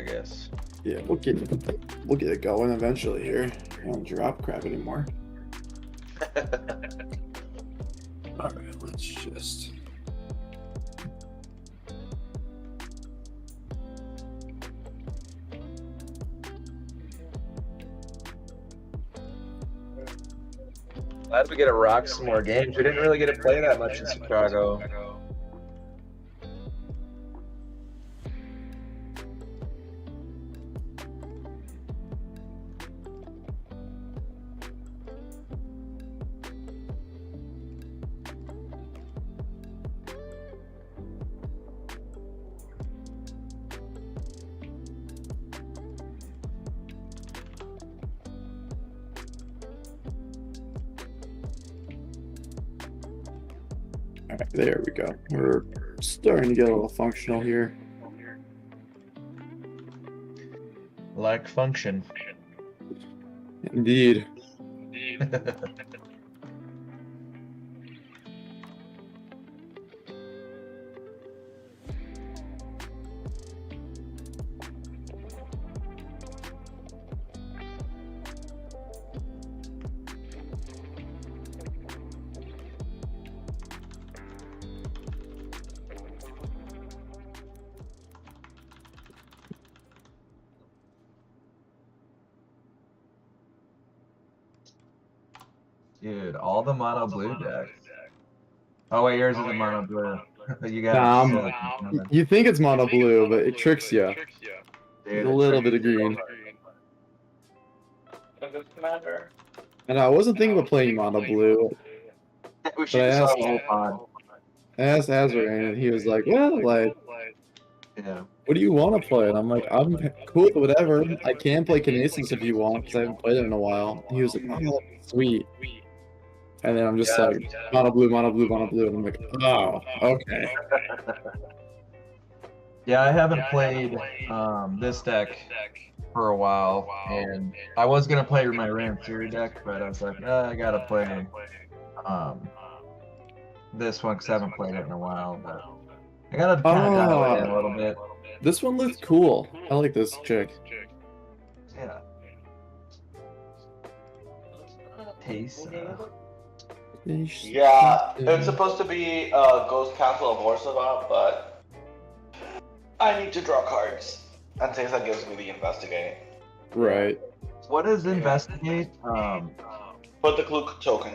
I guess. Yeah, we'll get it going eventually here. I don't drop crap anymore. All right, let's just. Glad we get to rock some more games. We didn't really get to play that much in Chicago. All right, there we go. We're starting to get a little functional here. Like function. Indeed. Dude, all the mono blue decks. Oh wait, yours isn't mono blue. You got You think it's mono blue, but it tricks you. Dude, A little bit of green. And I wasn't thinking about playing mono blue. We should just have a whole pod. I asked Azrain, and he was like, "Well, like, Yeah. what do you want to play?" And I'm like, "I'm cool with whatever. I can play Kenessos if you want, because I haven't played it in a while." And he was like, "Oh, sweet." And then I'm just like, mono blue, mono blue, mono blue. And I'm like, oh, okay. Yeah, I haven't played this deck for a while, and I was gonna play my Ramsey deck, but I was like, I gotta play this one because I haven't played it in a while. But I gotta kind of dial it in a little bit. This one looks cool. I like this chick. Yeah. Teysa. Yeah, it's supposed to be Ghost Castle of Urza, but I need to draw cards, and Teysa gives me the investigate. Right. What is investigate? Put the clue token.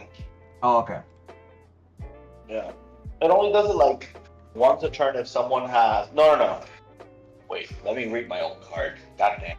Oh, okay. Yeah. It only does it like once a turn if someone has. No. Wait, let me read my own card. God damn.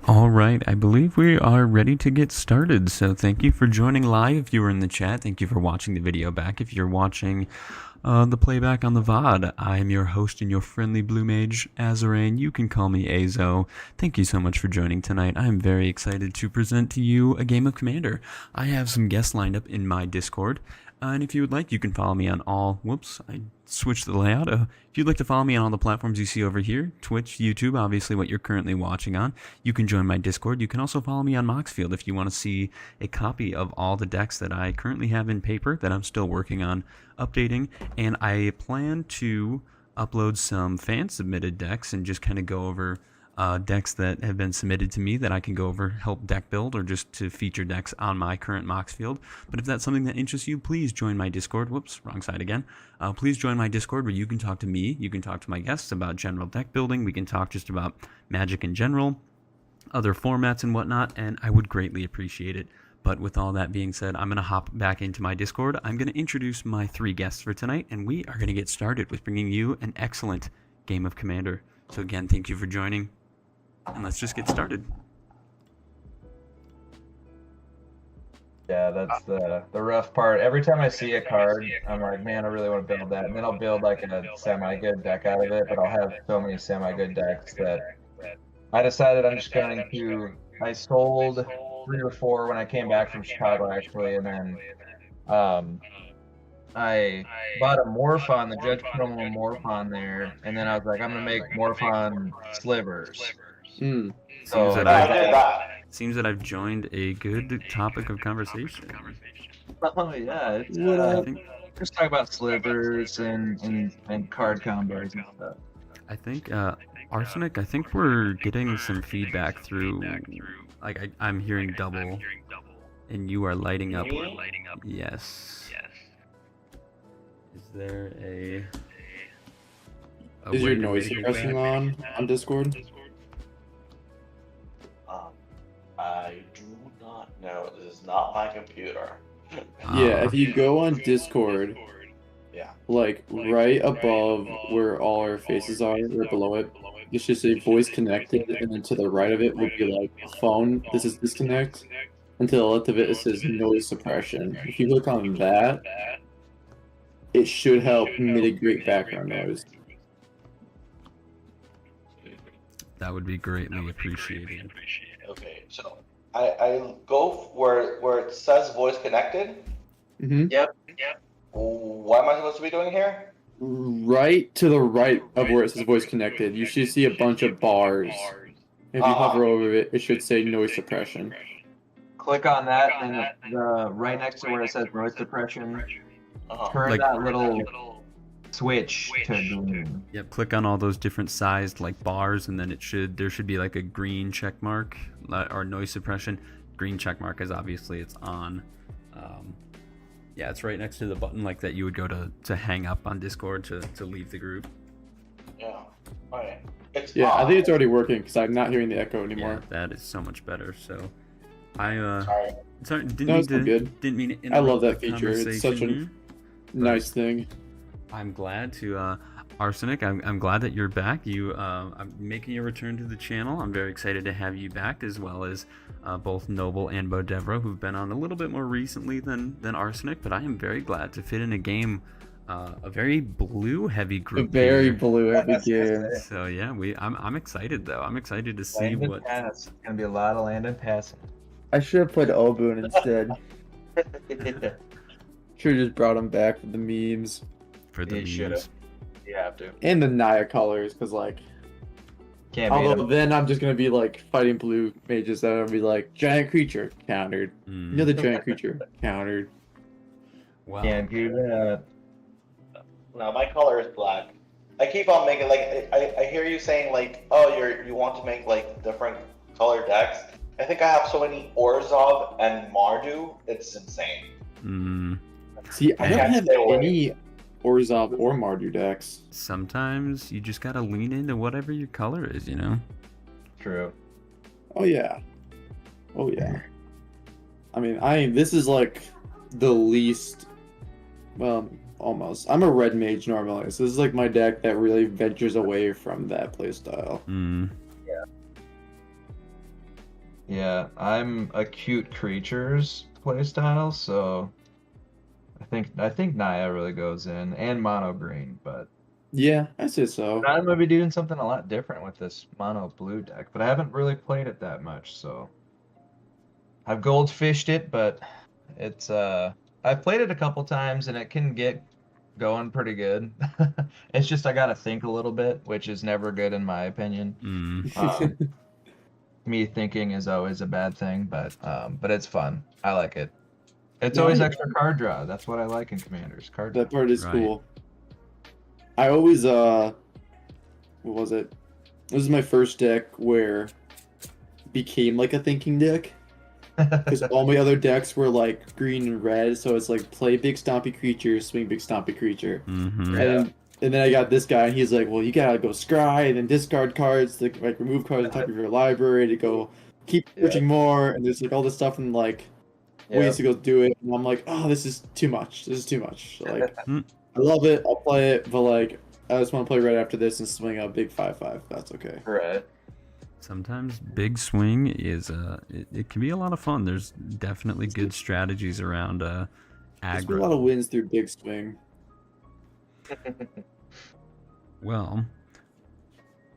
All right, I believe we are ready to get started. So thank you for joining live if you were in the chat. Thank you for watching the video back if you're watching the playback on the VOD. I am your host and your friendly blue mage, Azarain. You can call me Azo. Thank you so much for joining tonight. I am very excited to present to you a game of Commander. I have some guests lined up in my Discord. And if you would like, you can follow me on all... Whoops, I switched the layout. If you'd like to follow me on all the platforms you see over here, Twitch, YouTube, obviously what you're currently watching on, you can join my Discord. You can also follow me on Moxfield if you want to see a copy of all the decks that I currently have in paper that I'm still working on updating. And I plan to upload some fan-submitted decks and just kind of go over decks that have been submitted to me that I can go over, help deck build, or just to feature decks on my current Mox field. But if that's something that interests you, please join my Discord. Whoops, wrong side again. Please join my Discord where you can talk to me, you can talk to my guests about general deck building, we can talk just about Magic in general, other formats and whatnot, and I would greatly appreciate it. But with all that being said, I'm going to hop back into my Discord. I'm going to introduce my 3 guests for tonight, and we are going to get started with bringing you an excellent game of Commander. So again, thank you for joining. And let's just get started. Yeah, that's the rough part. Every time I see a card, I'm like, man, I really want to build that. And then I'll build like a semi-good deck out of it, but I'll have so many semi-good decks that I decided I'm just going to... I sold 3 or 4 when I came back from Chicago, actually, and then I bought a Morphon, the Judge Promo Morphon there, and then I was like, I'm going to make Morphon slivers. So Seems that I've joined a good topic of conversation. Oh yeah, it's, just talk about slivers and card combos and stuff. I think Arsenic, I think we're getting some feedback through, like I'm hearing double, and you are lighting up. Yes. Is there a Is your noise suppression on Discord? I do not know. This is not my computer. Yeah, if you go on Discord, like right above where all our faces are, or below it, it should say voice connected, and then to the right of it would be like phone, this is disconnect, and to the left of it says noise suppression. If you click on that, it should help mitigate background noise. That would be greatly appreciated. Okay, so I go where it says voice connected. Mm-hmm. Yep. What am I supposed to be doing here? Right to the right of where it says voice connected, you should see a bunch of bars. If you hover over it, it should say noise suppression. Click on that, and right next to where it says noise suppression, turn Like, that little switch to green. Yep, click on all those different sized like bars, and then there should be like a green check mark or noise suppression. Green check mark is obviously it's on. Yeah, it's right next to the button like that you would go to hang up on Discord to leave the group. Yeah. Alright. I think it's already working because I'm not hearing the echo anymore. Yeah, that is so much better. So I Sorry. Didn't mean to interrupt. I love that the feature. It's such a conversation. nice thing. I'm glad to Arsenic, I'm glad that you're back. I'm making your return to the channel. I'm very excited to have you back, as well as both Noble and Bodevro, who've been on a little bit more recently than Arsenic, but I am very glad to fit in a game, a very blue-heavy group. A very blue-heavy game. So yeah, I'm excited though. I'm excited to see what. It's gonna be a lot of land and passing. I should have played Obun instead. Should have just brought him back for the memes. For the memes. You have to. And the Naya colors, because like, although then I'm just gonna be like fighting blue mages that will be like giant creature countered. Another giant creature countered. Wow. Can't do that. No, my color is black. I keep on making like I hear you saying like, oh, you want to make like different color decks. I think I have so many Orzhov and Mardu, it's insane. See, I don't have any Orzhov or Mardu decks. Sometimes you just gotta lean into whatever your color is, you know? True. Oh yeah. Oh yeah. I mean, this is like the least, well, almost. I'm a red mage normally, so this is like my deck that really ventures away from that playstyle. Yeah. Yeah, I'm acute creatures playstyle, so I think Naya really goes in, and mono green, but Yeah, I say so. I'm gonna be doing something a lot different with this mono blue deck, but I haven't really played it that much, so I've goldfished it, but it's I've played it a couple times and it can get going pretty good. It's just I gotta think a little bit, which is never good in my opinion. Um, me thinking is always a bad thing, but it's fun. I like it. It's No, always extra card draw. That's what I like in Commanders. Card draw. that part is Right. cool. I always what was it? This is my first deck where it became like a thinking deck. Because all my other decks were like green and red, so it's like play big stompy creature, swing big stompy creature. Mm-hmm. And then I got this guy, and he's like, well, you gotta go scry and then discard cards to like remove cards on top of your library to go keep searching more, and there's like all this stuff and like ways to go do it. And I'm like, oh, this is too much. This is too much. Like, I love it. I'll play it, but like, I just want to play right after this and swing a big 5/5. That's okay. Right. Sometimes big swing is it can be a lot of fun. There's definitely good strategies around There's been a aggro. lot of wins through big swing. Well,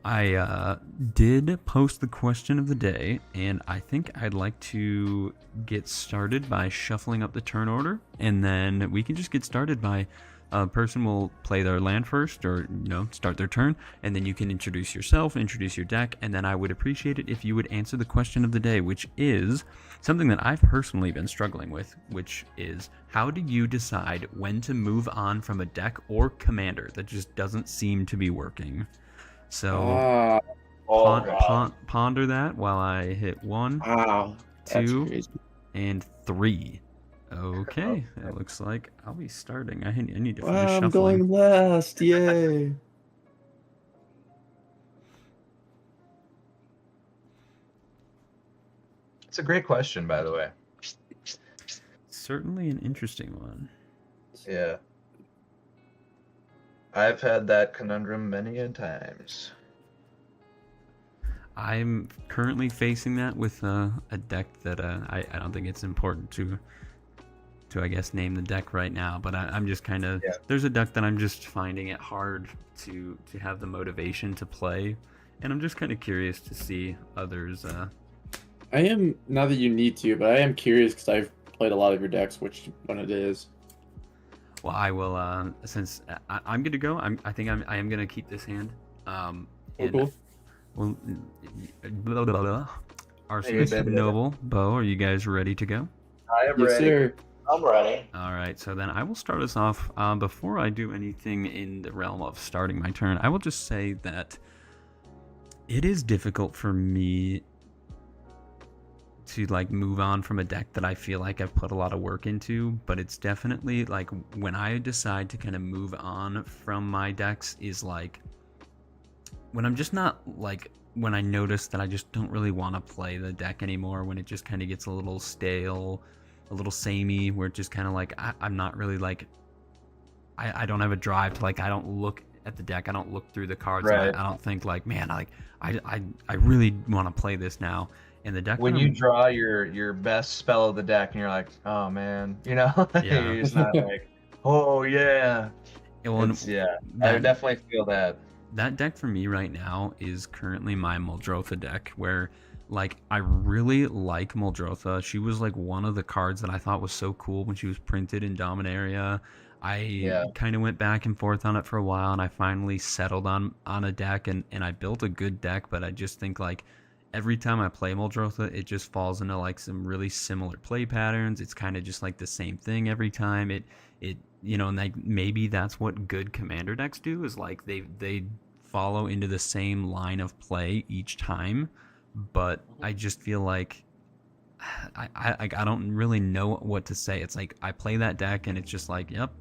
I did post the question of the day, and I think I'd like to get started by shuffling up the turn order, and then we can just get started by a person will play their land first, or start their turn, and then you can introduce yourself, introduce your deck, and then I would appreciate it if you would answer the question of the day, which is something that I've personally been struggling with, which is how do you decide when to move on from a deck or commander that just doesn't seem to be working? So ponder that while I hit 1, Wow. That's 2, crazy. and 3. Okay, it looks like I'll be starting. I need to finish Wow, I'm shuffling. going last. Yay. It's a great question, by the way. Certainly an interesting one. Yeah. I've had that conundrum many a times. I'm currently facing that with a deck that I don't think it's important to I guess name the deck right now, but I'm just kind of there's a deck that I'm just finding it hard to have the motivation to play, and I'm just kind of curious to see others. I am, not that you need to, but I am curious because I've played a lot of your decks, which one it is. Well, I will since I'm good to go. I think I am gonna keep this hand. Cool. Well, blah, blah, blah. Arceus, Noble, Bo, are you guys ready to go? I am Yes, ready. sir. I'm ready. All right, so then I will start us off. Before I do anything in the realm of starting my turn, I will just say that it is difficult for me to like move on from a deck that I feel like I've put a lot of work into, but it's definitely like when I decide to kind of move on from my decks is like when I'm just not like when I notice that I just don't really want to play the deck anymore, when it just kind of gets a little stale, a little samey, where it just kind of like I'm not really like I don't have a drive to like I don't look at the deck, I don't look through the cards, Right. I don't think like man I really want to play this now. And the deck When that you I'm- draw your best spell of the deck and you're like, oh man, Yeah. you're just not like, oh yeah. well, and It's, yeah, I that- definitely feel that. That deck for me right now is currently my Muldrotha deck, where like I really like Muldrotha. She was like one of the cards that I thought was so cool when she was printed in Dominaria. I kind of went back and forth on it for a while, and I finally settled on a deck, and I built a good deck, but I just think like every time I play Muldrotha, it just falls into like some really similar play patterns. It's kind of just like the same thing every time. It and like maybe that's what good commander decks do, is like they follow into the same line of play each time, but I just feel like I don't really know what to say. It's like I play that deck and it's just like, yep,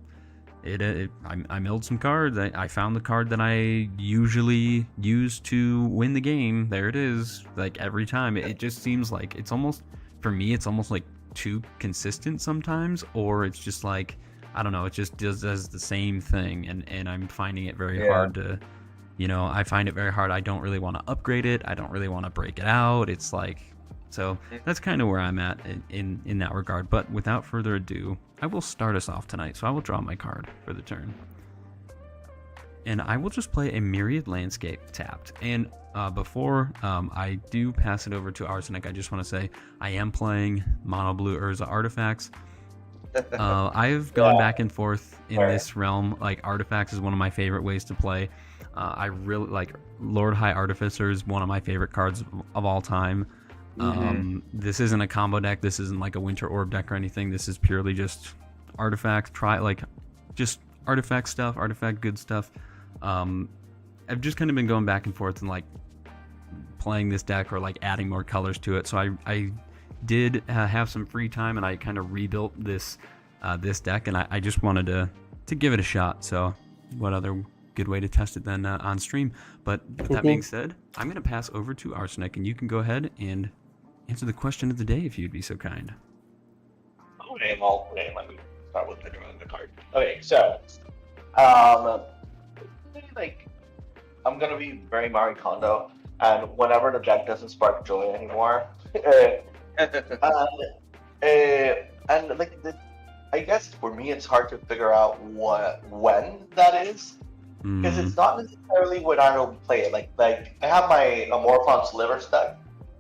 I milled some cards. I found the card that I usually use to win the game. There it is. Like every time, it just seems like it's almost, for me, it's almost like too consistent sometimes, or it's just like, I don't know, it just does the same thing, and I'm finding it very hard to, I find it very hard. I don't really want to upgrade it. I don't really want to break it out. It's like, So that's kind of where I'm at in that regard. But without further ado, I will start us off tonight. So I will draw my card for the turn. And I will just play a Myriad Landscape tapped. And before I do pass it over to Arsenic, I just want to say I am playing Mono Blue Urza artifacts. I've gone back and forth in this realm. Like, artifacts is one of my favorite ways to play. I really like Lord High Artificer is one of my favorite cards of all time. This isn't a combo deck. This isn't like a Winter Orb deck or anything. This is purely just artifact. Just artifact stuff, artifact good stuff. I've just kind of been going back and forth and like playing this deck or like adding more colors to it. So I did have some free time and I kind of rebuilt this deck, and I just wanted to give it a shot. So what other good way to test it than on stream? But with that being said, I'm going to pass over to Arsenic, and you can go ahead and answer the question of the day if you'd be so kind. Okay, well, let me start with drawing the card. Okay, so, like, I'm gonna be very Marie Kondo, and whenever the deck doesn't spark joy anymore, and like, I guess for me it's hard to figure out when that is, because it's not necessarily when I don't play it. Like I have my Amorphon Sliver deck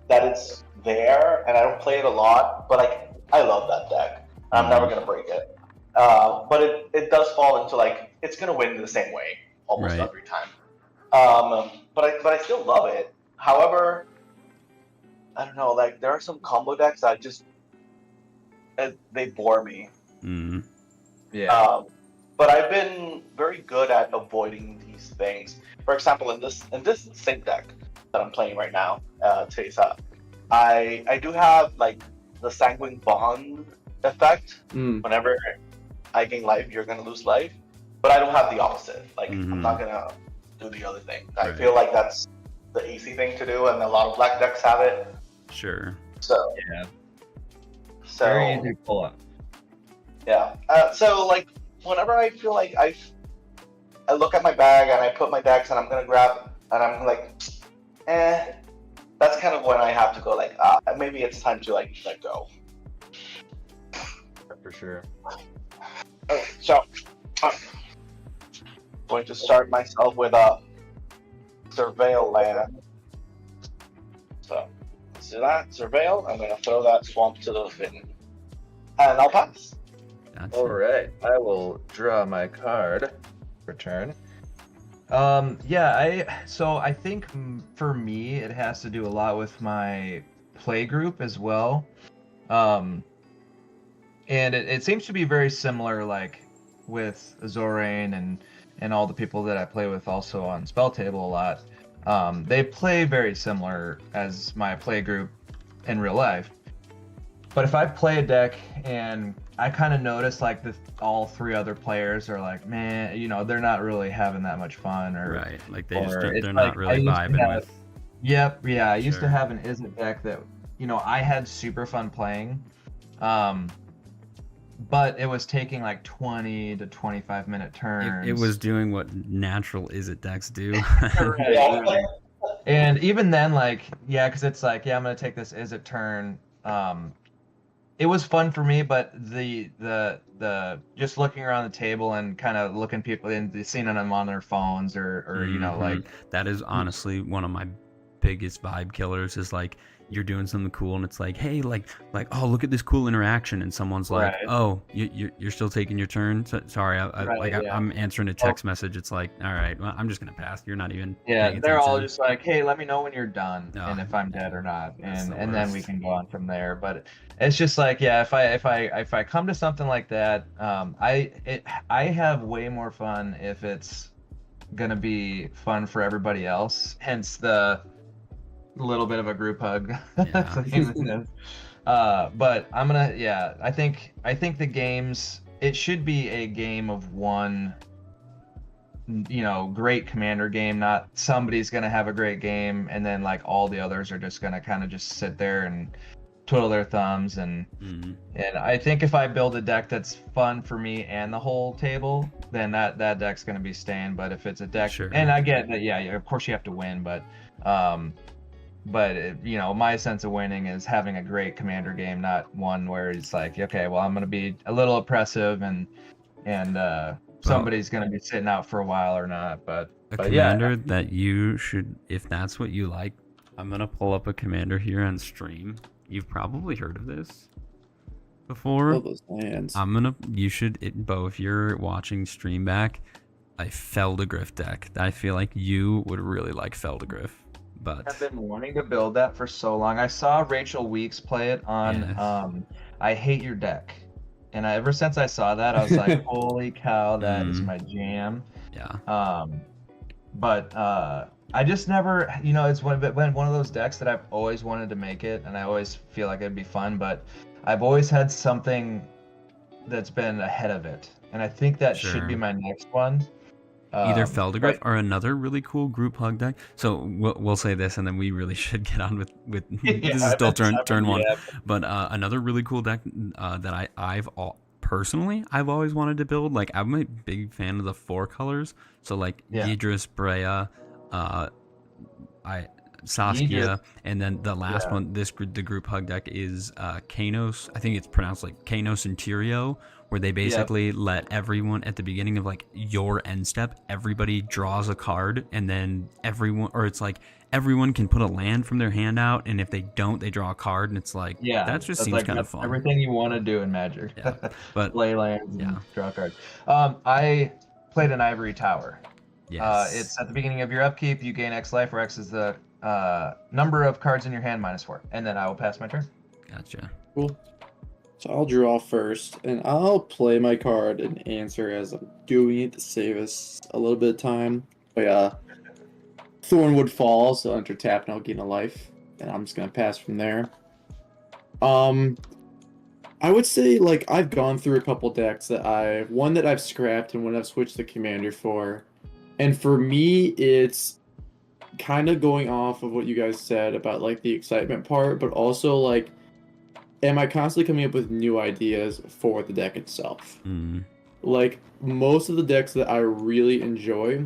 that is there, and I don't play it a lot, but like I love that deck. I'm never gonna break it. But it does fall into like it's gonna win the same way almost every time. But I still love it. However, I don't know. Like there are some combo decks that just they bore me. Yeah. But I've been very good at avoiding these things. For example, in this sync deck that I'm playing right now, Teysa, I do have like the Sanguine Bond effect. Whenever I gain life, you're gonna lose life. But I don't have the opposite. Like I'm not gonna do the other thing. I feel like that's the easy thing to do, and a lot of black decks have it. Sure. So Yeah. So Very easy to pull up. Yeah. So like whenever I feel like I look at my bag and I put my decks and I'm gonna grab and I'm like, that's kind of when I have to go like, maybe it's time to like let go. For sure. Okay, so I'm going to start myself with a Surveil land. So let's do that. Surveil. I'm gonna throw that swamp to the bin. And I'll pass. Gotcha. All right, I will draw my card for turn. I think for me it has to do a lot with my play group as well. And it seems to be very similar, like with Zorain and all the people that I play with also on Spell Table a lot. They play very similar as my play group in real life. But if I play a deck and I kind of notice like all three other players are like, man, they're not really having that much fun, or like they're like, not really vibing with. Yep, yeah. I used to have an Izzet deck that I had super fun playing, but it was taking like 20 to 25 minute turns. It was doing what natural Izzet decks do. Right. And even then, like, because it's like, I'm gonna take this Izzet turn. It was fun for me, but the just looking around the table and kind of looking people in, seeing them on their phones or like that is honestly one of my biggest vibe killers. Is like you're doing something cool and it's like, hey, like oh, look at this cool interaction, and someone's like, oh, you're still taking your turn. Sorry, I'm answering a text message. It's like, all right, well, I'm just gonna pass. You're not even. They're all just like, hey, let me know when you're done and if I'm dead or not, and then we can go on from there. But it's just like, if I come to something like that, I have way more fun if it's gonna be fun for everybody else. Hence the little bit of a group hug. But I'm gonna, I think the games, it should be a game of one, great commander game, not somebody's gonna have a great game and then like all the others are just gonna kind of just sit there and twiddle their thumbs. And I think if I build a deck that's fun for me and the whole table, then that deck's gonna be staying. But if it's a deck, and I get that, of course you have to win, but you know, my sense of winning is having a great commander game, not one where it's like, okay, well, I'm going to be a little oppressive and somebody's going to be sitting out for a while or not. But commander yeah. that you should, if that's what you like, I'm going to pull up a commander here on stream. You've probably heard of this before. All those lands. You should, Bo, if you're watching stream back, a Feldegriff deck. I feel like you would really like Feldegriff. But I've been wanting to build that for so long. I saw Rachel Weeks play it on I Hate Your Deck. And ever since I saw that, I was like, holy cow, that is my jam. Yeah. But I just never, you know, it's one of those decks that I've always wanted to make it, and I always feel like it'd be fun, but I've always had something that's been ahead of it. And I think that should be my next one. Either Feldegriff or another really cool group hug deck. So we'll say this, and then we really should get on with this is still turn one. But another really cool deck that I've always wanted to build. Like, I'm a big fan of the 4 colors. So like Idris, Brea, Saskia, and then the last one. The group hug deck is Kenessos. I think it's pronounced like Kenessos and Tyrio, where they basically let everyone at the beginning of like your end step, everybody draws a card, and then everyone can put a land from their hand out, and if they don't, they draw a card, and it's like that just seems like kind of fun. Everything you want to do in Magic. But play lands and draw cards. I played an Ivory Tower. Yes. It's at the beginning of your upkeep, you gain X life, where X is the number of cards in your hand -4, and then I will pass my turn. Gotcha. Cool. So I'll draw first, and I'll play my card and answer as I'm doing it to save us a little bit of time. But yeah, Thornwood Falls, so enter tap and I'll gain a life, and I'm just gonna pass from there. I would say, like, I've gone through a couple decks that one that I've scrapped and one I've switched the commander for, and for me, it's kind of going off of what you guys said about like the excitement part, but also like, am I constantly coming up with new ideas for the deck itself? Like, most of the decks that I really enjoy,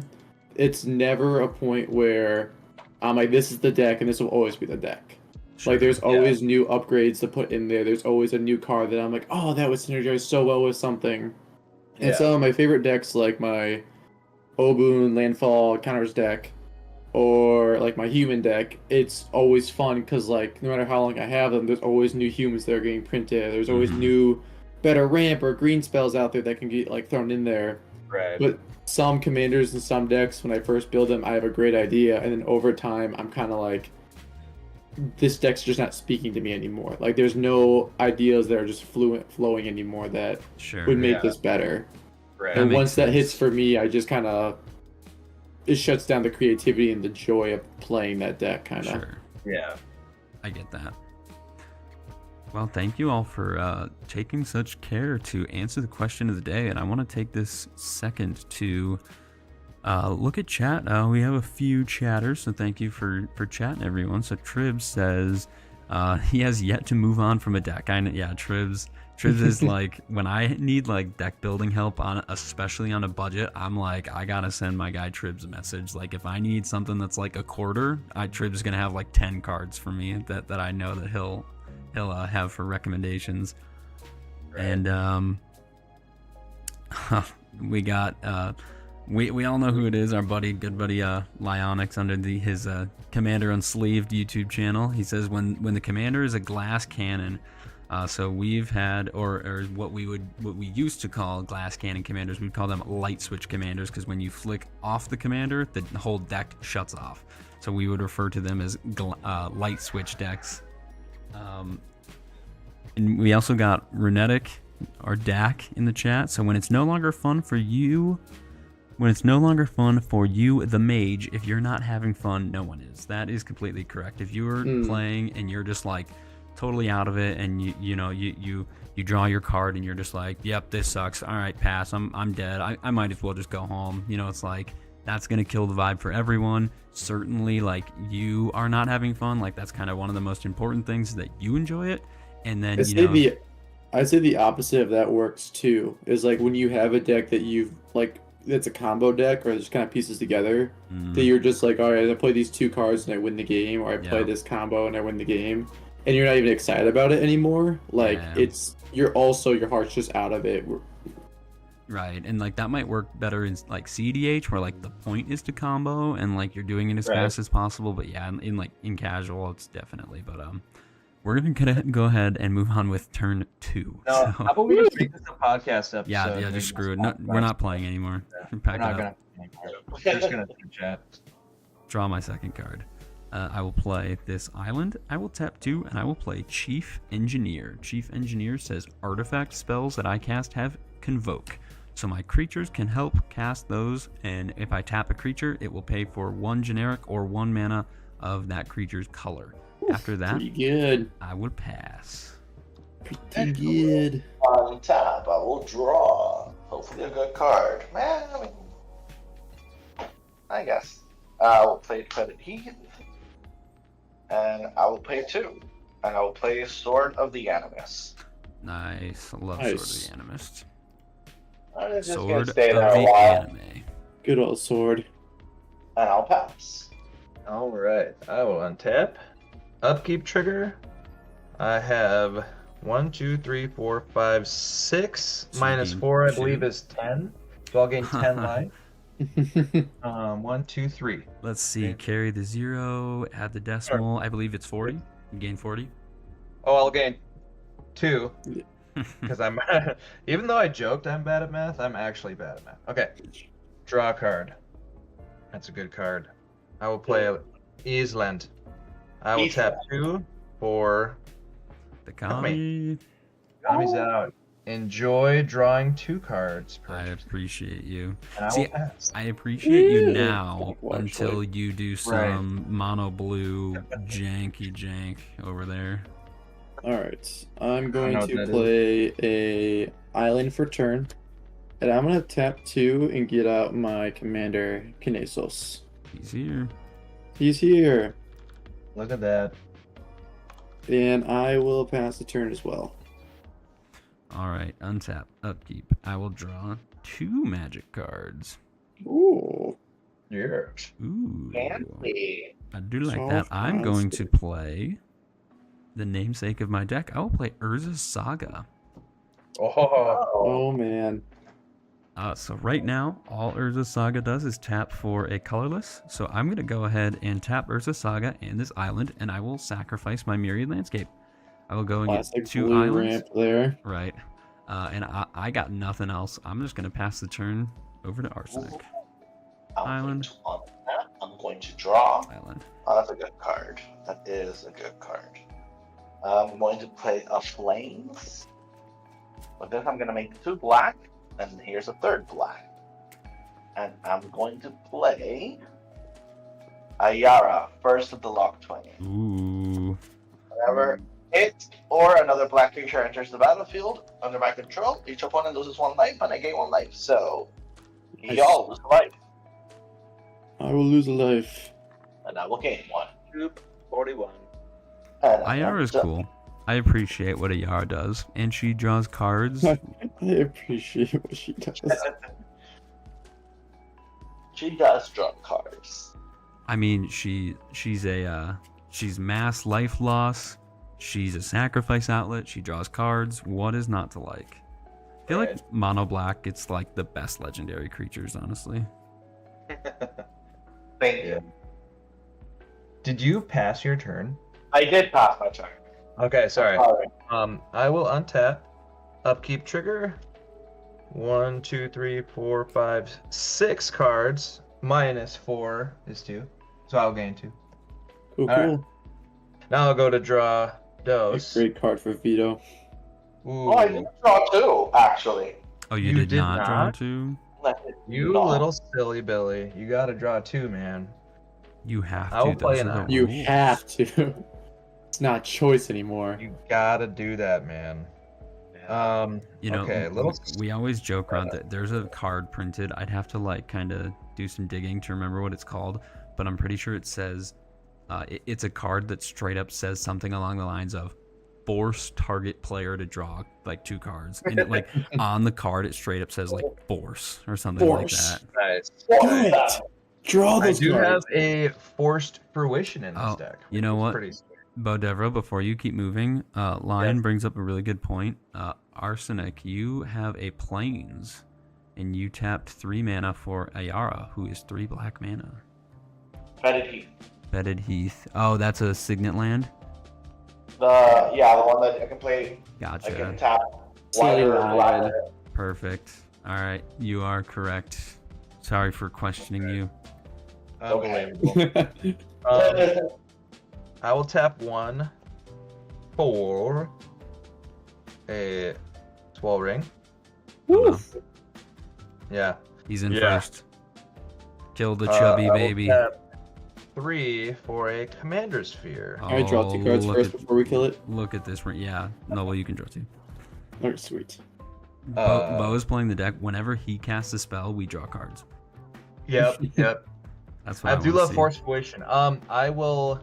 it's never a point where I'm like, this is the deck and this will always be the deck. Like, there's always new upgrades to put in there. There's always a new card that I'm like, oh, that would synergize so well with something. And some of my favorite decks, like my Obun Landfall Counters deck, or like my human deck, it's always fun because like no matter how long I have them, there's always new humans that are getting printed. There's always new better ramp or green spells out there that can get like thrown in there. Right. But some commanders and some decks, when I first build them, I have a great idea, and then over time I'm kind of like, this deck's just not speaking to me anymore. Like, there's no ideas that are just flowing anymore that would make this better. Right. And once that hits for me, I just kind of, it shuts down the creativity and the joy of playing that deck, kind of. Yeah. I get that. Well, thank you all for taking such care to answer the question of the day, and I want to take this second to look at chat. We have a few chatters, so thank you for chatting, everyone. So Tribs says he has yet to move on from a deck. Tribs is like, when I need like deck building help especially on a budget, I'm like, I gotta send my guy Tribs a message. Like, if I need something that's like a quarter, Tribs is gonna have like 10 cards for me that I know that he'll have for recommendations. Right. And we got we all know who it is, our good buddy Lyonix under his Commander Unsleeved YouTube channel. He says when the commander is a glass cannon, so we've had or what we used to call glass cannon commanders, we'd call them light switch commanders, because when you flick off the commander, the whole deck shuts off. So we would refer to them as light switch decks. And we also got Runetic or Dak in the chat. So when it's no longer fun for you, the mage, if you're not having fun, no one is. That is completely correct. If you're playing and you're just like totally out of it, and you draw your card and you're just like, yep, this sucks. All right, pass. I'm dead. I might as well just go home. It's like, that's gonna kill the vibe for everyone. Certainly, like, you are not having fun. Like, that's kind of one of the most important things, that you enjoy it. And then I'd say the opposite of that works too. Is like when you have a deck that you've like it's a combo deck or it just kind of pieces together. Mm. That you're just like, all right, I play these 2 cards and I win the game, or I play Yeah. this combo and I win the game, and you're not even excited about it anymore. Like Yeah. your heart's just out of it. Right, and like that might work better in like CDH, where like the point is to combo and like you're doing it as Right. fast as possible. But yeah, in casual, it's definitely. But we're gonna go ahead and move on with turn 2. No, So, how about we just make this a podcast episode? yeah, and just we screw it. talk No, about we're not playing anymore. We're Pack not it up. gonna. We're just gonna chat. Draw my second card. I will play this island. I will tap 2, and I will play Chief Engineer. Chief Engineer says artifact spells that I cast have Convoke. So my creatures can help cast those, and if I tap a creature, it will pay for 1 generic or 1 mana of that creature's color. After that, Pretty good. I would pass. Pretty good. On tap, I will draw. Hopefully a good card. Man, I guess. I will play Credit Heat. And I will play 2. And I will play Sword of the Animus. Nice. Love Nice. Sword of the Animist. I'm just Sword gonna of stay there a the while. Anime. Good old sword. And I'll pass. All right, I will untap. Upkeep trigger. I have 1, 2, 3, 4, 5, 6. So Minus gain 4, I 2. believe, is 10. So I'll gain 10 life. 1, 2, 3. Let's see. Carry the 0, add the decimal. I believe it's 40. You gain 40. Oh, I'll gain 2. Because I'm, even though I joked I'm bad at math, I'm actually bad at math. Okay, draw a card. That's a good card. I will play Island. I will tap 2 for The Kami. Kami's out. Enjoy drawing 2 cards. I appreciate you. And I See, will pass. I appreciate you Yeah. now Well, actually. until you do some mono blue janky jank over there. All right, I'm going know to what that play a island for turn, and I'm gonna tap 2 and get out my commander Kenessos. He's here. He's here, Look at that. and I will pass the turn as well. All right, untap, upkeep. I will draw 2 magic cards. Ooh, Yes. Ooh, Fancy. I do like So that. I'm going to fancy. play the namesake of my deck. I will play Urza's Saga. Oh, oh man, So right now, all Urza Saga does is tap for a colorless. So I'm going to go ahead and tap Urza Saga and this island, and I will sacrifice my Myriad Landscape. I will go and classic get 2 blue islands. ramp there. Right. And I got nothing else. I'm just going to pass the turn over to Arsenic. Island. I'm going to draw. Island. Oh, that's a good card. That is a good card. I'm going to play a Flames. But then I'm going to make 2 black. And here's a 3rd black. And I'm going to play Ayara, first of the Lock 20. Ooh. Whenever it or another black creature enters the battlefield under my control, each opponent loses 1 life and I gain 1 life. So, y'all lose a life. I will lose a life. And I will gain 1. Troop 41. And Ayara is cool. I appreciate what Ayara does. And she draws cards. I appreciate what she does. She does draw cards. I mean, she's mass life loss. She's a sacrifice outlet. She draws cards. What is not to like? I feel like mono black, it's like the best legendary creatures, honestly. Thank you. Did you pass your turn? I did pass my turn. Okay, sorry. Sorry. I will untap. Upkeep trigger. 1, 2, 3, 4, 5, 6 cards. Minus 4 is 2. So I'll gain 2. Cool, All right. cool. Now I'll go to draw A Dose. great card for veto. Ooh. Oh, I did draw 2, actually. Oh, you, You did not draw not? 2? You No. little silly Billy. You gotta draw 2, man. You have I will to. play Those an are the island. You rules. have to. It's not choice anymore. You gotta do that, man. You know, okay, little. we always joke around that there's a card printed. I'd have to like kind of do some digging to remember what it's called, but I'm pretty sure it says it's a card that straight up says something along the lines of force target player to draw like 2 cards, and it like on the card it straight up says like force or something Force. like that. Nice. Good. Draw I those do have cards. a forced fruition in this Oh, deck. you know which is what? Pretty sweet. Bodevra, before you keep moving, Lion Yeah. brings up a really good point. Arsenic, you have a plains, and you tapped 3 mana for Ayara, who is 3 black mana. Fetid Heath. Bedded Heath. Oh, that's a signet land? The one that I can play. Gotcha. I can tap Silly white or black. lad. Perfect. Alright, you are correct. Sorry for questioning you. Okay. Unbelievable. I will tap 1 for a swell ring. Woo. Yeah. He's in Yeah. first. Kill the chubby I will baby. tap 3 for a commander sphere. Oh, Can I draw 2 cards look first at- before we kill it? Look at this. Yeah. No, well, you can draw 2. Oh, sweet. Bo is playing the deck. Whenever he casts a spell, we draw cards. Yep, yep. That's what I I, do wanna love see. force fruition. I will.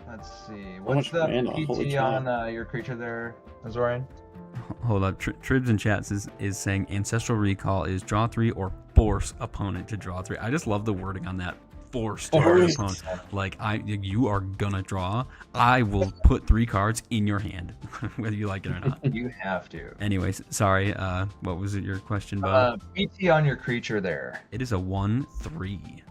Let's see. What's much the mana? Holy PT cow. on your creature there, Azorian? Hold up. Tribs in chats is saying Ancestral Recall is draw 3 or force opponent to draw 3. I just love the wording on that. Force to Force. opponent. Like you are gonna draw. I will put 3 cards in your hand, whether you like it or not. You have to. Anyways, sorry. What was it? Your question, Bo? PT on your creature there. It is a 1/3.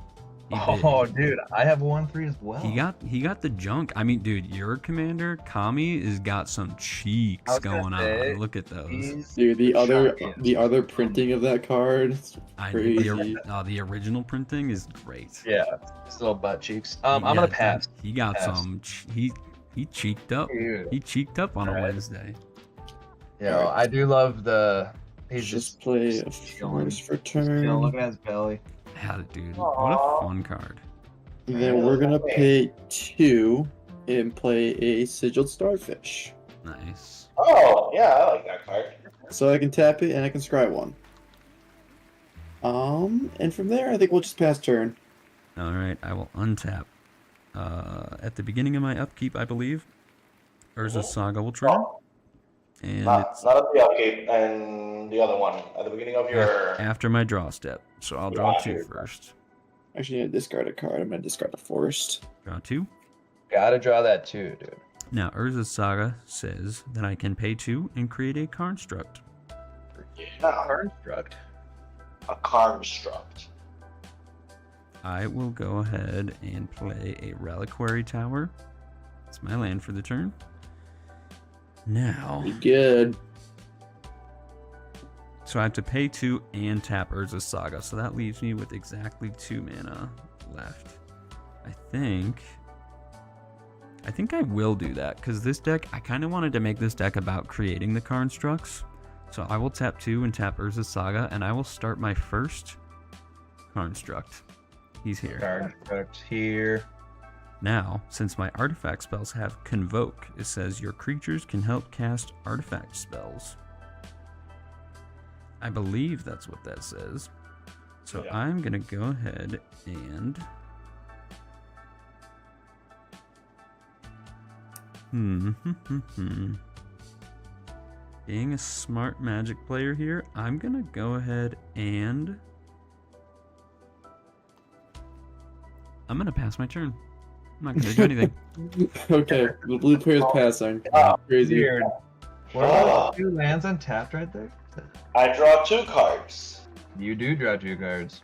Oh, dude, I have 1/3 as well. He got the junk. I mean, dude, your commander Kami has got some I cheeks was gonna going say, on. Look at those. He's Dude, the shocking. other printing of that card, it's crazy. The original printing is great. Yeah, his little butt cheeks. I'm gonna pass. He got Pass. some. He cheeked up. Dude. He cheeked up on a Alright. Wednesday. Yeah, I do love the. He's Just play a chilling. force for Just chilling, look turn. at his belly. Yeah, dude. What a fun card. And then we're gonna pay 2 and play a sigiled starfish. Nice. Oh, yeah, I like that card. So I can tap it and I can scry 1. And from there I think we'll just pass turn. All right, I will untap. At the beginning of my upkeep, I believe, Urza Saga will trigger, and Not it's at the upkeep, and the other one at the beginning of your. after my draw step. So I'll draw 2 Right. first. Actually, I discard a card. I'm gonna discard a forest. Draw 2. Gotta draw that too, dude. Now, Urza's Saga says that I can pay 2 and create a construct. Yeah, Construct. a construct. I will go ahead and play a Reliquary Tower. It's my land for the turn. Now, Pretty good. so I have to pay 2 and tap Urza's Saga. So that leaves me with exactly 2 mana left. I think I will do that because this deck, I kind of wanted to make this deck about creating the constructs. So I will tap 2 and tap Urza's Saga, and I will start my first construct. He's here. Construct here. Now, since my artifact spells have Convoke, it says your creatures can help cast artifact spells. I believe that's what that says. So Yeah. I'm going to go ahead and... Being a smart Magic player here, I'm going to go ahead and... I'm going to pass my turn. I'm not going to do anything. Okay, the blue player's passing. Crazy. Weird. What about 2 lands untapped right there? I draw 2 cards. You do draw 2 cards.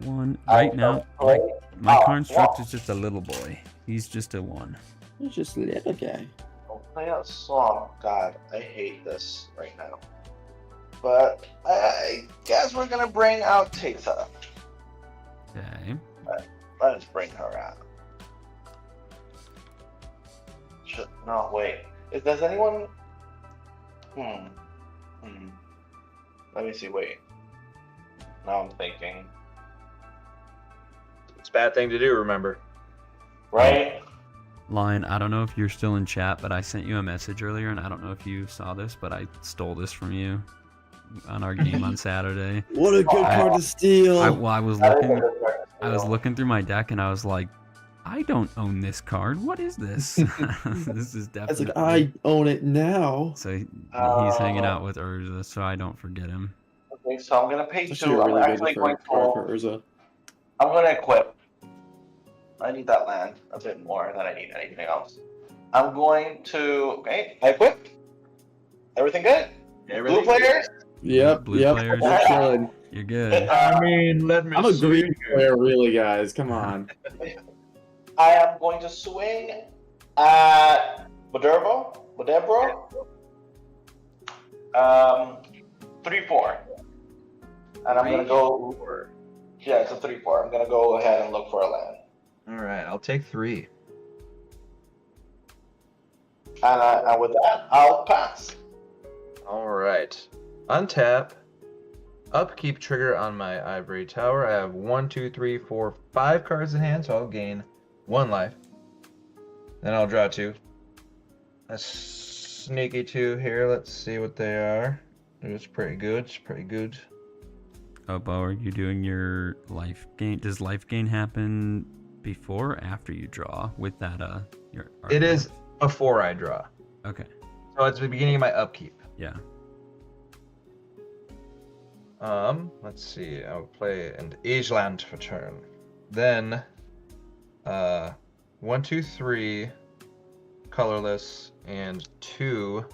One I right now. play- My Oh, construct wow. is just a little boy. He's just a 1. He's just a little guy. Don't play a song. God, I hate this right now. But I guess we're gonna bring out Teysa. Okay. Let us bring her out. No, wait. Does anyone? Let me see. Wait. Now I'm thinking. It's a bad thing to do, remember. Right? Lion, I don't know if you're still in chat, but I sent you a message earlier, and I don't know if you saw this, but I stole this from you on our game on Saturday. What a good I- card to steal. I was looking through my deck, and I was like, I don't own this card. What is this? This is I was definitely. like, I own it now. So he's hanging out with Urza, so I don't forget him. Okay, so I'm gonna pay It's 2. actually a really I'm good actually for going card for to. Urza. I'm gonna equip. I need that land a bit more than I need anything else. I'm going to. Okay, I equipped. Everything good? Blue players? Yep, Blue yep. players. We're chilling. You're good. I mean, let me I'm a see green here. player, really, guys. Come on. I am going to swing at Modebro. 3-4. And I'm gonna go. Yeah, it's a 3-4. I'm gonna go ahead and look for a land. All right, I'll take 3. And with that, I'll pass. All right. Untap. Upkeep trigger on my ivory tower. I have 1, 2, 3, 4, 5 cards in hand, so I'll gain 1 life. Then I'll draw 2. A sneaky 2 here. Let's see what they are. It's pretty good. It's pretty good. Oh, Bo, are you doing your life gain? Does life gain happen before or after you draw with that your It is before I draw. Okay. So it's the beginning of my upkeep. Yeah. Let's see. I'll play an Age Land for turn. Then 1, 2, 3 colorless and 2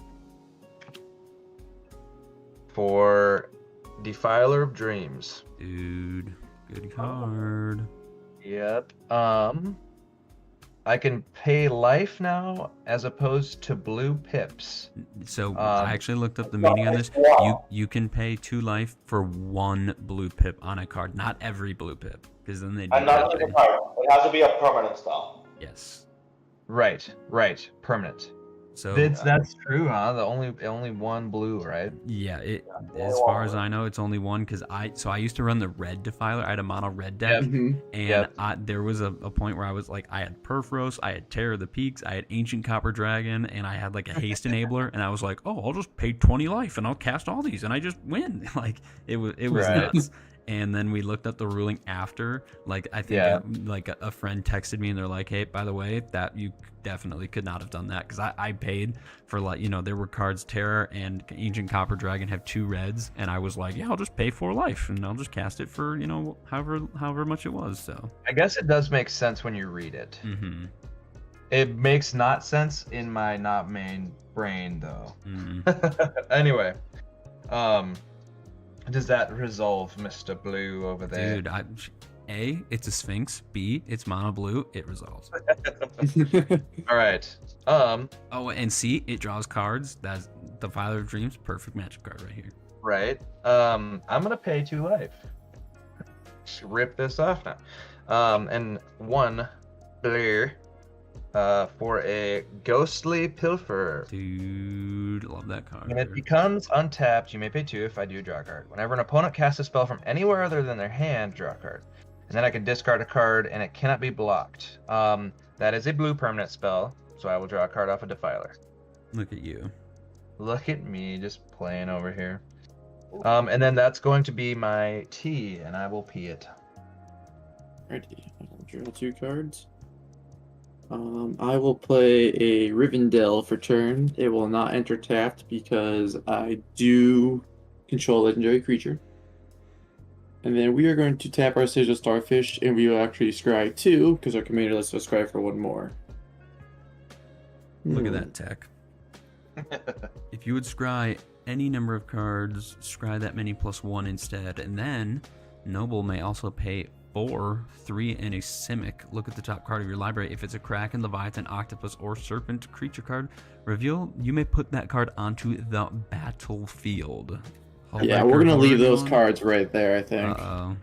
for Defiler of Dreams. Dude, good card. Yep. I can pay life now as opposed to blue pips. So I actually looked up the meaning on this. You can pay 2 life for 1 blue pip on a card, not every blue pip, because then they do And not that just a thing. card. It has to be a permanent spell. Yes. Right. Permanent. So That's true, huh? The only 1 blue, right? yeah, as far as I know, it's only 1 because I used to run the red defiler. I had a mono red deck, Mhm. and there was a point where I was like, I had Perforos, I had Terror of the Peaks, I had Ancient Copper Dragon, and I had like a haste enabler, and I was like, oh, I'll just pay 20 life and I'll cast all these and I just win. Like it was Right. nuts. And then we looked up the ruling after. Like I think like a friend texted me and they're like, hey, by the way, that you definitely could not have done that because I paid for, like, you know, there were cards Terror and Ancient Copper Dragon have 2 reds, and I was like, yeah, I'll just pay 4 life and I'll just cast it for, you know, however much it was. So I guess it does make sense when you read it. mm-hmm. It makes not sense in my not main brain though. Mm-hmm. Anyway, does that resolve Mr. Blue over there? Dude, A, it's a Sphinx. B, it's mono blue. It resolves. All right. Oh, and C, it draws cards. That's the Defiler of Dreams. Perfect magic card right here. Right. I'm gonna pay 2 life. Just rip this off now. And 1 blue for a Ghostly Pilfer. Dude, love that card. When it becomes untapped, you may pay 2 if I do draw a card. Whenever an opponent casts a spell from anywhere other than their hand, draw a card. And then I can discard a card, and it cannot be blocked. That is a blue permanent spell, so I will draw a card off a Defiler. Look at you. Look at me, just playing over here. And then that's going to be my tea, and I will pee it. Alrighty, I'll draw 2 cards. I will play a Rivendell for turn. It will not enter tapped because I do control a legendary creature. And then we are going to tap our Sigil Starfish, and we will actually scry 2 because our commander lets us scry for 1 more. Look at that tech. If you would scry any number of cards, scry that many +1 instead, and then Noble may also pay 4, 3, and a Simic. Look at the top card of your library. If it's a Kraken, Leviathan, Octopus, or Serpent creature card, reveal. You may put that card onto the battlefield. Yeah, we're gonna leave those cards right there, I think. Uh-oh.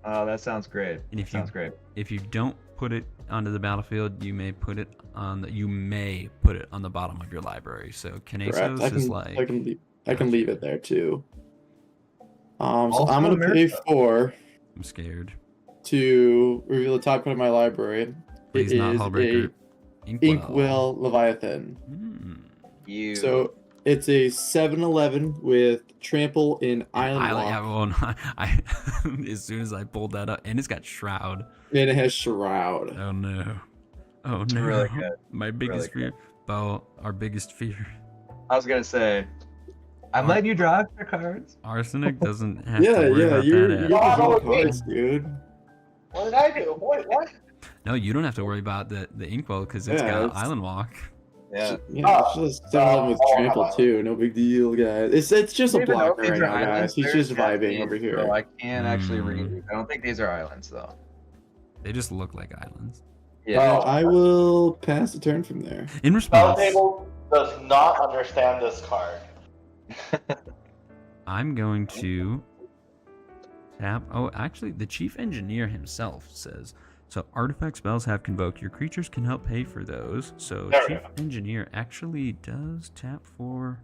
Oh, that sounds great. And if sounds great. If you don't put it onto the battlefield, you may put it on the bottom of your library. So Kenessos is like I can leave it there too. So Also I'm gonna pay America. 4 I'm scared. to reveal the top card of my library. Please It not is Hullbreaker. Inkwell Leviathan. Hmm. You. So It's a 7-Eleven with trample in Island Walk. Yeah, well, I as soon as I pulled that up, and it's got Shroud. And it has Shroud. Oh no. Oh no. Really good. My biggest Really fear. Bo, our biggest fear. I was gonna say, I'm letting you draw extra cards. Arsenic doesn't have Yeah, to worry yeah, about you're that. drawing cards, dude. What did I do? What? No, you don't have to worry about the inkwell because it's Yeah, got it's- Island Walk. Yeah. Yeah, it's just 7-Eleven with trample too. No big deal, guys. It's just a Even though blocker these right are now, islands, guys. He's they're just vibing Japanese, over so here. I can't actually read Mm. these. I don't think these are islands though. They just look like islands. Yeah. I will pass the turn from there. In Spell response, table does not understand this card. I'm going to tap. Oh, actually, the chief engineer himself says so. Artifact spells have convoke. Your creatures can help pay for those. So There we chief engineer actually does tap for.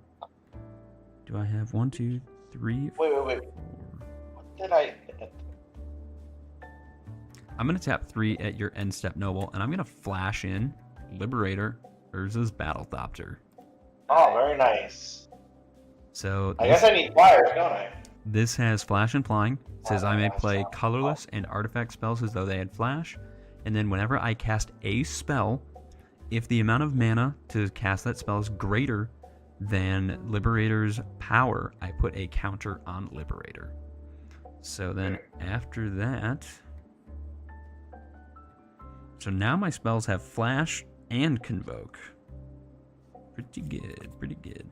Do I have 1, 2, 3, Wait. 4? What did I? I'm gonna tap 3 at your end step noble, and I'm gonna flash in Liberator, Urza's Battlethopter. Oh, very nice. So I guess I need flyers, don't I? this has flash and flying. It says I may play colorless and artifact spells as though they had flash, and then whenever I cast a spell, if the amount of mana to cast that spell is greater than Liberator's power, I put a counter on Liberator. So then after that, so now my spells have flash and convoke. Pretty good, pretty good.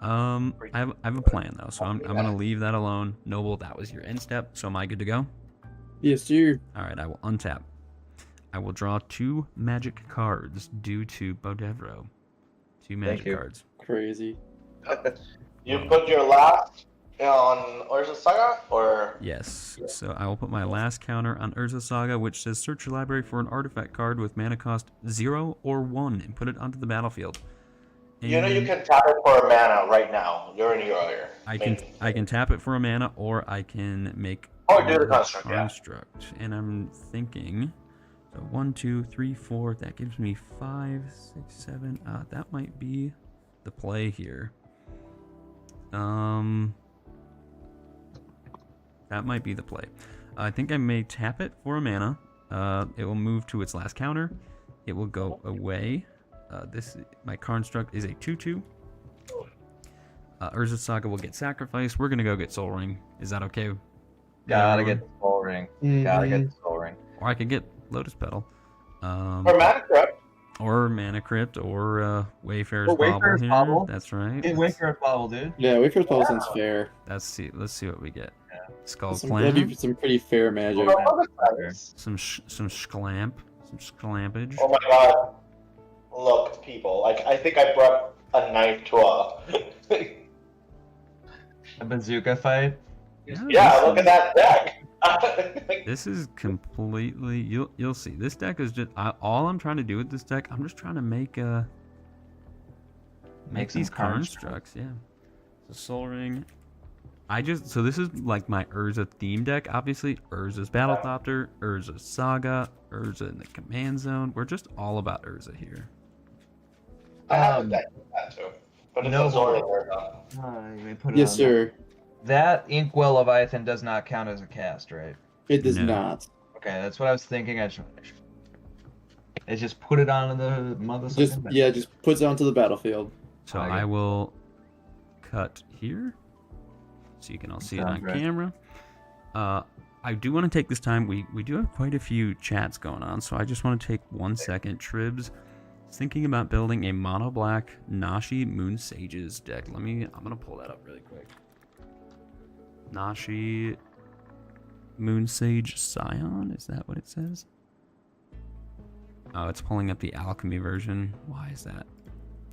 I have a plan though, so I'm gonna leave that alone. Noble, that was your end step. So am I good to go? Yes, sir. All right, I will untap. I will draw 2 magic cards due to Bodevro. 2 magic you. cards. Crazy. You put your last on Urza Saga, or Yes. So I will put my last counter on Urza Saga, which says search your library for an artifact card with mana cost 0 or 1 and put it onto the battlefield. you know you And can tap it for a mana right now. You're in your I can tap it for a mana, or I can make Or do the construct, yeah. construct. And I'm thinking, so 1, 2, 3, 4. That gives me 5, 6, 7. That might be the play here. That might be the play. I think I may tap it for a mana. It will move to its last counter. It will go away. My construct is a 2/2. Urza Saga will get sacrificed. We're gonna go get Soul Ring. Is that okay? Gotta get the soul ring. Gotta get the soul ring. Or I could get Lotus Petal. or mana crypt. Or Mana Crypt, or Wayfarer's Oh, Bauble Wayfarer's here. Bauble? That's right. Hey, Waker's bubble, dude. Yeah, Wayfarer's Bubble sounds fair. Let's see what we get. Yeah. Skull That'd be Clan. some pretty fair magic. Some sclamp. Some sclampage. Oh my god. Look, people, like I think I brought a knife to a A bazooka fight. Yeah, look at that deck. This is completely. You'll see. This deck is just. All I'm trying to do with this deck, I'm just trying to make Make some these constructs. Yeah. So Soul Ring. So this is like my Urza theme deck. Obviously, Urza's Battlethopter, Urza's Saga, Urza in the Command Zone. We're just all about Urza here. I have a deck with that too. But it's No. a Zora there, though. You may put it Yes, on sir. That Inkwell Leviathan does not count as a cast, right? It does No. not. Okay, that's what I was thinking. It's just put it on the mother. Just puts it onto the battlefield. So I I get it. will cut here, so you can all see it on Sounds right. camera. I do want to take this time. We do have quite a few chats going on, so I just want to take 1 second. Tribs is thinking about building a mono black Nashi Moon Sages deck. I'm gonna pull that up really quick. Nashi Moon Sage Scion, is that what it says? Oh, it's pulling up the alchemy version. Why is that?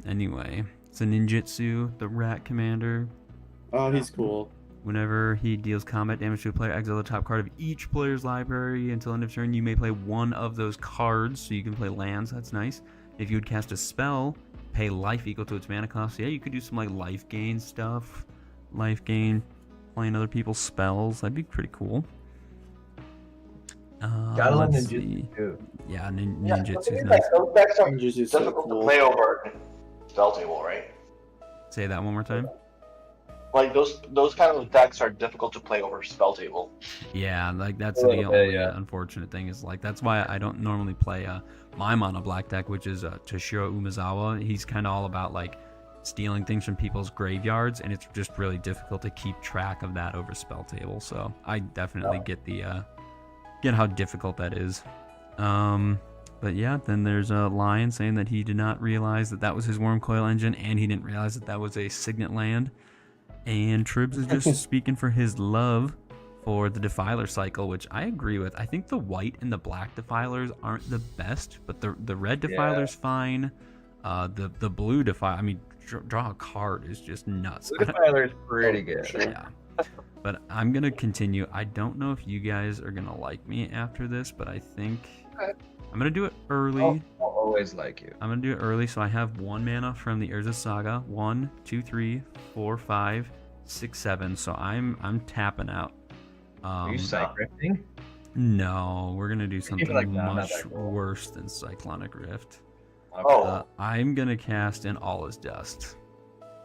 Anyway, it's a ninjutsu, the rat commander. Oh, he's cool. Whenever he deals combat damage to a player, exile the top card of each player's library until end of turn. You may play one of those cards, so you can play lands. That's nice. If you would cast a spell, pay life equal to its mana cost. So yeah, you could do some like life gain stuff. Life gain, playing other people's spells. That'd be pretty cool. Gotta love let's ninjutsu see. too. Yeah, Yeah, ninjutsu is those nice. decks are Ninjutsu is so difficult cool. to play over spell table, right? Say that one more time. Like those kind of decks are difficult to play over spell table. Yeah, like that's A the little bit, only yeah. unfortunate thing is like that's why I don't normally play my mono black deck, which is Toshiro Umezawa. He's kind of all about like stealing things from people's graveyards, and it's just really difficult to keep track of that over spell table. So I definitely get the get how difficult that is. But yeah, then there's a Lion saying that he did not realize that that was his Worm Coil engine, and he didn't realize that that was a Signet land. And Tribs is just speaking for his love for the Defiler cycle, which I agree with. I think the white and the black Defilers aren't the best, but the red Defiler's fine. The blue Defiler, I mean, draw a card is just nuts. Blue Defiler is pretty good. Yeah. But I'm going to continue. I don't know if you guys are going to like me after this, but I think I'm going to do it early. I'll always like you. I'm going to do it early, so I have 1 mana from the Urza Saga. 1, 2, 3, 4, 5, 6, 7. So I'm tapping out. Are you Cycrifting? No, we're going to do something like, no, not much that cool. worse than Cyclonic Rift. Oh. I'm going to cast an All Is Dust.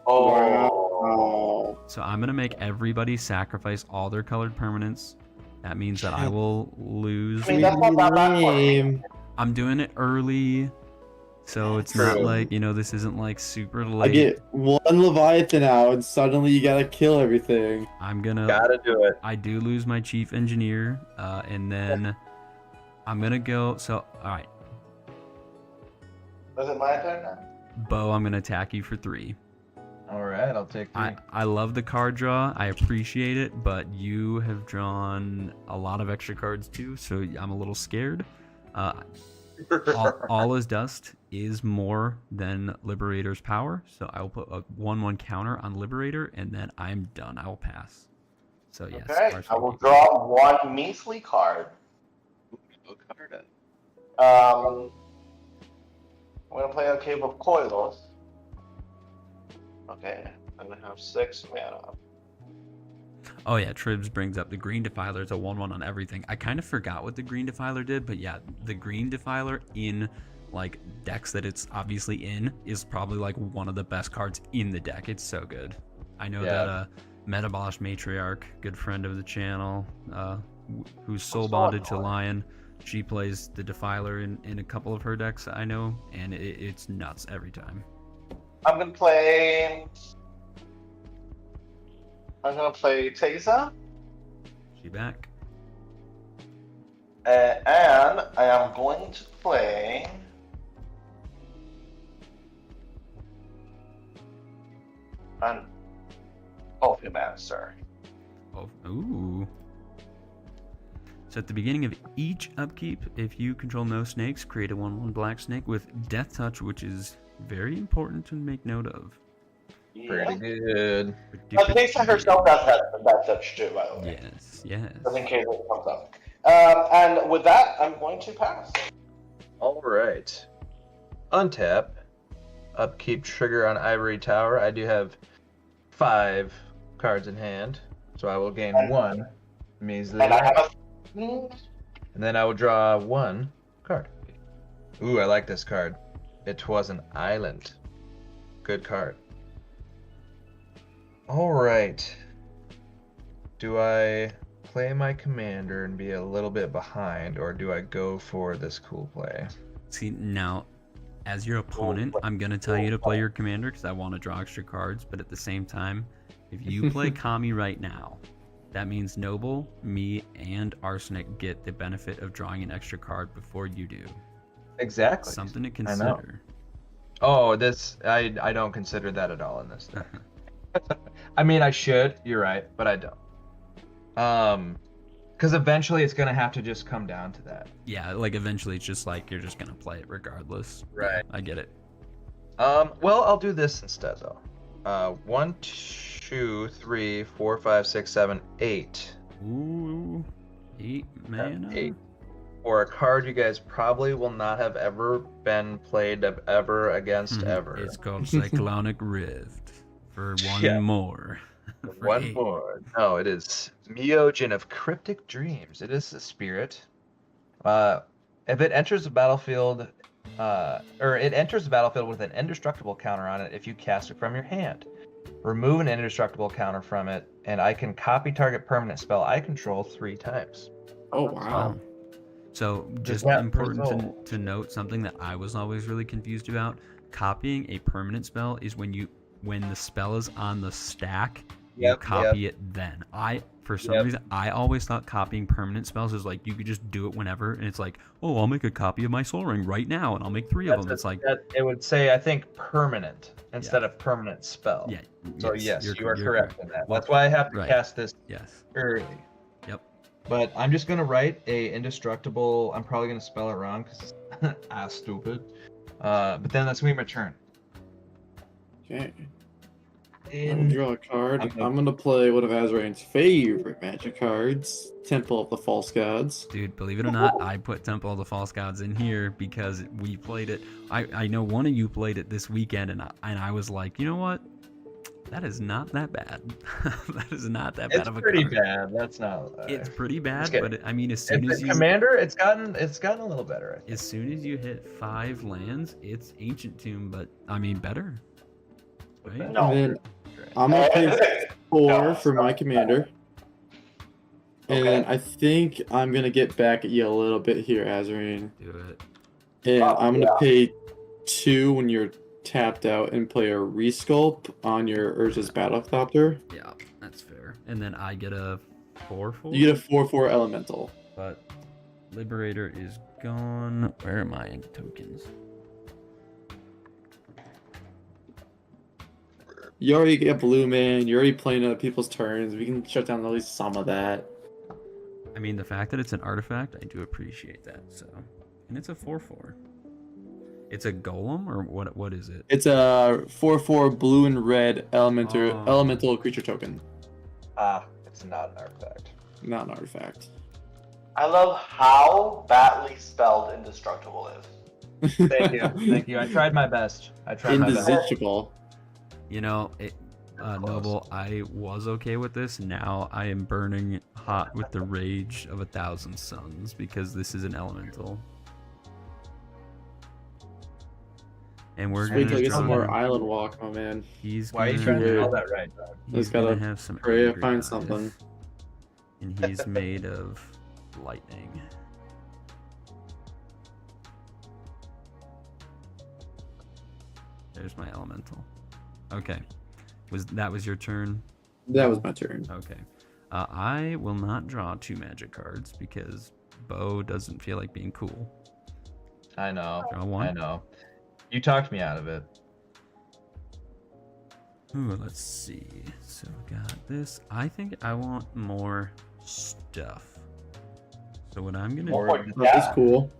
Oh. So I'm going to make everybody sacrifice all their colored permanents. That means that I will lose. I mean, that's not that bad for me. I'm doing it early, so it's not like, you know, this isn't like super I late. get 1 Leviathan out, and suddenly you gotta kill everything. I'm gonna. Gotta do it. I do lose my chief engineer, and then I'm gonna go. So all right, Is it my turn now? Bo, I'm gonna attack you for 3. All right, I'll take 3. I love the card draw. I appreciate it, but you have drawn a lot of extra cards too, so I'm a little scared. All Is Dust is more than Liberator's power, so I will put a 1/1 counter on Liberator, and then I'm done. I will pass. So yes. Okay, I will draw 1 measly card. I'm gonna play a Cave of Coilos. Okay, I'm gonna have 6 mana. Oh yeah, Tribs brings up the Green Defiler. It's a 1/1 on everything. I kind of forgot what the Green Defiler did, but yeah, the Green Defiler in like decks that it's obviously in is probably like one of the best cards in the deck. It's so good. I know that Metabolish Matriarch, good friend of the channel, who's soul bonded to Lion, she plays the Defiler in a couple of her decks, I know, and it's nuts every time. I'm gonna play Teysa. She back. And I am going to play an Ophiomancer. Oh, ooh. So at the beginning of each upkeep, if you control no snakes, create a 1/1 black snake with Death Touch, which is very important to make note of. Pretty good. Teysa herself does that touch too, by the way. Yes, yes. Just in case it comes up. And with that, I'm going to pass. All right. Untap. Upkeep trigger on Ivory Tower. I do have 5 cards in hand, so I will gain 1 measly. And I have And then I will draw 1 card. Ooh, I like this card. It was an island. Good card. All right. Do I play my commander and be a little bit behind, or do I go for this cool play? See, now, as your opponent, I'm going to tell you to play your commander because I want to draw extra cards, but at the same time, if you play Kami right now, that means Noble, me, and Arsenic get the benefit of drawing an extra card before you do. Exactly. Something to I know. consider. Oh, this I don't consider that at all in this deck. I mean, I should. You're right, but I don't. Because eventually it's gonna have to just come down to that. Yeah, like eventually it's just like you're just gonna play it regardless. Right. Yeah, I get it. Well, I'll do this instead though. 1, 2, 3, 4, 5, 6, 7, 8. Ooh, 8 mana. 8. Or a card you guys probably will not have ever been played ever against ever. It's called Cyclonic Rift for 1 Yeah. more. For 1 8. more. No, it is Myojin of Cryptic Dreams. It is the spirit. If it enters the battlefield, or it enters the battlefield with an indestructible counter on it if you cast it from your hand. Remove an indestructible counter from it, and I can copy target permanent spell I control 3 times. Oh wow. So just that important result? to note something that I was always really confused about. Copying a permanent spell is when the spell is on the stack, you copy it then. For some reason, I always thought copying permanent spells is like you could just do it whenever, and it's like, oh, I'll make a copy of my Soul Ring right now, and I'll make 3 of them. It's like it would say, I think, permanent instead of permanent spell. Yeah. So yes, you are correct in that. Well, that's why I have to cast this early. Yep. But I'm just gonna write a indestructible. I'm probably gonna spell it wrong because it's stupid. But then that's gonna be my turn. Okay. I'll draw a card. I'm gonna play one of Azrain's favorite magic cards, Temple of the False Gods. Dude, believe it or not, I put Temple of the False Gods in here because we played it. I know one of you played it this weekend, and I was like, you know what? That is not that bad. That is not that bad of a card. It's pretty bad. That's not. It's pretty bad, but I mean, as soon as you Commander, it's gotten a little better. As soon as you hit 5 lands, it's Ancient Tomb, but I mean better. Right? No. And then I'm gonna pay 4 for my commander. And then I think I'm gonna get back at you a little bit here, Azrain. Do it. And I'm gonna pay 2 when you're tapped out and play a resculpt on your Urza's Battlethopter. Yeah, that's fair. And then I get a 4/4. You get a 4/4 elemental. But Liberator is gone. Where am I in tokens? You already get blue, man. You're already playing other people's turns. We can shut down at least some of that. I mean, the fact that it's an artifact, I do appreciate that. So, and it's a 4/4. It's a golem, or what is it? It's a 4/4 blue and red elemental creature token. It's not an artifact. Not an artifact. I love how badly spelled indestructible is. Thank you. I tried my best. Indesistible. You know, Noble, I was okay with this. Now I am burning hot with the rage of 1,000 suns because this is an elemental. And we're Wait gonna till I get some draw- more island walk, my man. Why are you trying to do all that right? He's gotta gonna have some pray to angry find eyes. something. And he's made of lightning. There's my elemental. Okay. That was your turn? That was my turn. Okay. I will not draw 2 magic cards because Bo doesn't feel like being cool. I know. Draw 1. I know. You talked me out of it. Ooh, let's see. So we got this. I think I want more stuff. So what I'm gonna do, That's cool.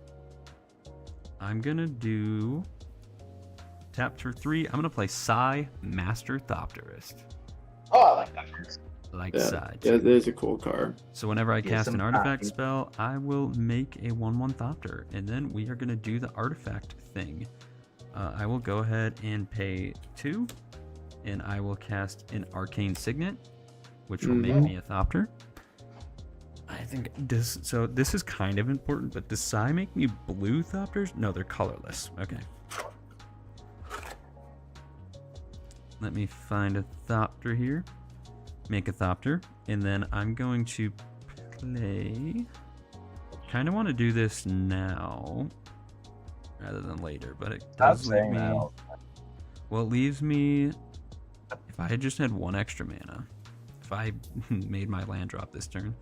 I'm gonna do tap for 3. I'm gonna play Psy Master Thopterist. Oh, I like that. Like Yeah, Psy. yeah, there's a cool card. So whenever I Get cast some an artifact coffee. spell, I will make a 1/1 Thopter, and then we are gonna do the artifact thing. I will go ahead and pay 2, and I will cast an Arcane Signet, which will make me a Thopter. I think this is kind of important, but does Psy make me blue Thopters? No, they're colorless. Okay. Let me find a Thopter here. Make a Thopter, and then I'm going to play. Kind of want to do this now rather than later, but it does leave me. Well, it leaves me. If I had just had 1 extra mana, if I made my land drop this turn,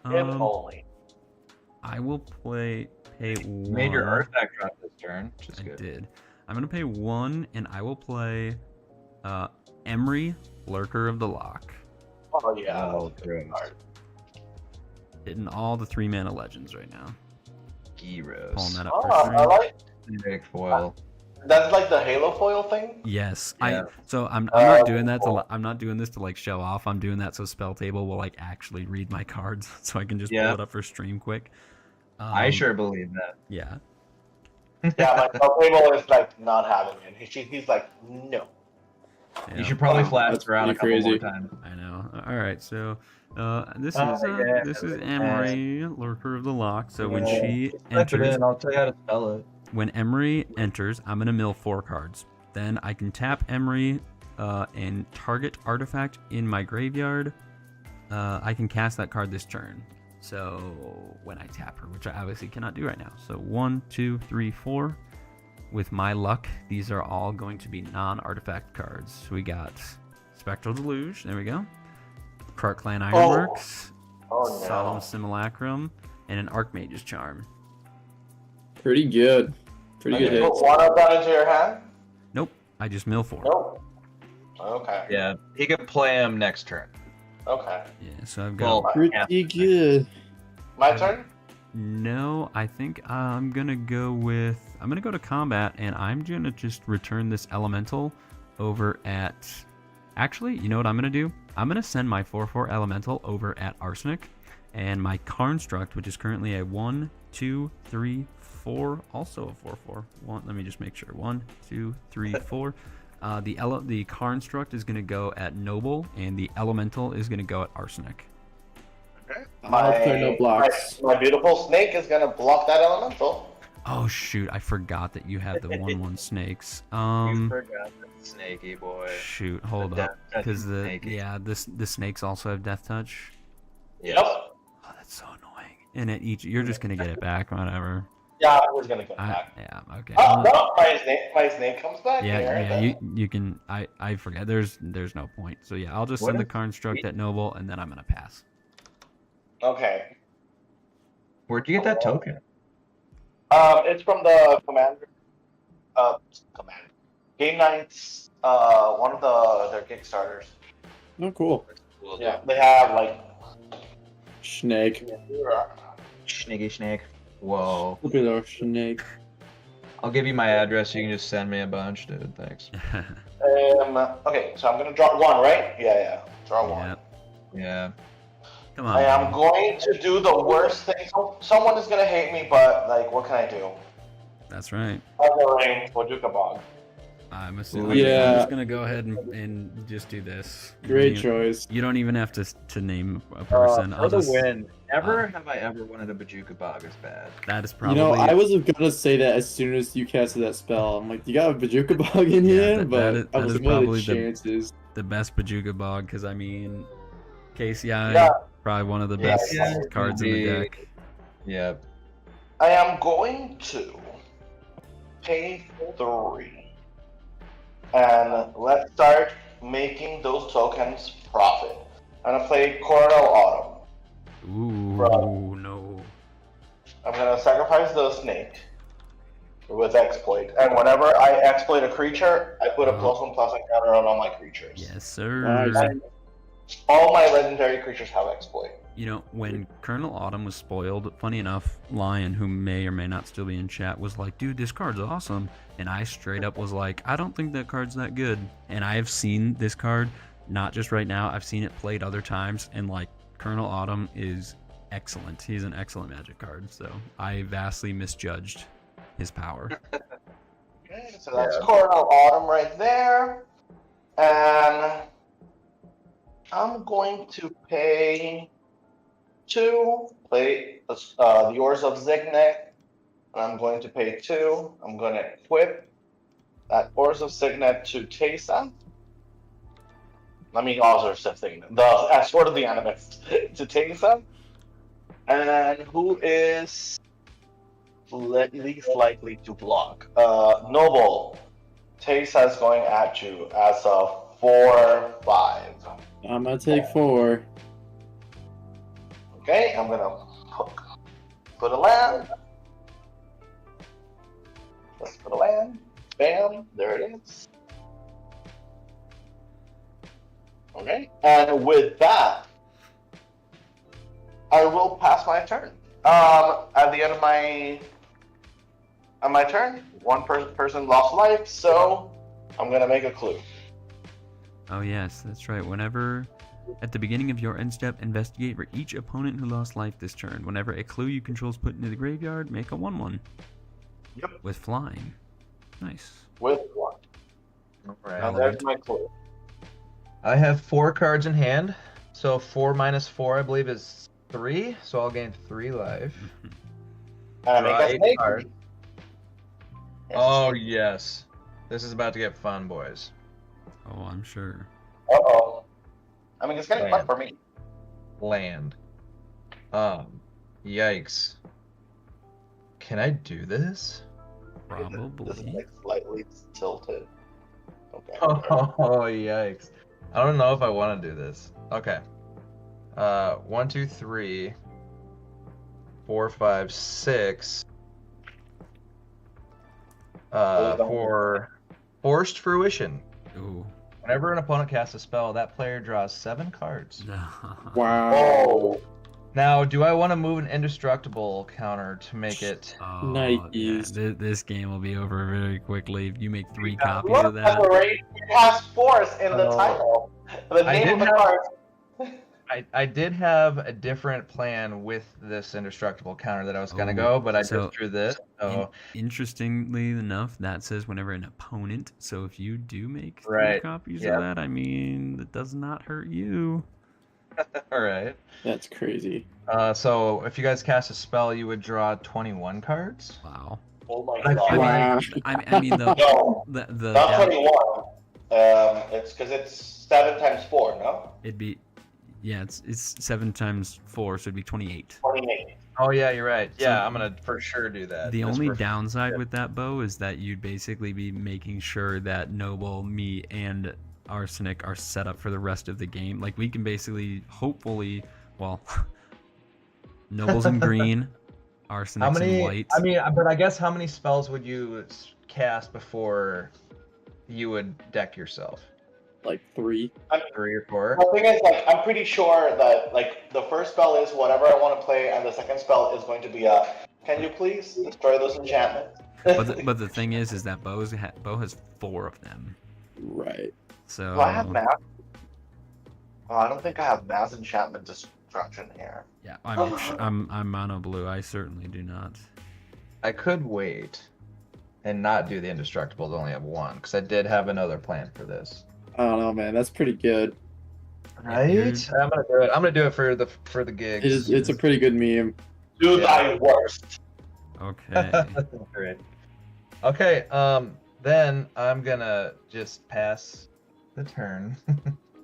If only. I will pay 1. You made your artifact drop this turn, which is I good. did. I'm gonna pay 1, and I will play Emery, Lurker of the Lock. Oh yeah. Oh, that's a good card. Hitting all the 3 mana legends right now. Gyros. Pulling that up Oh, for I stream. like. Big foil. That's like the Halo foil thing. Yes, Yeah. I'm not doing that to I'm not doing this to like show off. I'm doing that so Spell Table will like actually read my cards, so I can just pull it up for stream quick. I sure believe that. Yeah. Yeah, my spell table is like not having it. He's like, no. Yeah, You should probably flash That's around a pretty couple more crazy. times. I know. All right, so this Oh, is yeah, this is yeah. Emery, Lurker of the Lock. So when she Type it enters, in, I'll tell you how to spell it. when Emery enters, I'm gonna mill 4 cards. Then I can tap Emery and target artifact in my graveyard. I can cast that card this turn. So when I tap her, which I obviously cannot do right now. So 1, 2, 3, 4. With my luck, these are all going to be non-artifact cards. So we got Spectral Deluge, there we go. Krark Clan Ironworks, Solemn Simulacrum, and an Archmage's Charm. Pretty good. Pretty good You hits. put one of that into your hand? Nope, I just mill 4. Nope. Okay. Yeah, he can play him next turn. Okay. Yeah, so I've got... Well, Pretty good. My turn? No, I think I'm gonna go to combat, and I'm gonna just return this elemental over at... Actually, you know what I'm gonna do? I'm gonna send my 4/4 elemental over at Arsenic, and my Karnstruct, which is currently a 1, 2, 3, 4, also a 4/4. Let me just make sure. 1, 2, 3, 4. The Karnstruct is gonna go at Noble, and the elemental is gonna go at Arsenic. Okay. I'll play no blocks. My beautiful snake is gonna block that elemental. Oh shoot, I forgot that you have the 1/1 snakes. You forgot the snaky boy. Shoot, hold The up, death because touch the snakes also have death touch. Yep. Oh, that's so annoying. And at each, you're just gonna get it back, whatever. Yeah, I was gonna get back. Yeah, okay. Oh no, my snake comes back. Yeah, here, you can. I forget. There's no point. So yeah, I'll just send the Karnstruct at Noble, and then I'm gonna pass. Okay. Where'd you get that token? It's from the commander. Game Nights. One of their Kickstarters. Oh, cool. Yeah, they have like. Snake. Sniggy snake. Whoa. Look at our snake. I'll give you my address. You can just send me a bunch, dude. Thanks. Okay, so I'm gonna draw 1, right? Yeah. Draw 1. Yep. Yeah. Come on. I am man. going to do the worst thing. Someone is gonna hate me, but like, what can I do? That's right. Other for Dukabog. I'm assuming. Yeah. I'm just gonna go ahead and just do this. Great you, choice. You don't even have to name a person. For the win. Never have I ever wanted a Bajuka Bog as bad. That is You probably. know, I was gonna say that as soon as you casted that spell. I'm like, you got a Bajuka Bog in here? that I was is like, what are probably the chances? the best Bajuka Bog, because I mean, KCI, Yeah. probably one of the best Yeah, cards in the deck. Yeah. I am going to pay 3. And let's start making those tokens profit. I'm gonna play Coronel Autumn. Ooh, Bro. no. I'm gonna sacrifice the snake with exploit. And whenever I exploit a creature, I put a +1/+1 counter on all my creatures. Yes, sir. Nice. All my legendary creatures have exploit. You know, when Colonel Autumn was spoiled, funny enough, Lion, who may or may not still be in chat, was like, dude, this card's awesome. And I straight up was like, I don't think that card's that good. And I have seen this card, not just right now, I've seen it played other times, and like, Colonel Autumn is excellent. He's an excellent Magic card, so I vastly misjudged his power. Okay, so that's Coronel Autumn right there. And I'm going to pay 2, play the Urza of Zignet. And I'm going to pay 2. I'm going to equip that Urza of Zignet to Teysa. I mean, also Signet. The Sword of the Animist to Teysa. And who is least likely to block? Noble. Teysa is going at you as a 4/5. I'm gonna take 4. Okay, I'm gonna put a land. Let's put a land. Bam, there it is. Okay, and with that, I will pass my turn. At the end of my turn, one person lost life, so I'm gonna make a clue. Oh yes, that's right. Whenever, at the beginning of your end step, investigate for each opponent who lost life this turn. Whenever a clue you control is put into the graveyard, make a 1/1. Yep. With flying. Nice. With 1. All right. Now there's my clue. I have 4 cards in hand, so 4 minus 4, I believe, is 3. So I'll gain 3 life. And I Draw make a 8 snake. cards. Oh yes, this is about to get fun, boys. Oh, I'm sure. Uh-oh. I mean, it's getting fun Land. for me. Land. Yikes. Can I do this? This is Probably. like slightly tilted. Okay. Oh yikes. I don't know if I want to do this. Okay. 1, 2, 3, 4, 5, 6. For forced fruition. Ooh. Whenever an opponent casts a spell, that player draws 7 cards. Wow. Oh, Now, do I want to move an indestructible counter to make it? Oh, Nikes. yeah. This game will be over very quickly if you make 3 copies look, of that. it has force in the Oh. title. The I name did of the have- card. I did have a different plan with this indestructible counter that I was gonna Oh, go, but I so- just drew this. So Interestingly enough, that says whenever an opponent. So if you do make 3 Right, copies yeah. of that, I mean, it does not hurt you. all right. That's crazy. So if you guys cast a spell, you would draw 21 cards. Wow. Oh my I god. Wow. I mean the No, the not down- 21. It's because it's 7 times 4, no? it'd be it's 7 times 4, so it'd be 28. 28. Oh yeah, you're right. So- Yeah, I'm gonna for sure do that. The Just only for- downside with that bow is that you'd basically be making sure that Noble, me, and Arsenic are set up for the rest of the game. Like we can basically, hopefully, well, Noble's in green, How Arsenic's in many? white. I mean, but I guess how many spells would you cast before you would deck yourself? Like 3. 3 or 4? The thing is, like, I'm pretty sure that, like, the first spell is whatever I want to play, and the second spell is going to be can you please destroy those enchantments? but the thing is that Bo has 4 of them. Right. So Do I have mass? Oh, I don't think I have mass enchantment destruction here. yeah, I mean, I'm mono blue. I certainly do not. I could wait and not do the indestructibles. Only have 1 because I did have another plan for this. I don't know, man. That's pretty good. Right? I'm gonna do it. I'm gonna do it for the gigs. It's a pretty good meme. Do Yeah. thy worst. Okay. Great. Okay. Then I'm gonna just pass the turn.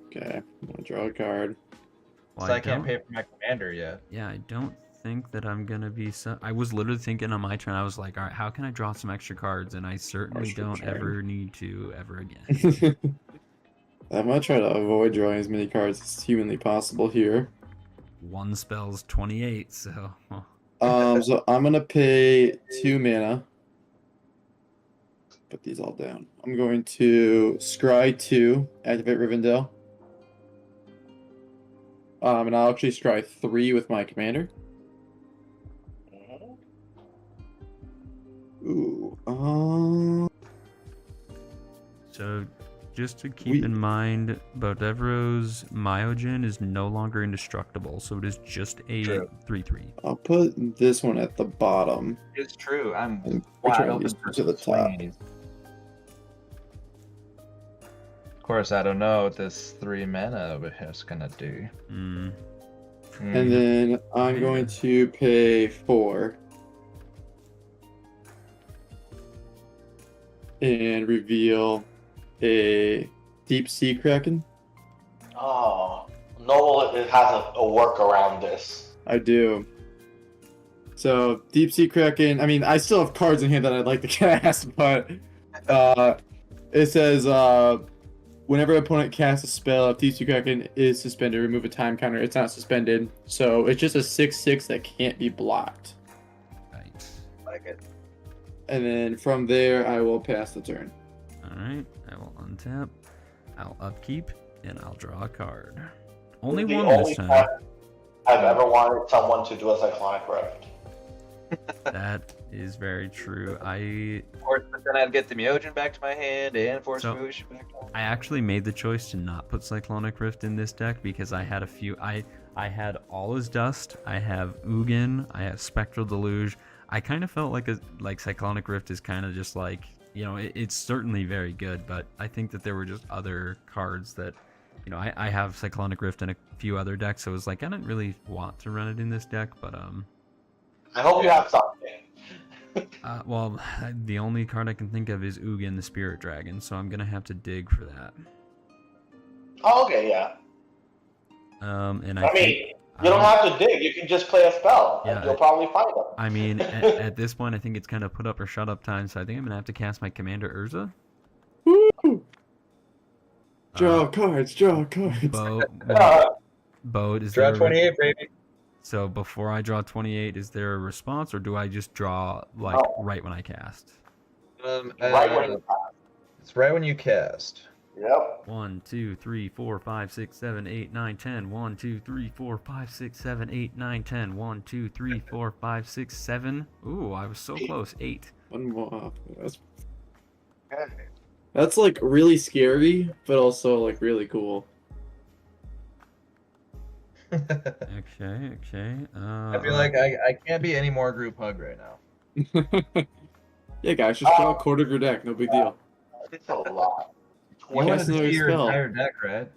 Okay, I'm gonna draw a card. Well, So I can't don't- pay for my commander yet. Yeah, I don't think that I'm gonna be I was literally thinking on my turn, I was like, all right, how can I draw some extra cards? And I certainly Extra don't turn. ever need to ever again. I'm gonna try to avoid drawing as many cards as humanly possible here. 1 spell's 28, so So I'm gonna pay 2 mana. Put these all down. I'm going to scry 2, activate Rivendell. And I'll actually scry 3 with my commander. Mhm. Ooh. so just to keep in mind, Bodevro's Myogen is no longer indestructible, so it is just a True. 3/3. I'll put this one at the bottom. It's true. I'm And wide try open these for to the top. swingies. Of course, I don't know what this 3 mana is gonna do. Mm. And then I'm going to pay 4. And reveal a Deep Sea Kraken. Oh, Noble it has a work around this. I do. So, Deep Sea Kraken, I mean, I still have cards in here that I'd like to cast, but it says, whenever an opponent casts a spell, if Deep Sea Kraken is suspended, remove a time counter. It's not suspended. So, it's just a 6/6 that can't be blocked. Right. Like it. And then from there, I will pass the turn. Alright, I will untap, I'll upkeep, and I'll draw a card. Only The 1 only this time. time I've ever wanted someone to do a Cyclonic Rift. That is very true. Of course, but then I'd get the Myogen back to my hand and force So- fruition back to my hand. I actually made the choice to not put Cyclonic Rift in this deck because I had a few. I had All Is Dust, I have Ugin, I have Spectral Deluge. I kind of felt like Cyclonic Rift is kind of just like, you know, it's certainly very good, but I think that there were just other cards that, you know, I have Cyclonic Rift in a few other decks, so it was like I didn't really want to run it in this deck, but I hope you have something. Well, the only card I can think of is Ugin the Spirit Dragon, so I'm gonna have to dig for that. Oh, okay, yeah. And I mean, you don't have to dig. You can just play a spell, Yeah, and you'll probably find them. I mean, at this point, I think it's kind of put up or shut up time, so I think I'm gonna have to cast my Commander Urza. Woo! Draw cards, draw cards. Bo, is Draw there 28, baby. So before I draw 28, is there a response, or do I just draw like right when I cast? Right when you cast. It's right when you cast. Yep. 1, 2, 3, 4, 5, 6, 7, 8, 9, 10. 1, 2, 3, 4, 5, 6, 7, 8, 9, 10. 1, 2, 3, 4, 5, 6, 7. Ooh, I was so close. 8. One more. That's like really scary, but also like really cool. Okay. I feel like I can't be any more group hug right now. Yeah, guys, just draw a quarter of your deck. No big deal. It's a lot. You want to Cast another see your spell. entire deck, right?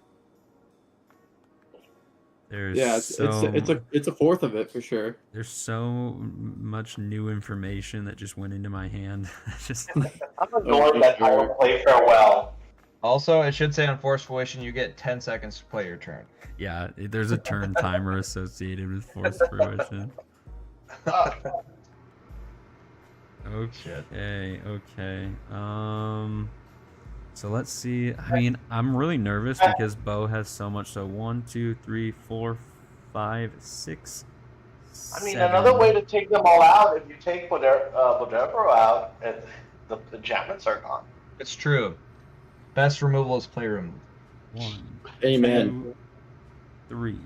There's Yeah, so it's a fourth of it for sure. there's so much new information that just went into my hand. Just I'm annoyed that I will play farewell. Also, it should say on Force Fruition you get 10 seconds to play your turn. yeah, there's a turn timer associated with Force Fruition. Okay. So let's see. I mean, I'm really nervous because Bo has so much. So 1, 2, 3, 4, 5, 6. I mean, 7. another way to take them all out, if you take Bodebro out, the enchantments are gone. It's true. Best removal is playroom. 1, Amen. 2, 3,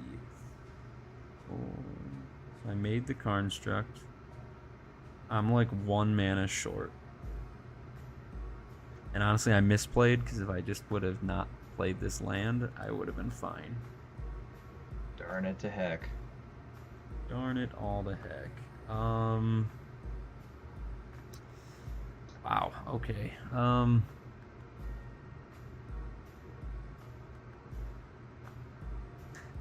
4. So I made the construct. I'm like 1 mana short. And honestly, I misplayed because if I just would have not played this land, I would have been fine. Darn it to heck. Darn it all to heck. Wow. Okay.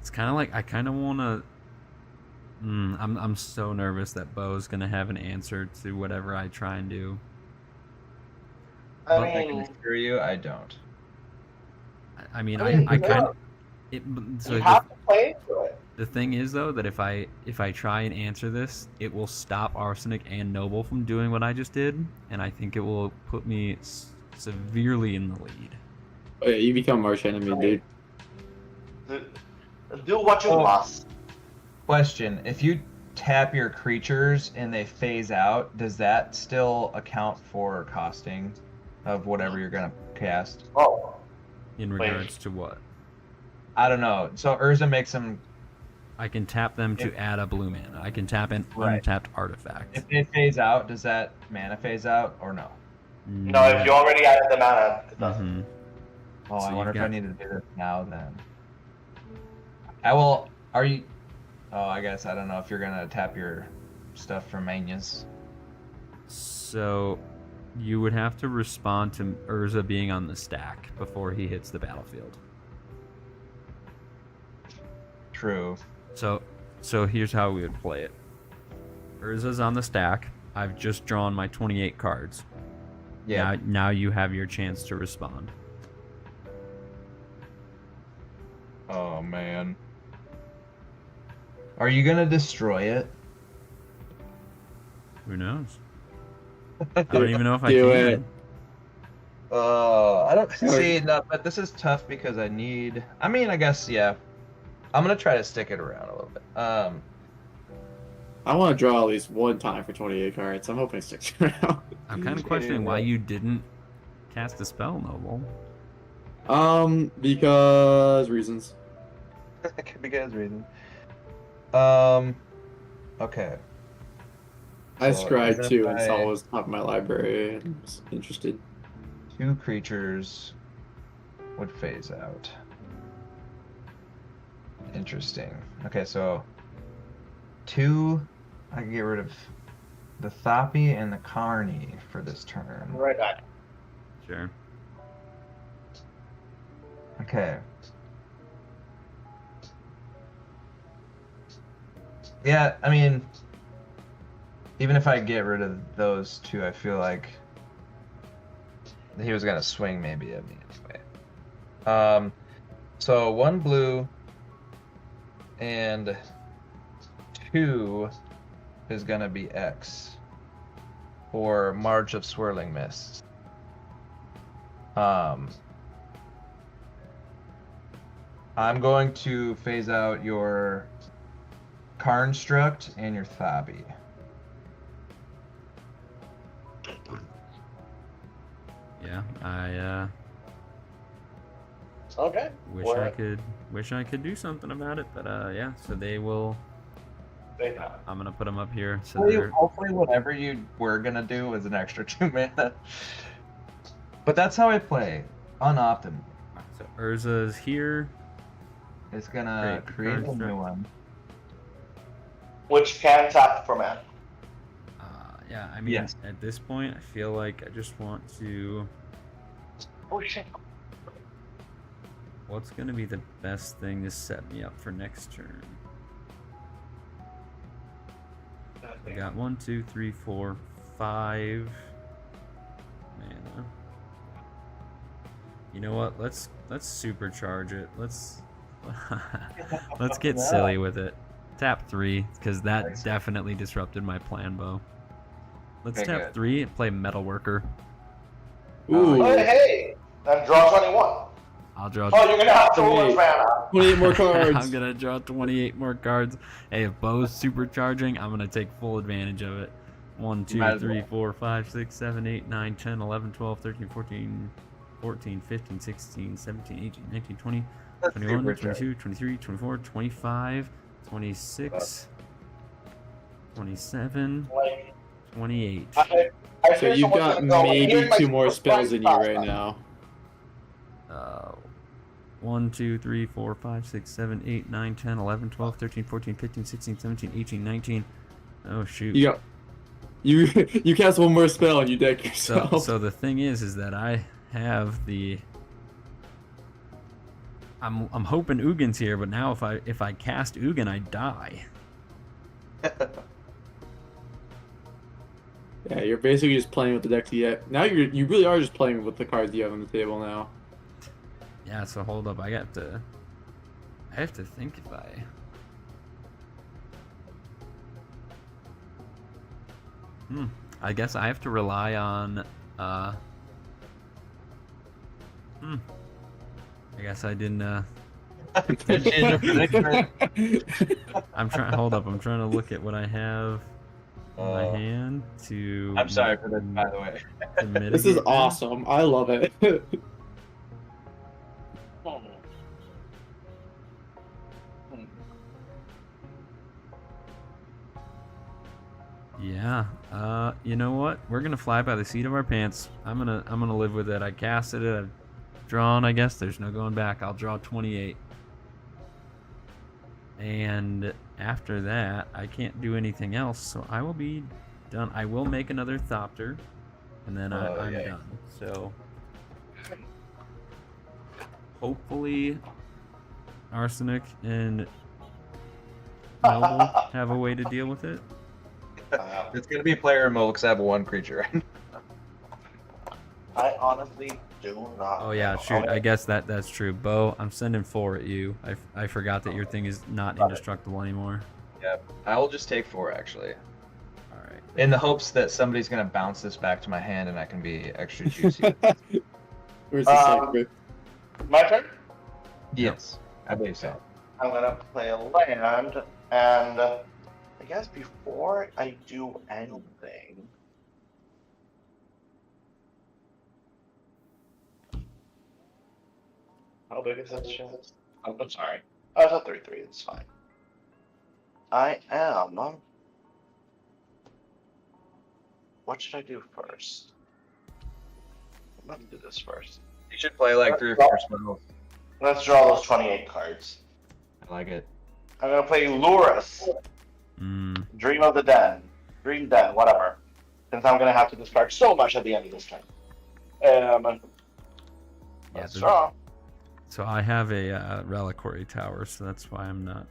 It's kind of like I kind of want to. I'm so nervous that Bo's gonna have an answer to whatever I try and do. I I can mean, assure you, I don't. I mean, I I kind of. you have to play into it. The thing is though that if I try and answer this, it will stop Arsenic and Noble from doing what I just did, and I think it will put me severely in the lead. Oh yeah, you become arch enemy, dude. Do what you must. Question: if you tap your creatures and they phase out, does that still account for costing of whatever you're gonna cast? Oh, In regards to what? I don't know. So Urza makes them. I can tap them to add a blue mana. I can tap an Right. untapped artifact. If they phase out, does that mana phase out or no? no, if you already added the mana, it doesn't. Mhm. Oh, So I you've wonder if I got- need to do this now then. I will. Are you? Oh, I guess I don't know if you're gonna tap your stuff from Manias. So you would have to respond to Urza being on the stack before he hits the battlefield. True. So here's how we would play it. Urza's on the stack. I've just drawn my 28 cards. Yeah. Now you have your chance to respond. Oh man. Are you gonna destroy it? Who knows? I don't even know if I Do can. it. I don't see no, but this is tough because I need. I mean, I guess yeah. I'm gonna try to stick it around a little bit. I want to draw at least one time for 28 cards. I'm hoping it sticks around. I'm kind of questioning why you didn't cast a spell, Noble. Because reasons. because reason. Okay. I So, scried too and identify saw what was top of my library and was interested. 2 creatures would phase out. Interesting. Okay, so 2. I can get rid of the Thapi and the Carney for this turn. Right back. Sure. Okay. Yeah, I mean, even if I get rid of those two, I feel like he was gonna swing maybe at me anyway. So 1 blue and 2 is gonna be X for March of Swirling Mists. I'm going to phase out your Karnstruct and your Thabi. Yeah, I Okay. wish I could do something about it, but yeah. So they will. I'm gonna put them up here. So Hopefully, whatever you were gonna do was an extra 2 mana. But that's how I play, unoptimally. So Urza is here. It's gonna create a new Karnstruct. one. Which can tap for mana. Yeah, I mean, Yes. at this point, I feel like I just want to. Oh shit. What's gonna be the best thing to set me up for next turn? I got 1, 2, 3, 4, 5 mana. You know what? Let's supercharge it. Let's get silly with it. Tap 3, because that definitely disrupted my plan, Bo. Let's Okay, tap good. 3 and play Metal Worker. Ooh, Hey! And draw 21. I'll draw. Oh, you're gonna have so much 28. mana. 28 more cards. I'm gonna draw 28 more cards. Hey, if Bo's supercharging, I'm gonna take full advantage of it. 1, 2, Might as 3, well. 4, 5, 6, 7, 8, 9, 10, 11, 12, 13, 14, 14, 15, 16, 17, 18, 19, 20, That's 21, super 22, 23, 24, 25, 26, 27, Like, 28. I So feel you've someone's got gonna go, maybe here's my 2 more super spells in you strike right pasta. now. 1, 2, 3, 4, 5, 6, 7, 8, 9, 10, 11, 12, 13, 14, 15, 16, 17, 18, 19. Oh, shoot. You cast 1 more spell and you deck So, yourself. so the thing is that I have the. I'm hoping Ugin's here, but now if I cast Ugin, I die. Yeah, you're basically just playing with the deck you get. Now you really are just playing with the cards you have on the table now. Yeah. So hold up, I have to think if I. I guess I have to rely on. I guess I didn't. I'm trying. Hold up. I'm trying to look at what I have in my hand to. I'm sorry for this, by the way. to mitigate This is that. awesome. I love it. Yeah. You know what? We're gonna fly by the seat of our pants. I'm gonna live with it. I casted it. I've drawn. I guess there's no going back. I'll draw 28. And after that, I can't do anything else. So I will be done. I will make another Thopter, and then I'm yeah. done. So hopefully, Arsenic and Noble have a way to deal with it. It's gonna be player removal because I have 1 creature. I honestly do not. Oh yeah, know. shoot. I guess that's true. Bo, I'm sending 4 at you. I forgot that your thing is not indestructible anymore. Yep. I will just take 4 actually, All right. in the hopes that somebody's gonna bounce this back to my hand and I can be extra juicy. Where's the secret? My turn? Yes, I believe so. I'm gonna play a land, and I guess before I do anything, how big is that shit? Oh, I'm sorry. Oh, it's a 3/3. It's fine. I am. What should I do first? Let's do this first. You should play like 3 or 4 spells. Let's draw those 28 cards. I like it. I'm gonna play Lurus. Dream of the Den. Dream Den, whatever. Since I'm gonna have to discard so much at the end of this turn. Let's draw. So I have a Reliquary Tower, so that's why I'm not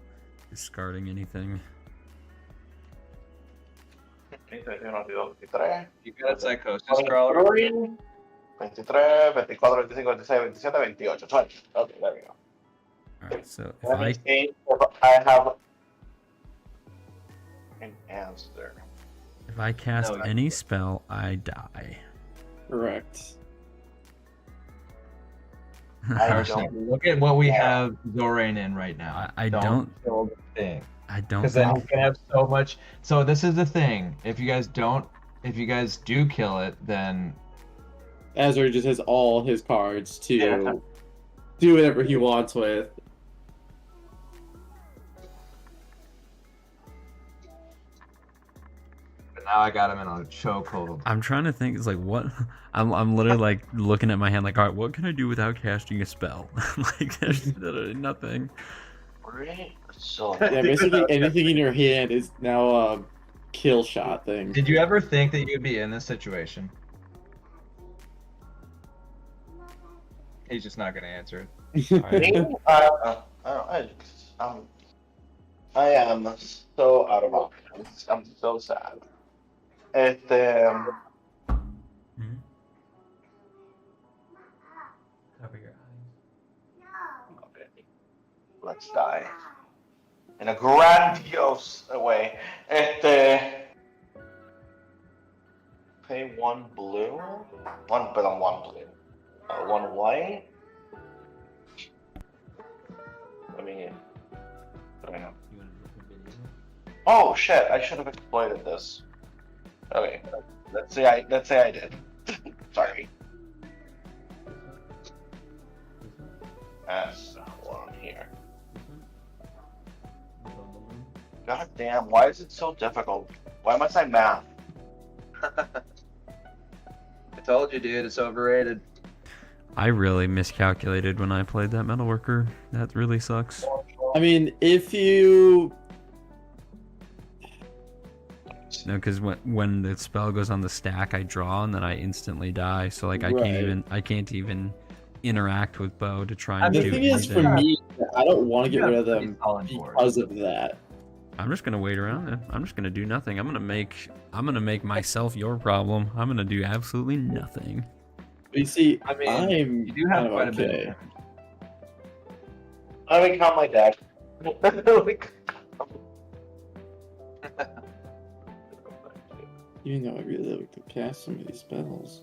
discarding anything. 21, 22, 23. You got a psychosis crawler? 23, 24, 25, 26, 27, 28. 20. Okay, there we go. Alright, so if Let I me see if I have an answer. if I cast No, any spell, I die. Correct. I Arsenic, don't. look at what we have Zorain in right now. I don't kill the thing. I don't Because then think he's gonna have so much. So this is the thing. If you guys do kill it, then Azure just has all his cards to Yeah. do whatever he wants with. but now I got him in a chokehold. I'm trying to think. It's like what I'm literally like looking at my hand, like, all right, what can I do without casting a spell? Like, there's literally nothing. Really? So Yeah, basically anything in your hand is now a kill shot thing. Did you ever think that you'd be in this situation? He's just not gonna answer it. me, I am so out of options. I'm so sad. Hmm? Cover your eyes. Okay, let's die in a grandiose way. Pay 1 blue, one blue, 1 white. I mean, what do I know? You want to look at video? Oh shit! I should have exploited this. Okay, let's say I did. Sorry. That's one here. God damn! Why is it so difficult? Why must I math? I told you, dude. It's overrated. I really miscalculated when I played that metalworker. That really sucks. I mean, if you No, because when the spell goes on the stack, I draw and then I instantly die. So like I can't even interact with Bo to try and the do thing is, for anything. me, I don't want to get Yeah, rid of pretty them solid board. because of that. I'm just gonna wait around. Then. I'm just gonna do nothing. I'm gonna make myself your problem. I'm gonna do absolutely nothing. But you see, I mean, I'm you do have kind of quite a bit. okay. Of Let me count my deck. Even though I really like to cast some of these spells.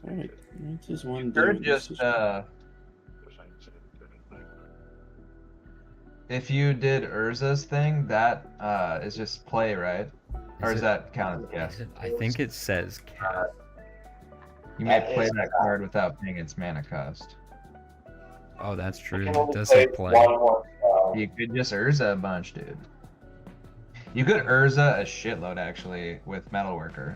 Alright, what does one do? You're This just is- if you did Urza's thing, that is just play, right? Or does that count as cast? I think it says cast. You may That play is that cast. card without paying its mana cost. Oh, that's You true. can It only does say play play. one more spell. You could just Urza a bunch, dude. You could Urza a shitload actually with Metalworker.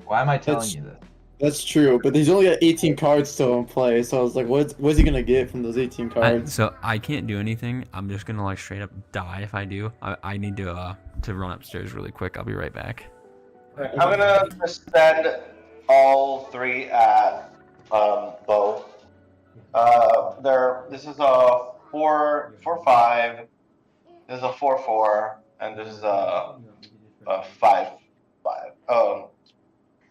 Why am I telling That's- you this? That's true, but he's only got 18 cards still in play, so I was like, what's he gonna get from those 18 cards? So I can't do anything. I'm just gonna like straight up die if I do. I need to run upstairs really quick. I'll be right back. I'm gonna just send all 3 at Bo. This is a 4-5. This is a 4-4, and this is a 5-5.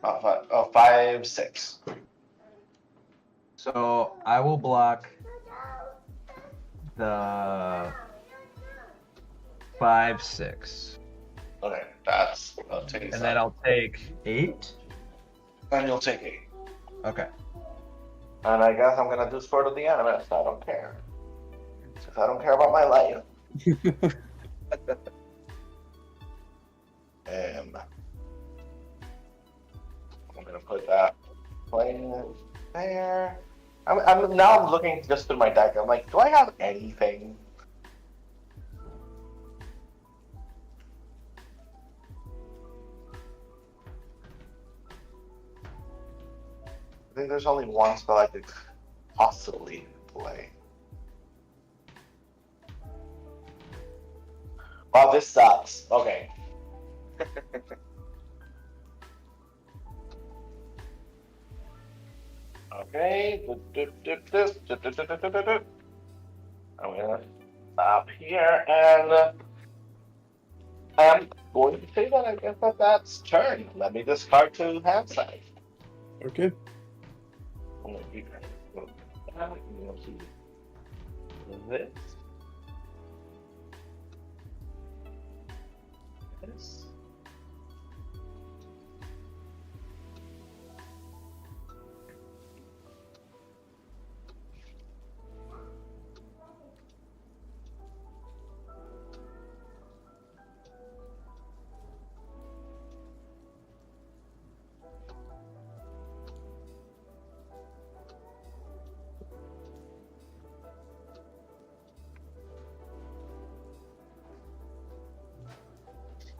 5-6. So I will block the 5-6, Okay, that's Teysa. and then I'll take 8. And you'll take 8. Okay. And I guess I'm gonna do Sword of the Animus. I don't care. Because I don't care about my life. I'm gonna put that plane there. I'm looking just through my deck. I'm like, do I have anything? I think there's only one spell I could possibly play. Wow, this sucks. Okay. Okay. I'm gonna stop here, and I'm going to say that I guess that's turn. Let me discard to hand side. Okay. I'm gonna do this. This.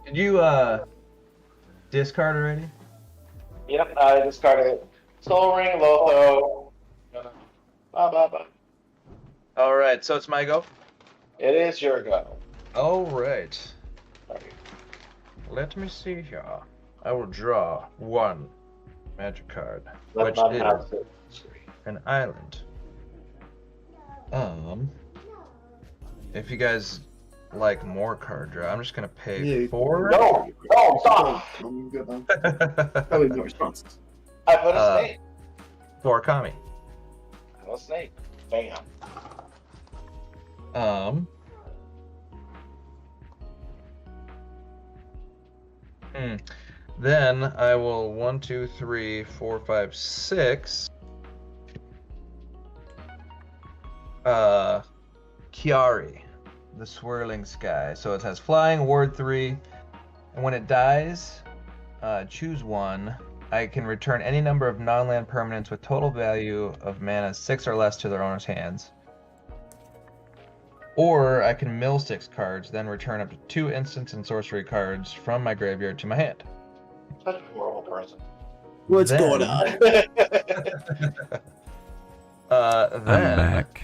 Did you discard already? Yep, I discarded Soul Ring, Lotho. Blah, blah, blah. All right, so it's my go. It is your go. All right. Sorry. Let me see here. I will draw one magic card, Let which not is have to. an island. If you guys like more card draw, I'm just gonna pay Yeah. 4. No, stop! I'm good. Probably no responses. I put a snake. 4 Kami. I put a snake. Bam. Then I will 1, 2, 3, 4, 5, 6. Chiari, the swirling sky. So it has flying, ward 3, and when it dies, choose one. I can return any number of non-land permanents with total value of mana 6 or less to their owner's hands. Or I can mill 6 cards, then return up to 2 instants and sorcery cards from my graveyard to my hand. Such a horrible person. What's Then- going on? I'm Then back.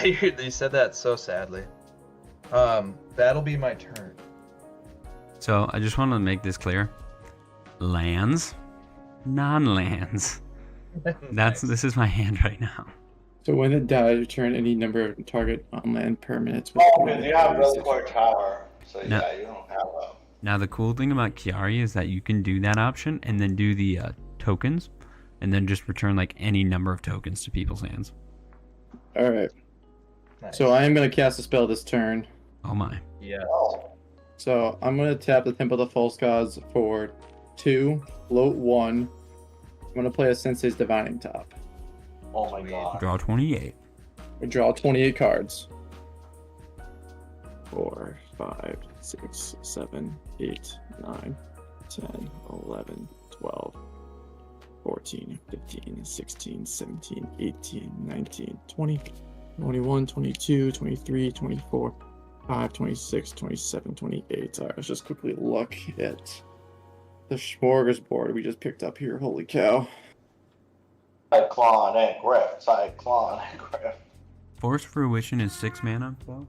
you said that so sadly. That'll be my turn. So I just want to make this clear. Lands, non-lands. This is my hand right now. So when it dies, return any number of target on-land permanents. Oh, because you have Reservoir Tower. So No. yeah, you don't have a... Now the cool thing about Chiari is that you can do that option and then do the tokens, and then just return like any number of tokens to people's hands. All right. Nice. So I am going to cast a spell this turn. Oh my. Yeah. Oh, So I'm going to tap the Temple of the False Gods for 2, float 1. I'm going to play a Sensei's Divining Top. oh my Sweet. god. Draw 28. We draw 28 cards. 4, 5, 6, 7, 8, 9, 10, 11, 12, 14, 15, 16, 17, 18, 19, 20, 21, 22, 23, 24, 25, 26, 27, 28. All right, let's just quickly look at the smorgasbord we just picked up here. Holy cow. Cyclone and Griff. Cyclone and Griff. Force Fruition is 6 mana. So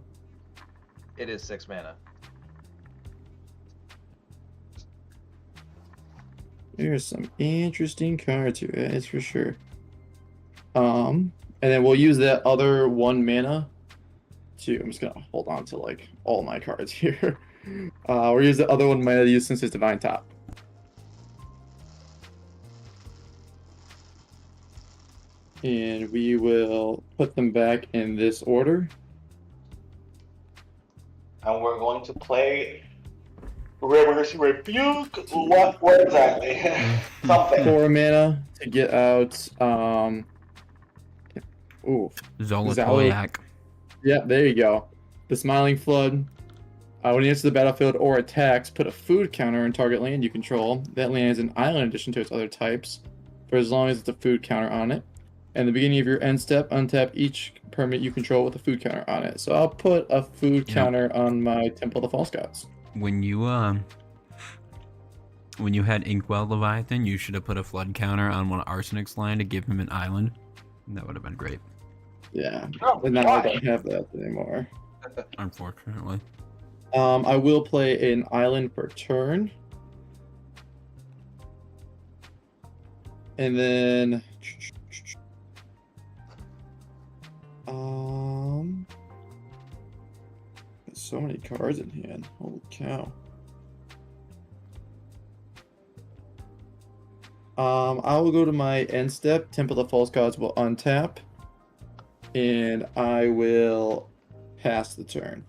It is 6 mana. There's some interesting cards here, that's for sure. And then we'll use that other 1 mana to, I'm just gonna hold on to like all my cards here. We'll use the other 1 mana to use Sensei's Divine Top. And we will put them back in this order. And we're going to play River's Rebuke. What exactly? Something. 4 mana to get out. Ooh. Zolotoyak. Yeah, there you go. The Smiling Flood. When it enters the battlefield or attacks, put a food counter on target land you control. That land is an island in addition to its other types, for as long as it's a food counter on it. And the beginning of your end step, untap each permanent you control with a food counter on it. So I'll put a food counter on my Temple of the False Gods. When you had Inkwell Leviathan, you should have put a flood counter on one of Arsenic's line to give him an island. That would have been great. Yeah, Oh, but now I why? don't have that anymore. Unfortunately. I will play an island per turn. And then so many cards in hand. Holy cow. I will go to my end step. Temple of False Gods will untap. And I will pass the turn.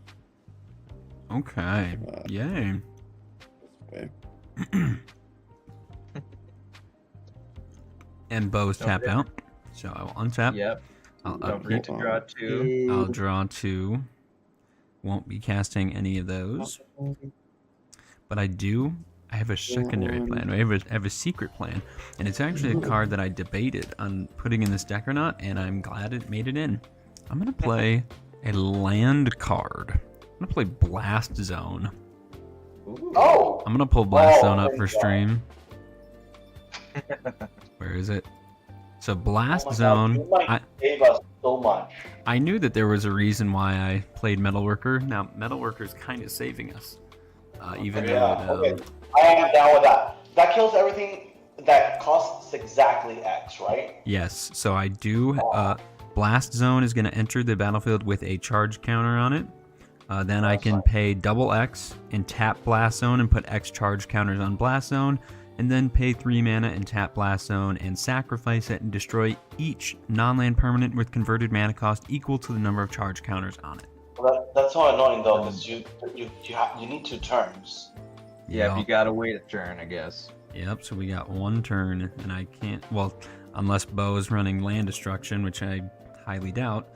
Okay. Yay. Okay. And Bo's tapped out. So I will untap. Yep. I'll Don't forget upkeep. to draw 2. I'll draw 2. Won't be casting any of those. But I have a secondary plan. I have a secret plan. And it's actually a card that I debated on putting in this deck or not, and I'm glad it made it in. I'm going to play a land card. I'm going to play Blast Zone. Oh! I'm going to pull Blast Zone up for stream. Where is it? So Blast Zone. You gave us so much. I knew that there was a reason why I played Metalworker. Now, Metalworker's kind of saving us. Even though it, I am down with that. That kills everything that costs exactly X, right? Yes, so I do. Blast Zone is going to enter the battlefield with a charge counter on it. Then I can pay double X and tap Blast Zone and put X charge counters on Blast Zone. And then pay 3 mana and tap Blast Zone and sacrifice it and destroy each non-land permanent with converted mana cost equal to the number of charge counters on it. Well, that's so annoying though, because you need 2 turns. Yeah, if you gotta wait a turn, I guess. Yep, so we got 1 turn, and I can't... Well, unless Bo is running land destruction, which I highly doubt.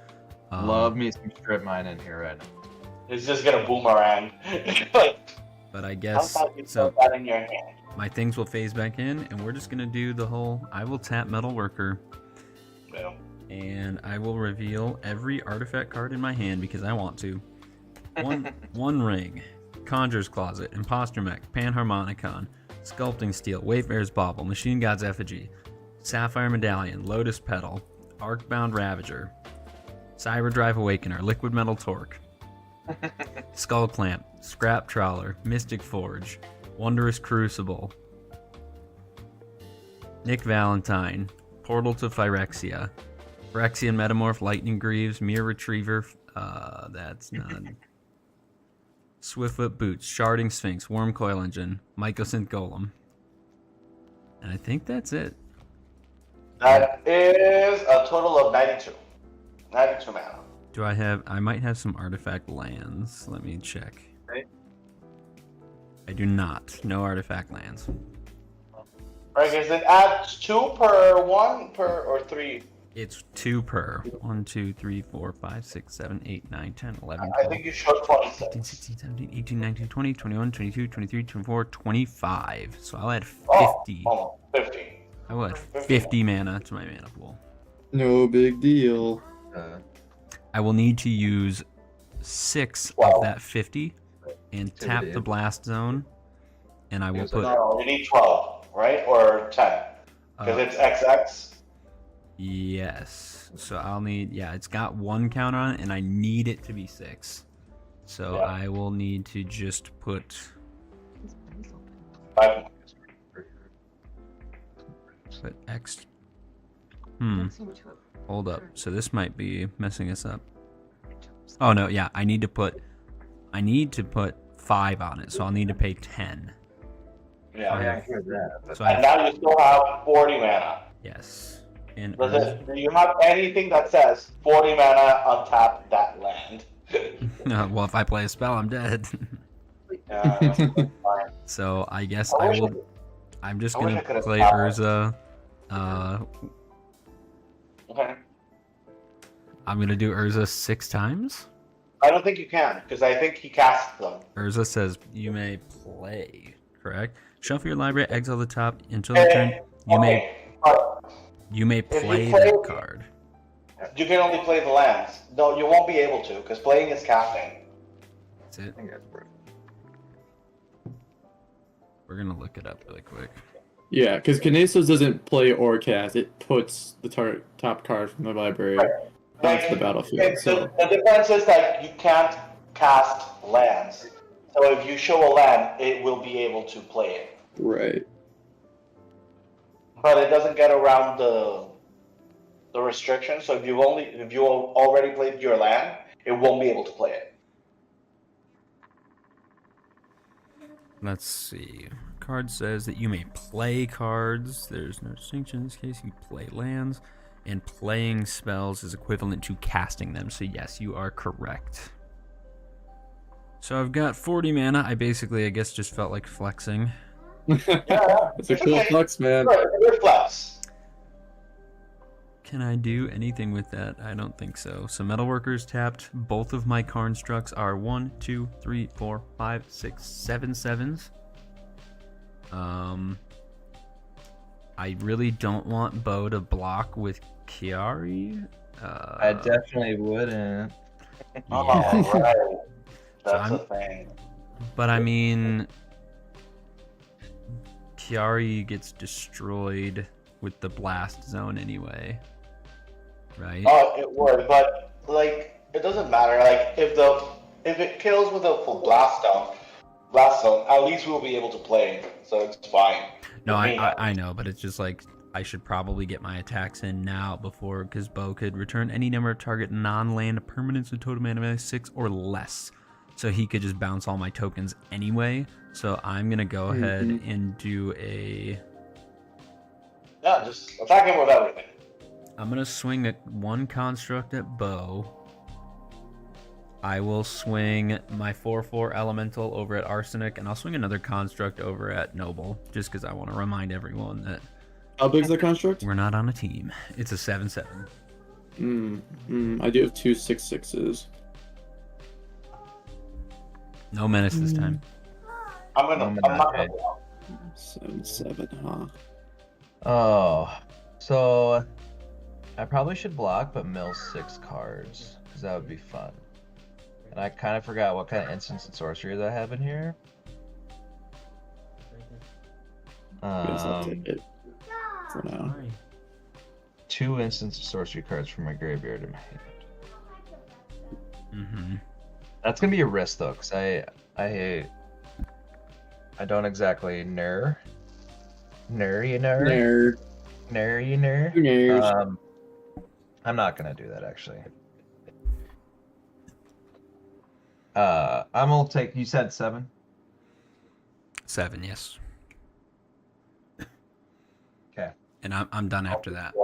Love me some strip mine in here right now. It's just gonna boomerang. But I guess... So that in your hand. My things will phase back in, and we're just going to do the whole... I will tap Metalworker, Yeah. and I will reveal every artifact card in my hand because I want to. One Ring, Conjurer's Closet, Imposter Mech, Panharmonicon, Sculpting Steel, Wayfarer's Bauble, Machine God's Effigy, Sapphire Medallion, Lotus Petal, Arcbound Ravager, Cyberdrive Awakener, Liquid Metal Torque, Skull Clamp, Scrap Trawler, Mystic Forge, Wondrous Crucible, Nick Valentine, Portal to Phyrexia, Phyrexian Metamorph, Lightning Greaves, Mirror Retriever, that's none. Swiftfoot Boots, Sharding Sphinx, Wormcoil Engine, Mycosynth Golem. And I think that's it. That is a total of 92. 92 mana. Do I have... I might have some artifact lands. Let me check. Right. I do not. No artifact lands. Right, is it adds 2 per 1 per or 3? It's 2 per. 1, 2, 3, 4, 5, 6, 7, 8, 9, 10, 11, I think you showed 15, 26. 16, 17, 18, 19, 20, 21, 22, 23, 24, 25. So I'll add 50. Oh, 50. I will add 50 mana to my mana pool. No big deal. I will need to use 6 Wow. of that 50 and tap the Blast Zone. And I will Use put... No, you need 12, right? Or 10. Because it's XX. Yes. So I'll need... Yeah, it's got 1 counter on it, and I need it to be 6. So Yeah. I will need to just put... 5. Put X... Hold up. So this might be messing us up. Oh, no, yeah. I need to put 5 on it, so I'll need to pay 10. Yeah. I hear that. So I And have, now you still have 40 mana. yes. And Do you have anything that says 40 mana untap that land? well, if I play a spell, I'm dead. Yeah, fine. So I guess I I wish I will. I'm just I wish gonna I could've play tapped. Urza. Okay. I'm gonna do Urza 6 times. I don't think you can, because I think he casts them. Urza says you may play. Correct. Shuffle your library, exile the top until the turn. You may If you play play- that card. You can only play the lands. No, you won't be able to, because playing is casting. That's it. I think that's perfect. We're gonna look it up really quick. Yeah, because Kenessos doesn't play or cast. It puts the top card from the library onto the battlefield. So The difference is that you can't cast lands. So if you show a land, it will be able to play it. right. But it doesn't get around the restriction. So if you already played your land, it won't be able to play it. Let's see. Card says that you may play cards. There's no distinction in this case. You play lands, and playing spells is equivalent to casting them. So yes, you are correct. So I've got 40 mana. I guess, just felt like flexing. Yeah, It's a cool flex, man. Good flex. Can I do anything with that? I don't think so. So Metalworkers tapped. Both of my constructs are 1, 2, 3, 4, 5, 6, 7 sevens. I really don't want Bo to block with Chiari. I definitely wouldn't. Oh, right. That's So the thing. But I mean, Chiari gets destroyed with the blast zone anyway, right? Oh, it would, but like it doesn't matter. Like if it kills with a full blast zone, at least we'll be able to play, so it's fine. No, For me, I know, but it's just like I should probably get my attacks in now before, because Bo could return any number of target non-land permanents with total mana of 6 or less. So he could just bounce all my tokens anyway. So I'm gonna go ahead and do a. Yeah, just attack him with everything. I'm gonna swing one construct at Bo. I will swing my 4/4 elemental over at Arsenic, and I'll swing another construct over at Noble, just because I want to remind everyone that. How big's the construct? We're not on a team. It's a 7/7. I do have 2 6/6s. No menace this time. I'm not gonna. 7/7, huh? Oh, so I probably should block, but mill 6 cards, because that would be fun. And I kind of forgot what kind of instants and sorceries I have in here. Guess I'll take it for now. 2 instants of sorcery cards from my graveyard in my hand. That's gonna be a risk though, because I don't exactly nerd. I'm not gonna do that actually. I'm gonna take. You said 7. 7, yes. Okay. And I'm done after that.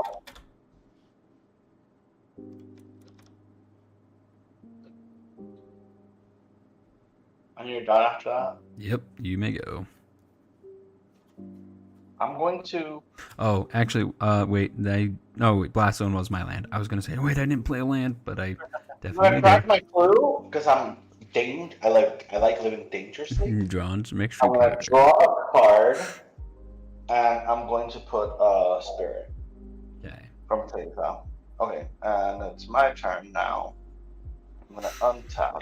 And you're done after that? Yep, you may go. I'm going to. Oh, actually, wait. Blast Zone was my land. I was gonna say, wait, I didn't play a land, but I definitely I'm back my clue because I'm dinged. I like living dangerously. Drawn some extra I'm gonna cards. draw a card, and I'm going to put a spirit Okay. from Teysa. Okay, and it's my turn now. I'm gonna untap,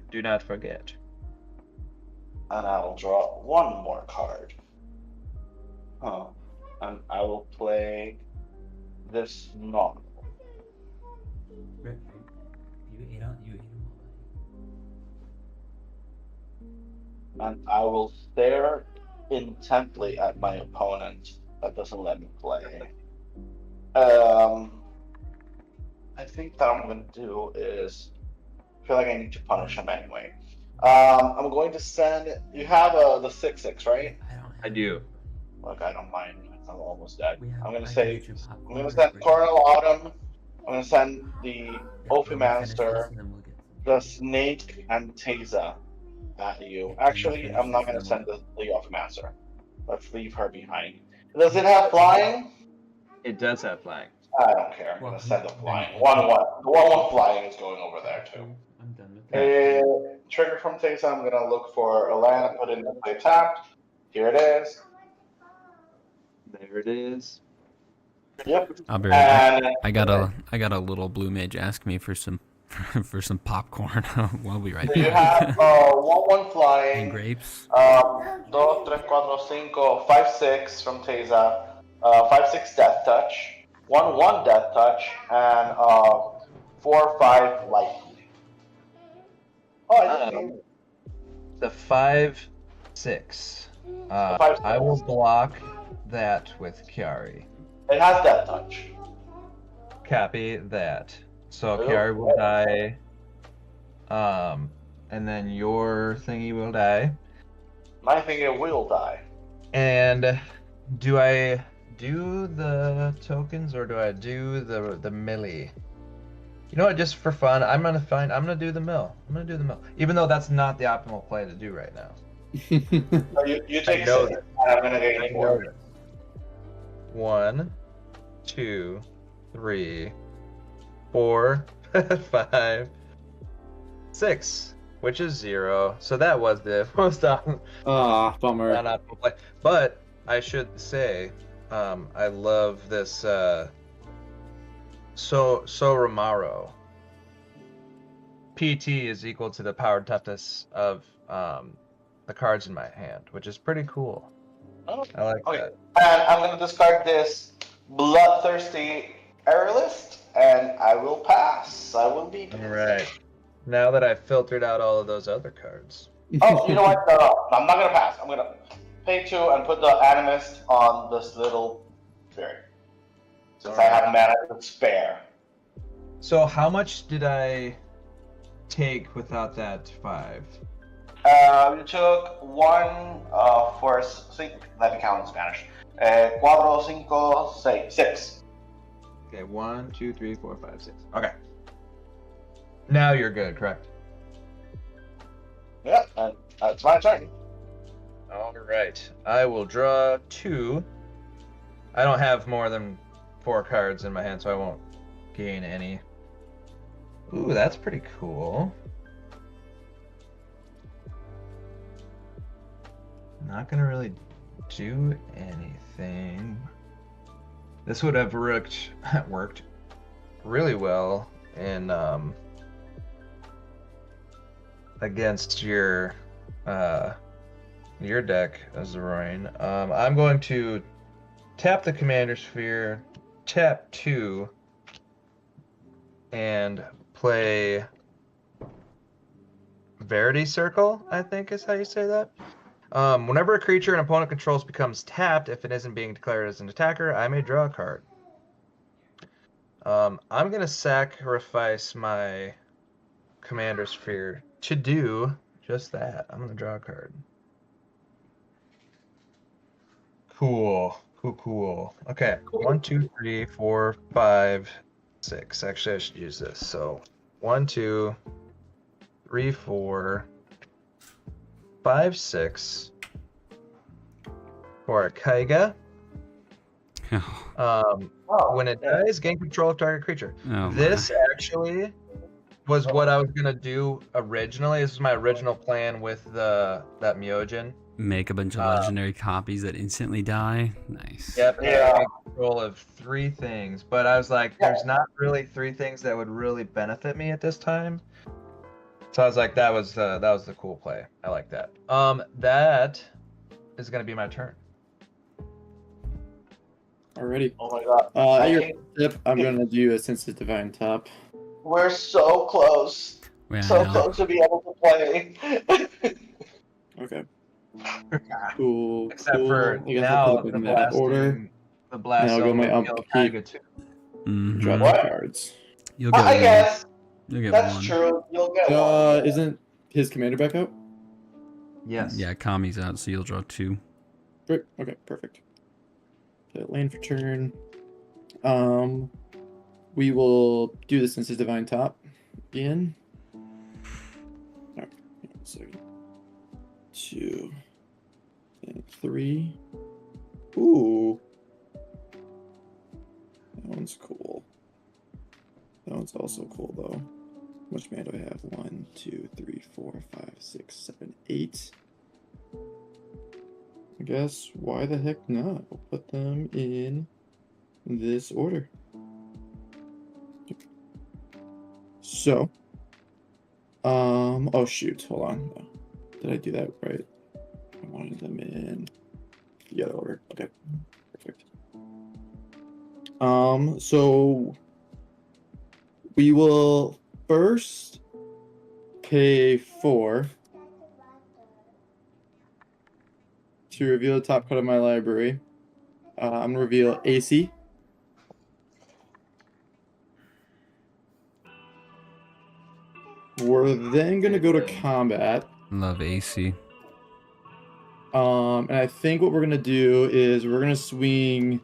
Do not forget. and I'll draw one more card. And I will play this novel. And I will stare intently at my opponent that doesn't let me play. I think that I'm going to do is I feel like I need to punish him anyway. I'm going to send. You have the 6/6, right? I do. Look, I don't mind. I'm almost dead. I'm gonna say. I'm gonna send Coronal Autumn. I'm gonna send the Ophimancer, the Snake, and Teysa at you. Actually, I'm not gonna send the Ophimancer. Let's leave her behind. Does it have flying? It does have flying. I don't care. I'm gonna send the flying. 1/1. The 1/1 flying is going over there too. I'm done with that. Trigger from Teysa. I'm gonna look for a land and put it in the play tapped. Here it is. There it is. Yep. I'll be right back. And I got a little blue mage ask me for some for some popcorn. We'll be right so you back. have 1/1 And flying. grapes. 2, 3, 4, 5, 5/6 from Teysa. 5/6 death touch. 1/1 death touch and 4/5 life. Oh, I just mean The 5/6. I will block that with Chiari. it has death touch. Copy that. So Oh, Chiari will die. And then your thingy will die. I think it will die. And do I do the tokens or do I do the melee? You know what? Just for fun, I'm gonna do the mill. I'm gonna do the mill, even though that's not the optimal play to do right now. So you take know 6, and I'm gonna I gain know 4. this. 1, 2, 3, 4, 5, 6, which is 0. So that was the most Bummer. non-optimal play. But I should say, I love this Soromaro. PT is equal to the power toughness of the cards in my hand, which is pretty cool. Oh, I like okay. that. And I'm gonna discard this bloodthirsty aerialist, and I will pass. I will be. All right. Now that I've filtered out all of those other cards. Oh, you know what? No, I'm not gonna pass. I'm gonna pay 2 and put the animist on this little fairy, since I have mana to spare. So how much did I take without that 5? You took 1 for 6. Let me count in Spanish. Cuatro, cinco, seis, 6. Okay, 1, 2, 3, 4, 5, 6. Okay. Now you're good, correct? Yeah, and that's my turn. All right. I will draw 2. I don't have more than 4 cards in my hand, so I won't gain any. Ooh, that's pretty cool. Not gonna really do anything. This would have worked really well in against your deck, Azorian. I'm going to tap the Commander Sphere, tap 2, and play Verity Circle, I think is how you say that. Whenever a creature an opponent controls becomes tapped, if it isn't being declared as an attacker, I may draw a card. I'm going to sacrifice my Commander Sphere to do just that. I'm going to draw a card. Cool. Okay, 1, 2, 3, 4, 5, 6. Actually, I should use this. So 1, 2, 3, 4, 5, 6 for a Kaiga. When it dies, gain control of target creature. This actually was what I was gonna do originally. This was my original plan with that Myojin. Make a bunch of legendary copies that instantly die. Nice. Yep. Yeah. Control of 3 things, but I was like, there's not really 3 things that would really benefit me at this time. So I was like, that was the cool play. I like that. That is gonna be my turn. Alrighty. Oh my god. At your tip, I'm gonna do a Sensitive Divine Top. We're so close. Yeah, So close to be able to play. Okay. Cool. Except cool. for I guess now, I'll put it in that order. The blast. Now I'll go my upkeep. Draw the cards. You'll get I one. guess. You'll get That's one. true. You'll get one. Isn't his commander back out? Yes. Yeah, Kami's out, so you'll draw 2. Great. Okay, perfect. Okay, land for turn. We will do the Senses Divine Top again. Okay, 1 second. 2 and 3. Ooh. That one's cool. That one's also cool though. How much mana do I have? 1, 2, 3, 4, 5, 6, 7, 8. I guess why the heck not? We'll put them in this order. So, oh shoot, hold on. No. Did I do that right? I wanted them in the other order. Okay, perfect. So we will first pay 4 to reveal the top card of my library. I'm gonna reveal AC. We're then gonna go to combat. Love AC. And I think what we're gonna do is we're gonna swing.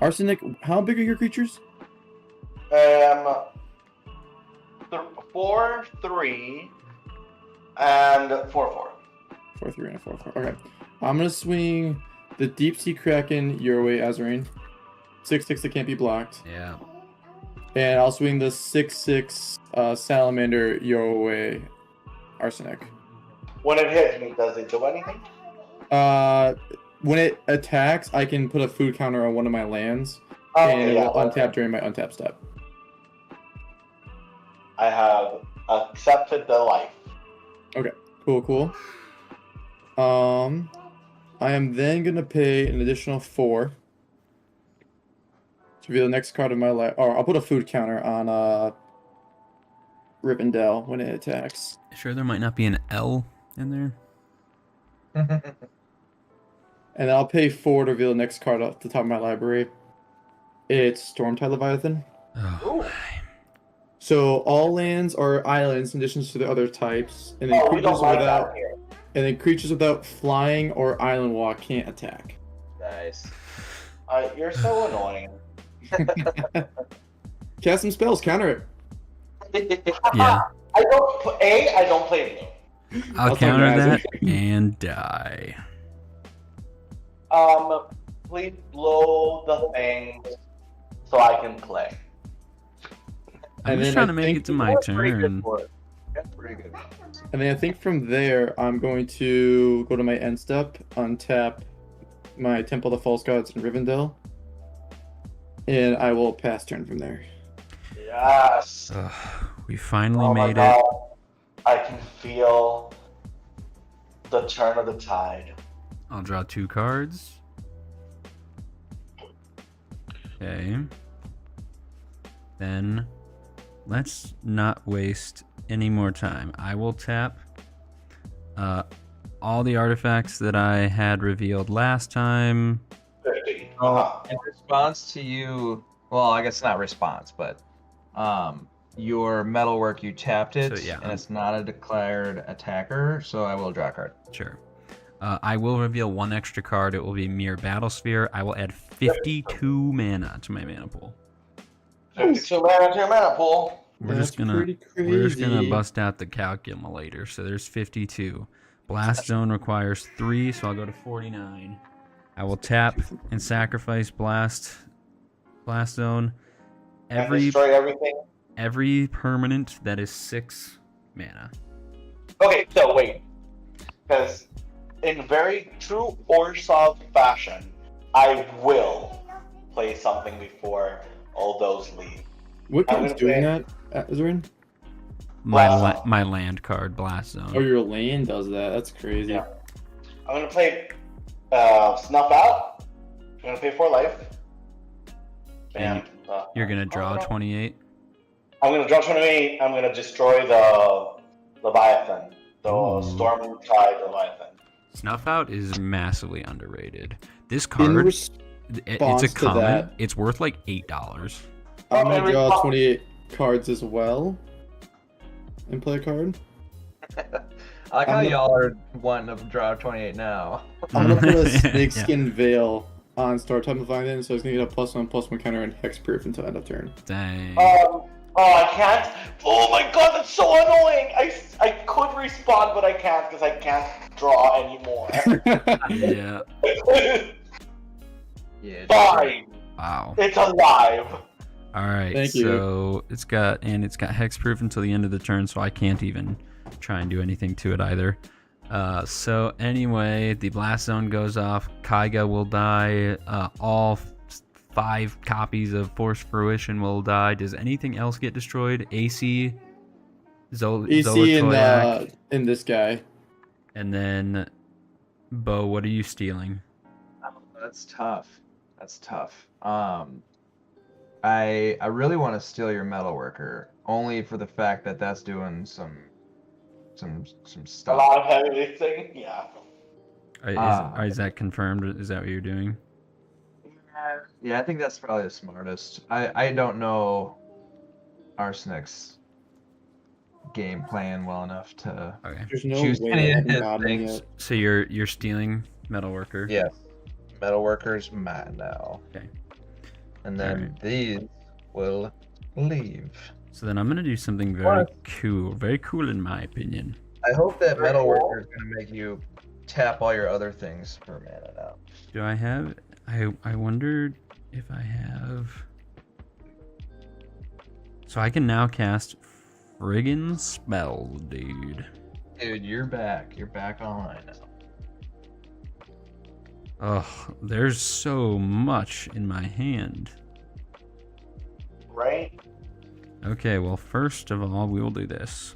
Arsenic, how big are your creatures? 4, 3, and 4, 4. 4, 3, and 4, 4. Okay. I'm gonna swing the Deep Sea Kraken your way, Azrain. 6/6 that can't be blocked. Yeah. And I'll swing the 6/6 Salamander your way, Arsenic. When it hits me, does it do anything? When it attacks, I can put a food counter on one of my lands, Okay, and it yeah, will untap during my untap step. I have accepted the life. Okay, cool. I am then gonna pay an additional 4 to be the next card of my life. Or I'll put a food counter on Rivendell when it attacks. Sure, there might not be an L in there. And then I'll pay 4 to reveal the next card off the top of my library. It's Stormtide Leviathan. Oh. So all lands are islands in addition to the other types, and then We don't creatures like without that here. and then creatures without flying or island walk can't attack. Nice. You're so annoying. Cast some spells, counter it. Yeah. I don't play blue. I'll tell counter you guys. that and die. Please blow the things so I can play. I'm And just then trying I to make think it to my Pretty good turn. for it. That's pretty good. And then I think from there, I'm going to go to my end step, untap my Temple of the False Gods in Rivendell, and I will pass turn from there. Yes. We finally Oh my made it. God. I can feel the turn of the tide. I'll draw 2 cards. Okay. Then let's not waste any more time. I will tap all the artifacts that I had revealed last time. 50. In response to you, well, I guess not response, but your metalwork, you tapped it, So, yeah. and it's not a declared attacker, so I will draw a card. Sure. I will reveal 1 extra card. It will be Mere Battlesphere. I will add 52 mana to my mana pool. 52 mana to your mana pool. We're That's just gonna pretty we're just gonna crazy. bust out the calculator. So there's 52. Blast Zone requires 3, so I'll go to 49. I will tap and sacrifice Blast Zone. And destroy everything. Every permanent that is 6 mana. Okay, so wait. Because in very true Urza fashion, I will play something before all those leave. What I'm card's gonna doing play- that, Azrain? My land card, Blast Oh, Zone. your land does that. That's crazy. Yeah. I'm gonna play Snuff Out. I'm gonna pay 4 life. And you're gonna draw 28. I'm gonna draw 28. I'm gonna destroy the Leviathan. The Ooh. Stormtide Leviathan. Snuff Out is massively underrated. This In card, response it's a to common. that- It's worth like $8. I'm gonna Every draw pop- 28 cards as well, and play a card. I like how I'm gonna- y'all are wanting to draw 28 now. I'm gonna put a Yeah. snakeskin veil on Start Time Leviathan, so it's gonna get a +1/+1 counter and hexproof until end of turn. Dang. I can't. Oh my god, that's so annoying. I could respond, but I can't because I can't draw anymore. Yeah. Yeah. Fine. Wow. It's alive. All right. Thank you. So it's got hexproof until the end of the turn, so I can't even try and do anything to it either. So anyway, the blast zone goes off. Kaiga will die. All 5 copies of Force Fruition will die. Does anything else get destroyed? AC, AC in this guy. and then Bo. What are you stealing? That's tough. That's tough. I really want to steal your metalworker, only for the fact that that's doing some A stuff. lot of heavy lifting. Yeah. Is that confirmed? Is that what you're doing? Yeah, I think that's probably the smartest. I don't know Arsenic's game plan well enough to Okay. There's no choose way any I of haven't his gotten him things. yet. So you're stealing Metalworker. Yes. Metalworker's mine now. Okay. And then Alright. these will leave. So then I'm gonna do something very cool in my opinion. I hope that Very cool. Metalworker is going to make you tap all your other things for mana now. Do I have? I wondered if I have. So I can now cast friggin' spell, dude. Dude, you're back. You're back online now. Ugh, there's so much in my hand. Right? Okay, well, first of all, we will do this.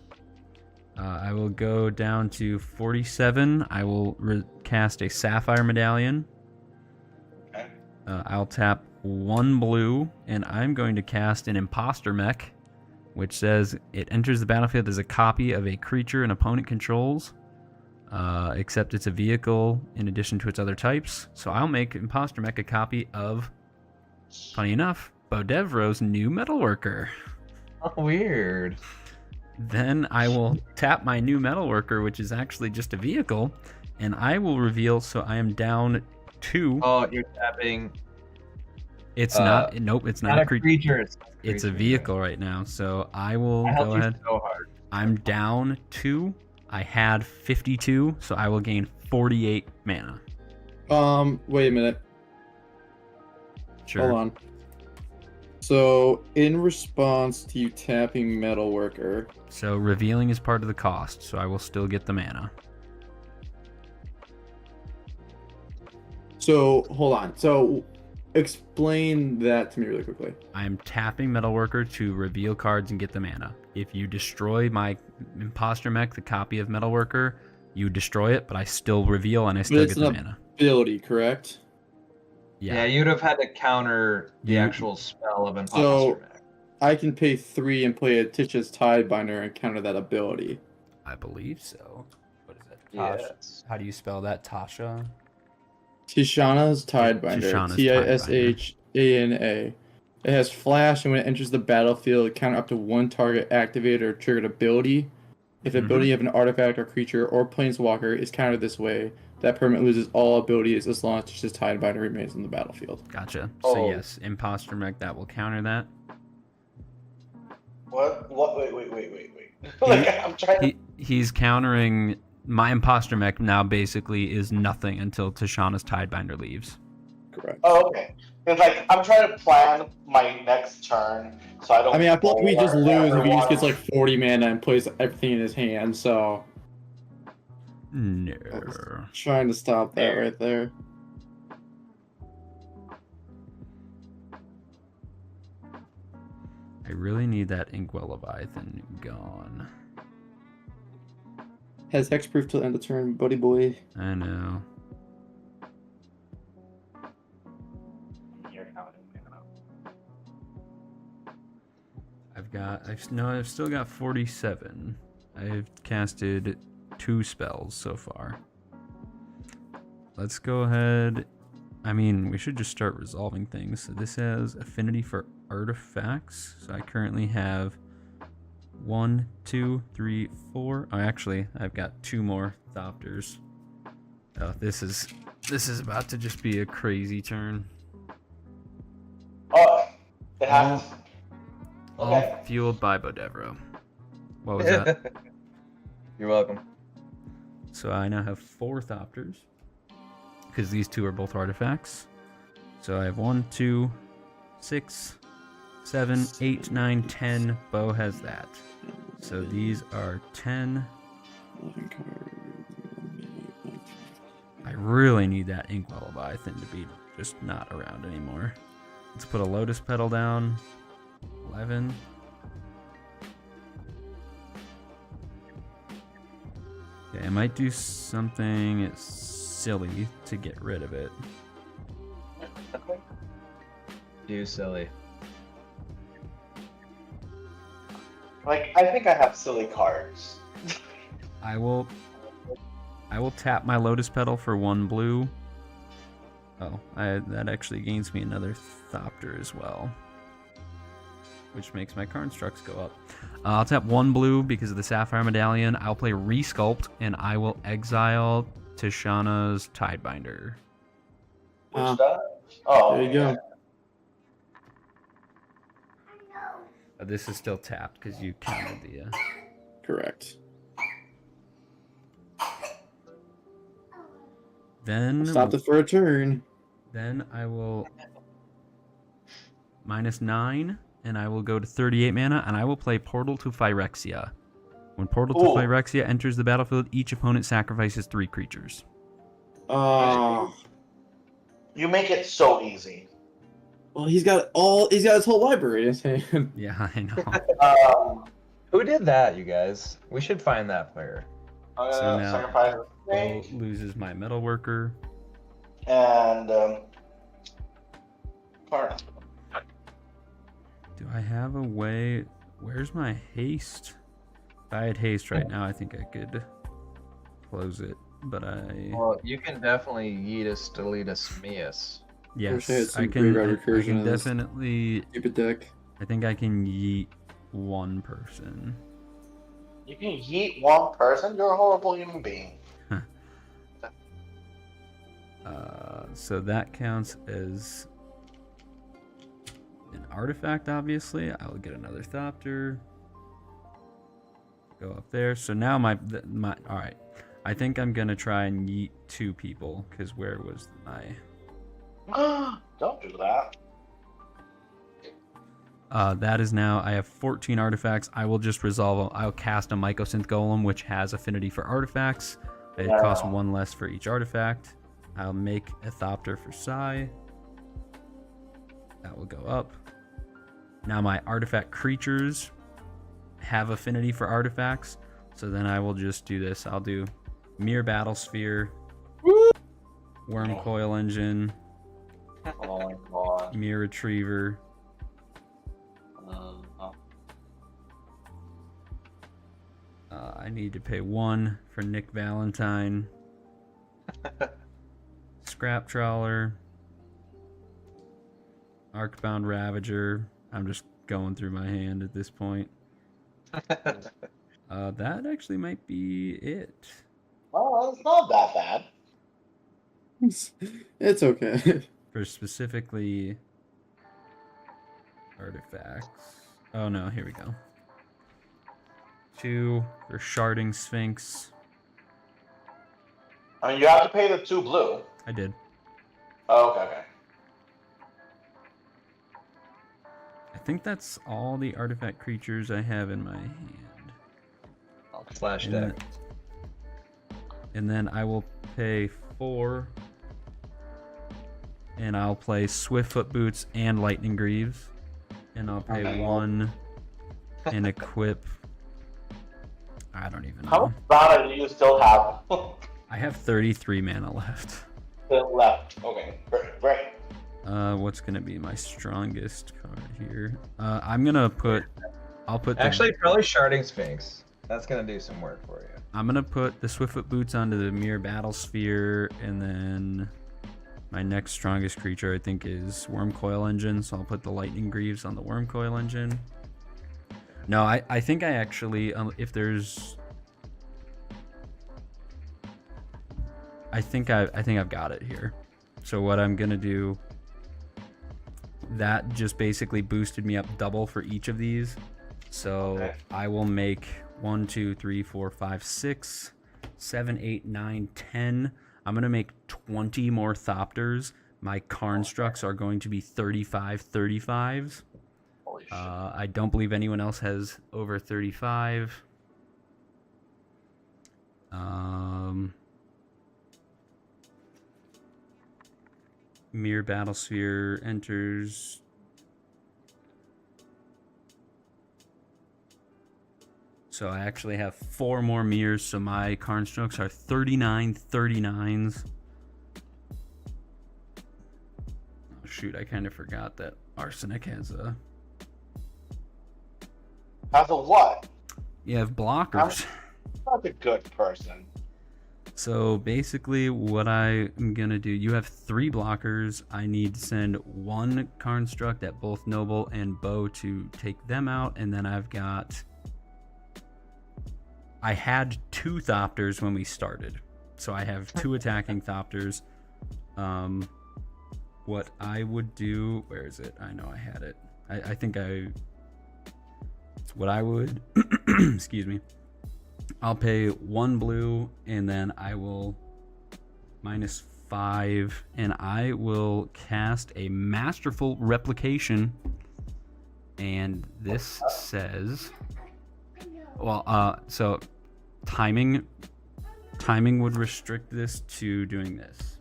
I will go down to 47. I will cast a Sapphire Medallion. Okay. I'll tap 1 blue, and I'm going to cast an Imposter Mech, which says it enters the battlefield as a copy of a creature an opponent controls, except it's a vehicle in addition to its other types. So I'll make Imposter Mech a copy of, funny enough, Bodevro's new Metalworker. Oh, weird. Then I will tap my new Metalworker, which is actually just a vehicle, and I will reveal, so I am down 2. Oh, you're tapping. It's not, nope, it's not a creature. It's a vehicle right now, so I will go ahead. So hard. I'm down 2. I had 52, so I will gain 48 mana. Wait a minute. Sure. Hold on. So, in response to you tapping Metalworker, So revealing is part of the cost, so I will still get the mana. so hold on. So, explain that to me really quickly. I am tapping Metalworker to reveal cards and get the mana. If you destroy my Imposter Mech, the copy of Metalworker, you destroy it, but I still reveal and I still it's get the an mana. Ability, correct? Yeah, you'd have had to counter the You- actual spell of Imposter So- Mech. I can pay 3 and play a Tish's Tidebinder and counter that ability. I believe so. What is it? Yes. How do you spell that? Tasha? Tishana's Tidebinder. Tishana's Tishana. It has flash, and when it enters the battlefield, counter up to 1 target activated or triggered ability. If the ability of an artifact or creature or planeswalker is countered this way, that permanent loses all abilities as long as Tish's Tidebinder remains on the battlefield. Gotcha. Oh. So yes, Imposter Mech, that will counter that. What? Wait. Like, I'm trying to. He's countering my Imposter Mech now basically is nothing until Tishana's Tidebinder leaves. Correct. Oh, okay. It's like, I'm trying to plan my next turn so I don't. I mean, I feel like we just bore lose if he just everyone. gets like 40 mana and plays everything in his hand, so No. trying to stop that right there. I really need that Inkwell Leviathan gone. Has hexproof till end of turn, buddy boy. I know. You're counting mana. I've still got 47. I've casted 2 spells so far. Let's go ahead. I mean, we should just start resolving things. So this has affinity for artifacts. So I currently have 1, 2, 3, 4. Oh, actually, I've got 2 more Thopters. Oh, this is about to just be a crazy turn. Oh, it happens. All Okay. fueled by Bodevro. What was that? You're welcome. So I now have 4 Thopters. Because these 2 are both artifacts. So I have 1, 2, 6, 7, 8, 9, 10. Bo has that. So these are 10. I really need that Inkwell Leviathan to be just not around anymore. Let's put a Lotus Petal down. 11. Okay, I might do something silly to get rid of it. You silly. Like, I think I have silly cards. I will tap my Lotus Petal for 1 blue. Oh, that actually gains me another Thopter as well, which makes my constructs go up. I'll tap 1 blue because of the Sapphire Medallion. I'll play Resculpt, and I will exile Tishana's Tidebinder. Which does? Oh, There you go. This is still tapped because you counted the... Correct. Then... Stopped it for a turn. Then I will... -9, and I will go to 38 mana, and I will play Portal to Phyrexia. When Portal to Phyrexia enters the battlefield, each opponent sacrifices 3 creatures. Oh. You make it so easy. Well, he's got his whole library in his hand. Yeah, I know. Who did that, you guys? We should find that player. So now sacrifice Bo loses my Metalworker. and card. Do I have a way? Where's my haste? If I had haste right now, I think I could close it, but Well, you can definitely Yeetus, Deletus, Mias. Yes, I I can recursion definitely... Stupid deck. I think I can yeet 1 person. You can yeet one person? You're a horrible human being. So that counts as an artifact, obviously. I will get another Thopter. Go up there. So now my all right. I think I'm gonna try and yeet 2 people, because where was my... Don't do that. That is now, I have 14 artifacts. I will just resolve, I'll cast a Mycosynth Golem, which has affinity for artifacts. It costs 1 less for each artifact. I'll make a Thopter for Sai. That will go up. Now my artifact creatures have affinity for artifacts. So then I will just do this. I'll do Mere Battlesphere, Worm Coil Engine, Oh my god. Mere Retriever, I need to pay 1 for Nick Valentine. Scrap Trawler. Arcbound Ravager. I'm just going through my hand at this point. That actually might be it. Well, it's not that bad. It's okay. For specifically artifacts. Oh no, here we go. 2 for Sharding Sphinx. I mean, you have to pay the 2 blue. I did. Oh, okay. I think that's all the artifact creatures I have in my hand. Flash deck. And then I will pay 4. And I'll play Swiftfoot Boots and Lightning Greaves. And I'll pay 1 and equip. I don't even know. How much mana do you still have I have 33 mana left. left? Okay, great. What's gonna be my strongest card here? I'm gonna put. I'll put. Actually, probably Sharding Sphinx. That's gonna do some work for you. I'm gonna put the Swiftfoot Boots onto the Mere Battlesphere, and then my next strongest creature I think is Worm Coil Engine. So I'll put the Lightning Greaves on the Worm Coil Engine. No, I think I actually if there's. I think I've got it here. So what I'm gonna do. That just basically boosted me up double for each of these. So Okay. I will make 1, 2, 3, 4, 5, 6, 7, 8, 9, 10. I'm going to make 20 more Thopters. My Karnstructs are going to be 35 35s. Holy shit. I don't believe anyone else has over 35. Mere Battlesphere enters. So I actually have 4 more mirrors, so my Karnstructs are 39 39s. Oh shoot, I kind of forgot that Arsenic has a... As a what? You have blockers. I'm not a good person. So basically what I'm going to do, you have 3 blockers. I need to send 1 construct at both Noble and Bow to take them out. And then I had 2 Thopters when we started. So I have 2 attacking Thopters. What I would do, where is it? I know I had it. I think what I would, excuse me. I'll pay 1 blue and then I will -5 and I will cast a Masterful Replication. And this says, well, so timing would restrict this to doing this.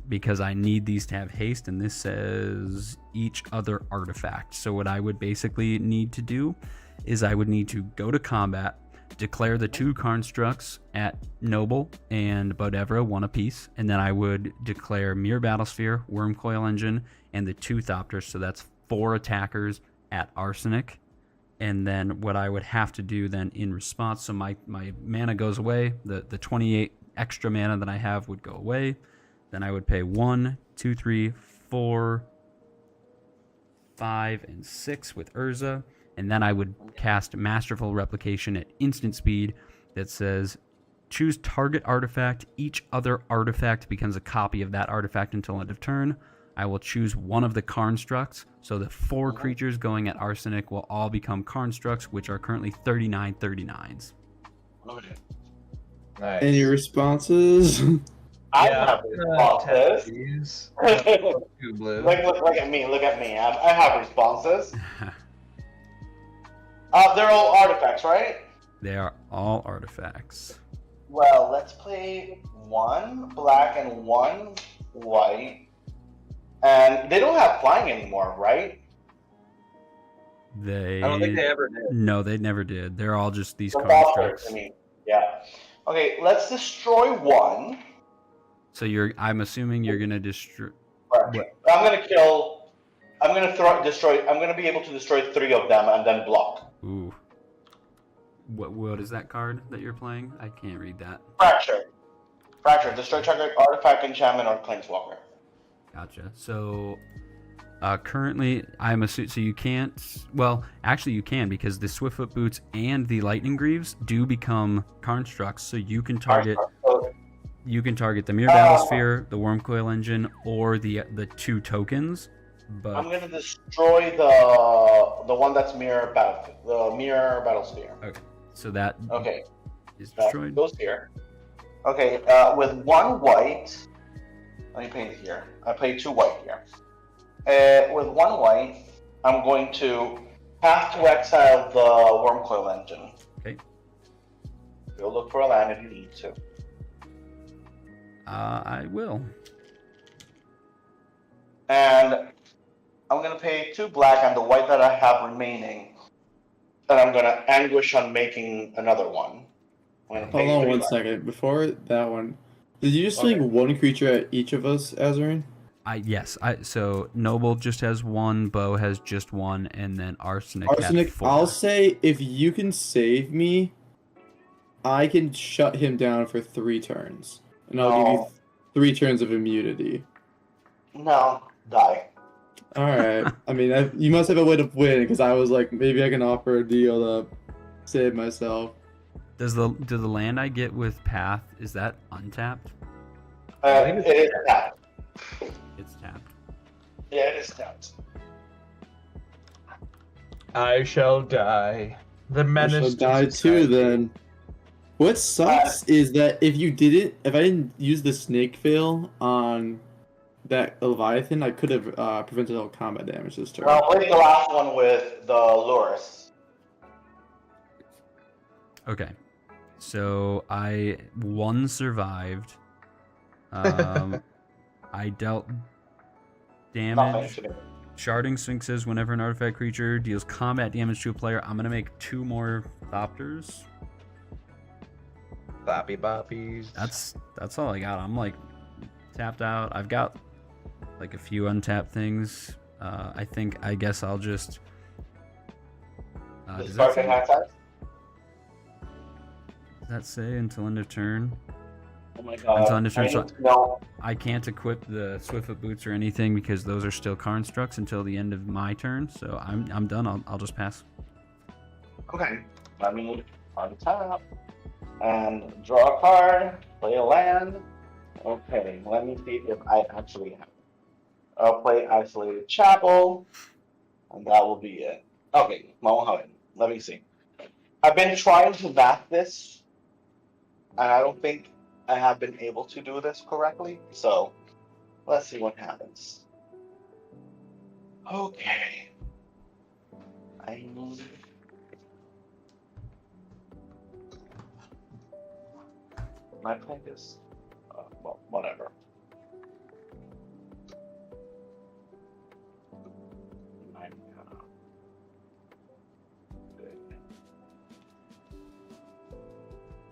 Because I need these to have haste, and this says each other artifact. So what I would basically need to do is I would need to go to combat, declare the 2 constructs at Noble and Bodevra, 1 apiece, and then I would declare Mirror Battlesphere, Wormcoil Engine, and the 2 Thopters. So that's 4 attackers at Arsenic. And then what I would have to do then in response, so my mana goes away, the 28 extra mana that I have would go away. Then I would pay 1, 2, 3, 4, 5, and 6 with Urza. And then I would cast Masterful Replication at instant speed that says, choose target artifact. Each other artifact becomes a copy of that artifact until end of turn. I will choose 1 of the constructs. So the 4 creatures going at Arsenic will all become constructs, which are currently 39/39s. Nice. Any responses? I Yeah, have responses. Two blue. Look at me. I have responses. They're all artifacts, right? They are all artifacts. Well, let's play 1 black and 1 white. And they don't have flying anymore, right? I don't think they ever did. No, they never did. They're all just these The constructs. Valkyries, I mean. Yeah. Okay, let's destroy 1. So I'm assuming you're gonna destroy. Right. I'm gonna be able to destroy 3 of them and then block. Ooh. What is that card that you're playing? I can't read that. Fracture. Destroy target artifact, enchantment, or planeswalker. Gotcha. So currently, I'm assuming, so you can't. Well, actually, you can, because the Swiftfoot Boots and the Lightning Greaves do become constructs. So you can target. You can target the Mirror Battlesphere, the Wormcoil Engine, or the 2 tokens. But I'm gonna destroy the one that's Mirror Battlesphere. Okay. So that is That destroyed. goes here. Okay. With 1 white, let me pay it here. I pay 2 white here. With 1 white, I'm going to have to exile the Wormcoil Engine. Okay. Go look for a land if you need to. I will. And I'm going to pay 2 black and the white that I have remaining. And I'm going to anguish on making another one. Hold on 1 second. Before that one, did you just swing 1 creature at each of us, Azarin? Yes. So Noble just has 1, Bow has just 1, and then Arsenic has 4. I'll say if you can save me, I can shut him down for 3 turns. And I'll give you 3 turns of immunity. No, die. Alright. I mean, you must have a way to win, because I was like, maybe I can offer a deal to save myself. Do the land I get with Path, is that untapped? It is tapped. It's tapped. Yeah, it is tapped. I shall die. The menace. I shall to die society. too, then. What sucks is that if I didn't use the snake veil on that Leviathan, I could have prevented all combat damage this turn. Well, play the last one with the Loris. Okay. So I 1 survived. I dealt damage. Sharding Sphinxes whenever an artifact creature deals combat damage to a player. I'm gonna make 2 more Thopters. Boppy boppies. That's all I got. I'm like tapped out. I've got like a few untapped things. I guess I'll just. The Sparking Hat size? Does that say until end of turn? Oh my god. Until end of turn. I So need to know. I can't equip the Swiftfoot boots or anything because those are still constructs until the end of my turn. So I'm done. I'll just pass. Okay. Let me untap and draw a card, play a land. Okay, let me see if I actually have it. I'll play Isolated Chapel, and that will be it. Okay, let me see. I've been trying to map this, and I don't think I have been able to do this correctly, so let's see what happens. Okay. My play this. Well, whatever.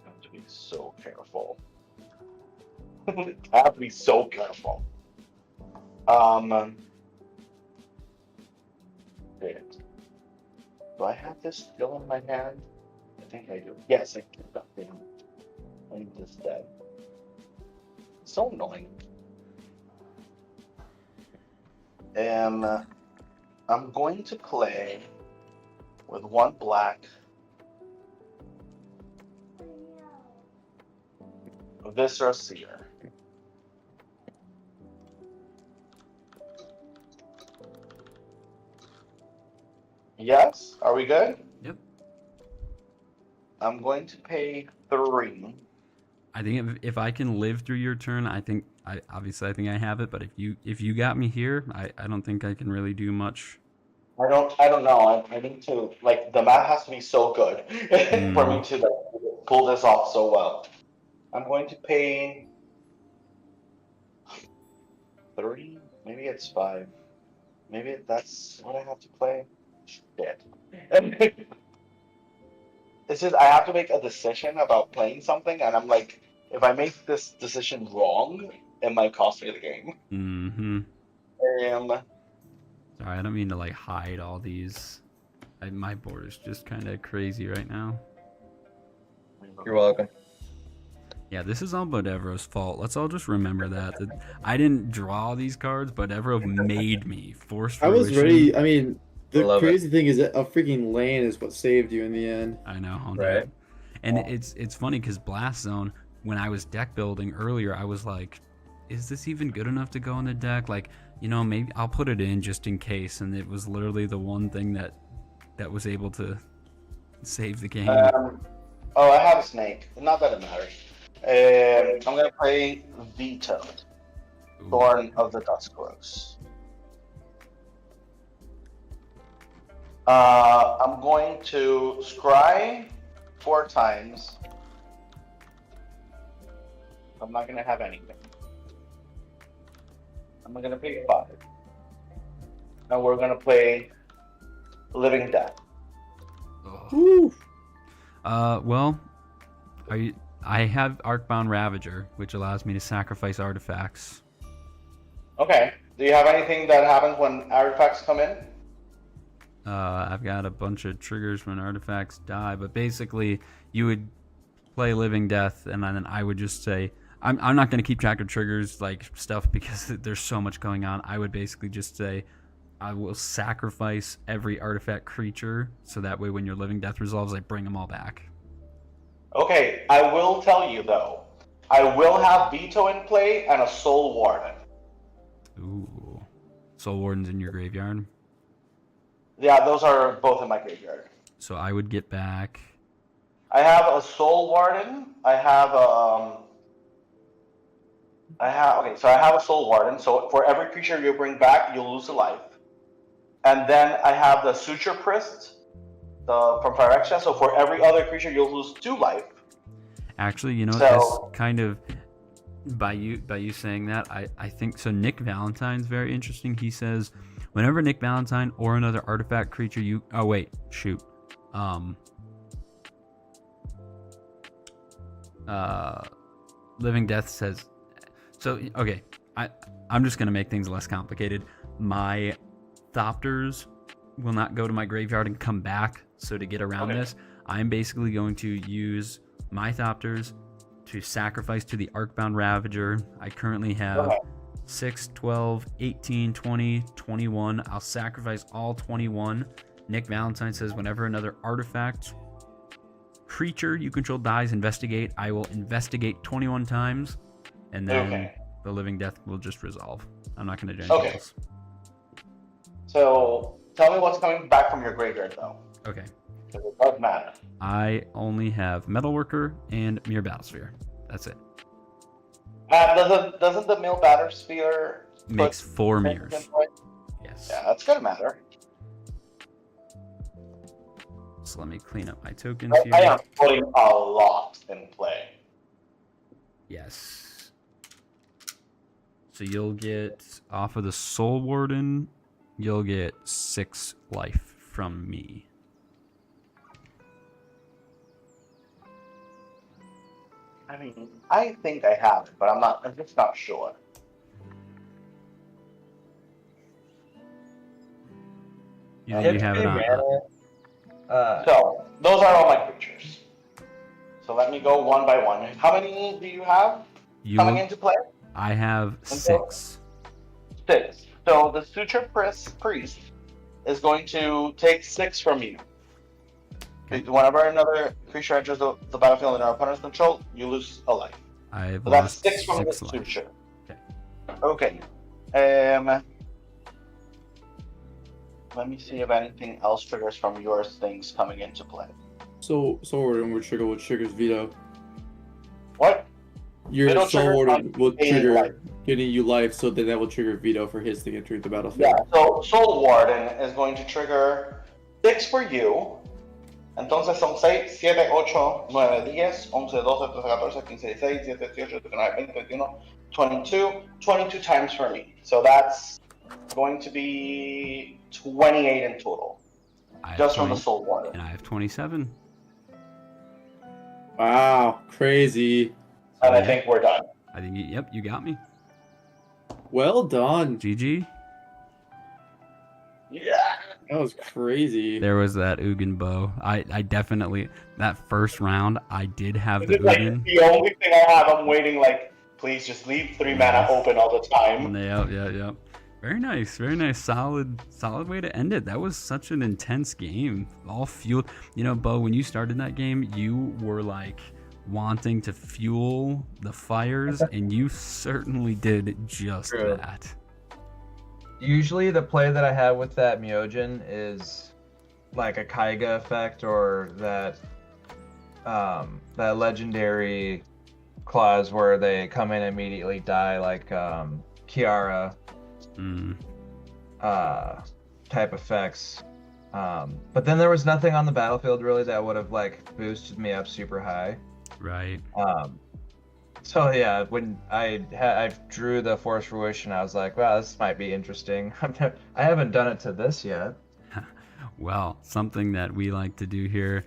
Have to be so careful. I have to be so careful. Wait. Do I have this still in my hand? I think I do. Yes, I do. Damn. I'm just dead. So annoying. I'm going to play with one black Viscera Seer. Yes? Are we good? Yep. I'm going to pay 3. I think if I can live through your turn, I think I think I have it. But if you got me here, I don't think I can really do much. I don't know. I need to, like, the math has to be so good for me to like, pull this off so well. I'm going to pay 3. Maybe it's 5. Maybe that's what I have to play. Shit. It's just I have to make a decision about playing something, and I'm like, if I make this decision wrong, it might cost me the game. Mm-hmm. Sorry, I don't mean to like hide all these. My board is just kind of crazy right now. You're welcome. Yeah, this is all Bodevro's fault. Let's all just remember that I didn't draw these cards. Bodevro made me. Forced I was fruition. ready. I mean, the Love crazy thing is that a freaking land is what saved you in the end. I know, Right. And it's funny because Blast Zone, when I was deck building earlier, I was like, is this even good enough to go on the deck? Like, you know, maybe I'll put it in just in case. And it was literally the one thing that was able to save the game. Oh, I have a snake. Not that it matters. I'm gonna play Veto, Thorn of the Duskros. I'm going to scry 4 times. I'm not gonna have anything. I'm gonna pay 5. And we're gonna play Living Death. Woo. Well, I have Arcbound Ravager, which allows me to sacrifice artifacts. Okay. Do you have anything that happens when artifacts come in? I've got a bunch of triggers when artifacts die, but basically you would play Living Death, and then I would just say, I'm not going to keep track of triggers like stuff because there's so much going on. I would basically just say, I will sacrifice every artifact creature, so that way when your Living Death resolves, I bring them all back. Okay, I will tell you though, I will have Veto in play and a Soul Warden. Ooh. Soul Warden's in your graveyard? Yeah, those are both in my graveyard. So I would get back... I have a Soul Warden, I have a Soul Warden, so for every creature you bring back, you'll lose a life. And then I have the Suture Priest from Phyrexia, so for every other creature, you'll lose 2 life. Actually, you know, this kind of... By you saying that, I think... So Nick Valentine's very interesting. He says, whenever Nick Valentine or another artifact creature you... Oh, wait. Shoot. Living Death says... So, okay. I'm just going to make things less complicated. My Thopters will not go to my graveyard and come back. So to get around this, I'm basically going to use Mythopters to sacrifice to the Arcbound Ravager. I currently have 6, 12, 18, 20, 21. I'll sacrifice all 21. Nick Valentine says whenever another artifact creature you control dies, investigate. I will investigate 21 times, and then the living death will just resolve. I'm not going to do anything else. So tell me what's coming back from your graveyard, though. Okay. Because it does matter. I only have Metalworker and Mere Battlesphere. That's it. Doesn't the Mill Battlesphere Makes 4 mirrors. Yes. Yeah, that's gonna matter. So let me clean up my tokens here. I am putting a lot in play. Yes. So you'll get, off of the Soul Warden, you'll get 6 life from me. I mean, I think I have it, but I'm just not sure. You think you have it on? So, those are all my creatures. So let me go one by one. How many do you have coming into play? I have 6. 6. So the Suture Priest is going to take 6 from you. Okay. Whenever another creature enters the battlefield in our opponent's control, you lose a life. I've So that's lost 6 from the 6 life. Suture. Okay. Okay. Let me see if anything else triggers from your things coming into play. So Soul Warden will trigger what triggers veto. What? Your Veto Soul trigger Warden will gaining trigger life. getting you life, so then that will trigger veto for his thing entering the battlefield. Yeah, so Soul Warden is going to trigger 6 for you. Entonces son 6, 7, 8, 9, 10, 11, 12, 13, 14, 15, 16, 17, 18, 19, 20, 21, 22 times for me. So that's going to be 28 in total. Just from the Soul Warden. And I have 27. Wow, crazy. And I think we're done. I think, yep, you got me. Well done. GG. Yeah. That was crazy. There was that Ugin bow. I definitely, that first round, I did have the It's like Ugin. the only thing I have. I'm waiting, like, please just leave 3 mana open all the time. Yep. Very nice, very nice. Solid way to end it. That was such an intense game. All fueled. You know, Bo, when you started that game, you were like wanting to fuel the fires, and you certainly did just that. Usually the play that I have with that Myojin is like a Kaiga effect, or that that legendary clause where they come in and immediately die, like Kiara type effects. But then there was nothing on the battlefield really that would have like boosted me up super high. Right. So yeah, when I drew the Force Fruition, I was like, wow, this might be interesting. I haven't done it to this yet. Well, something that we like to do here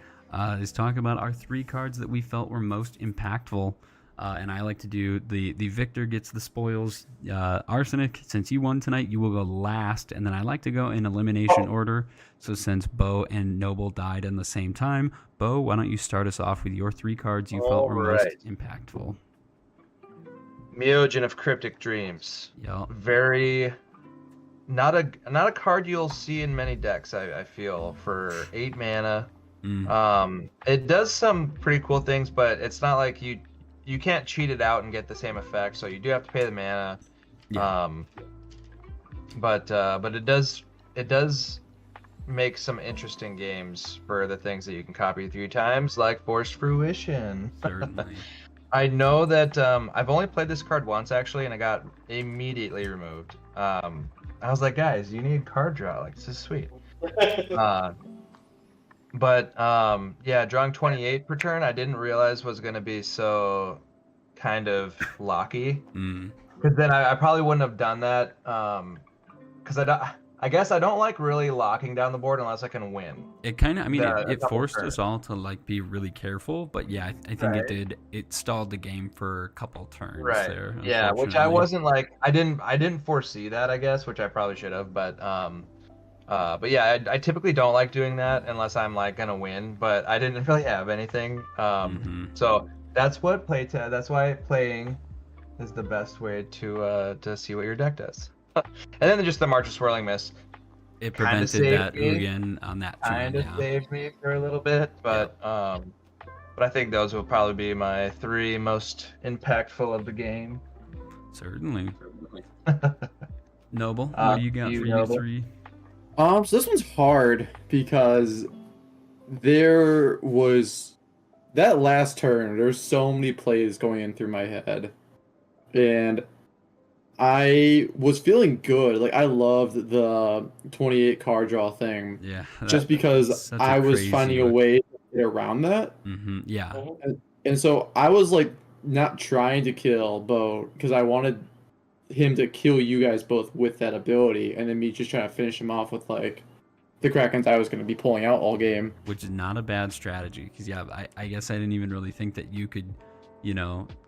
is talk about our 3 cards that we felt were most impactful. And I like to do the victor gets the spoils. Arsenic, since you won tonight, you will go last. And then I like to go in elimination order. So since Bo and Noble died in the same time, Bo, why don't you start us off with your 3 cards you felt were most impactful? Myojin of Cryptic Dreams. Yeah. Very not a card you'll see in many decks, I feel, for 8 mana. It does some pretty cool things, but it's not like you can't cheat it out and get the same effect, so you do have to pay the mana. Yeah. But it does make some interesting games for the things that you can copy 3 times, like Force Fruition. Certainly. I know that I've only played this card once actually, and I got immediately removed. I was like, guys, you need card draw. Like, this is sweet. But yeah, drawing 28 per turn, I didn't realize was going to be so kind of locky. Because then I probably wouldn't have done that. Because I guess I don't like really locking down the board unless I can win. It kind of, I mean, it forced us all to like be really careful, but yeah, I think it stalled the game for a couple turns there. Yeah, which I wasn't like, I didn't foresee that, I guess, which I probably should have, but But yeah, I typically don't like doing that unless I'm like gonna win. But I didn't really have anything. So that's what that's why playing is the best way to see what your deck does. And then just the March of Swirling Mist. It Kinda prevented saved that me. Ugin on that turn. Kind of Yeah. saved me for a little bit, but I think those will probably be my 3 most impactful of the game. Certainly. Noble, what do you got for Noble? you 3? So this one's hard because there was that last turn. There's so many plays going in through my head, and I was feeling good. Like I loved the 28 card draw thing, Yeah. just because I was finding a way to get around that. Yeah. And so I was like not trying to kill Bo because I wanted him to kill you guys both with that ability, and then me just trying to finish him off with like the Krakens I was going to be pulling out all game. Which is not a bad strategy, because yeah, I guess I didn't even really think that you could,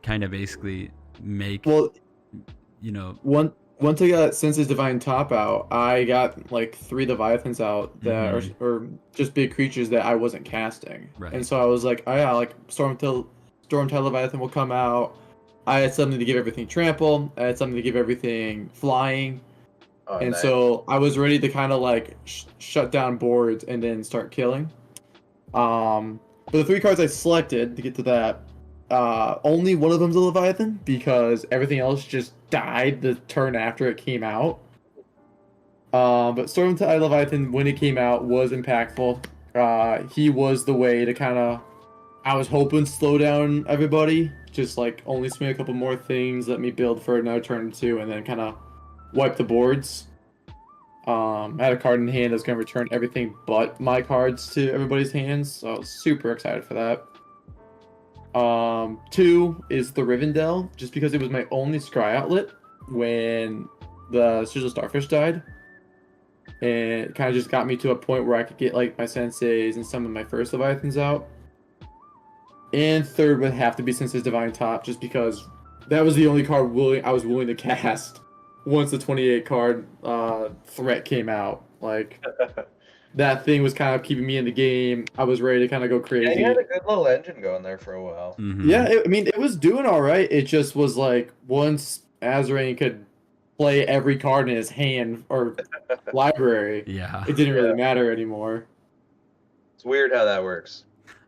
kind of basically make. Well, once I got Sense's Divine Top out, I got like 3 Leviathans out that are just big creatures that I wasn't casting. Right. And so I was like, oh yeah, like Stormtide Leviathan will come out. I had something to give everything trample. I had something to give everything flying. Oh, and nice. so I was ready to kind of like shut down boards and then start killing. But the 3 cards I selected to get to that, only one of them's a Leviathan because everything else just died the turn after it came out. But Stormtide Leviathan, when it came out, was impactful. He was the way to kind of, I was hoping, slow down everybody. Just like only swing a couple more things, let me build for another turn or 2, and then kind of wipe the boards. I had a card in hand that was going to return everything but my cards to everybody's hands, so I was super excited for that. 2 is the Rivendell, just because it was my only scry outlet when the Sigil Starfish died. And it kind of just got me to a point where I could get like my Senseis and some of my first Leviathans out. And 3rd would have to be Sense's Divine Top, just because that was the only card I was willing to cast once the 28 card threat came out. Like that thing was kind of keeping me in the game. I was ready to kind of go crazy. Yeah, you had a good little engine going there for a while. Yeah, it was doing all right. It just was like once Azrain could play every card in his hand or library, it didn't really matter anymore. It's weird how that works.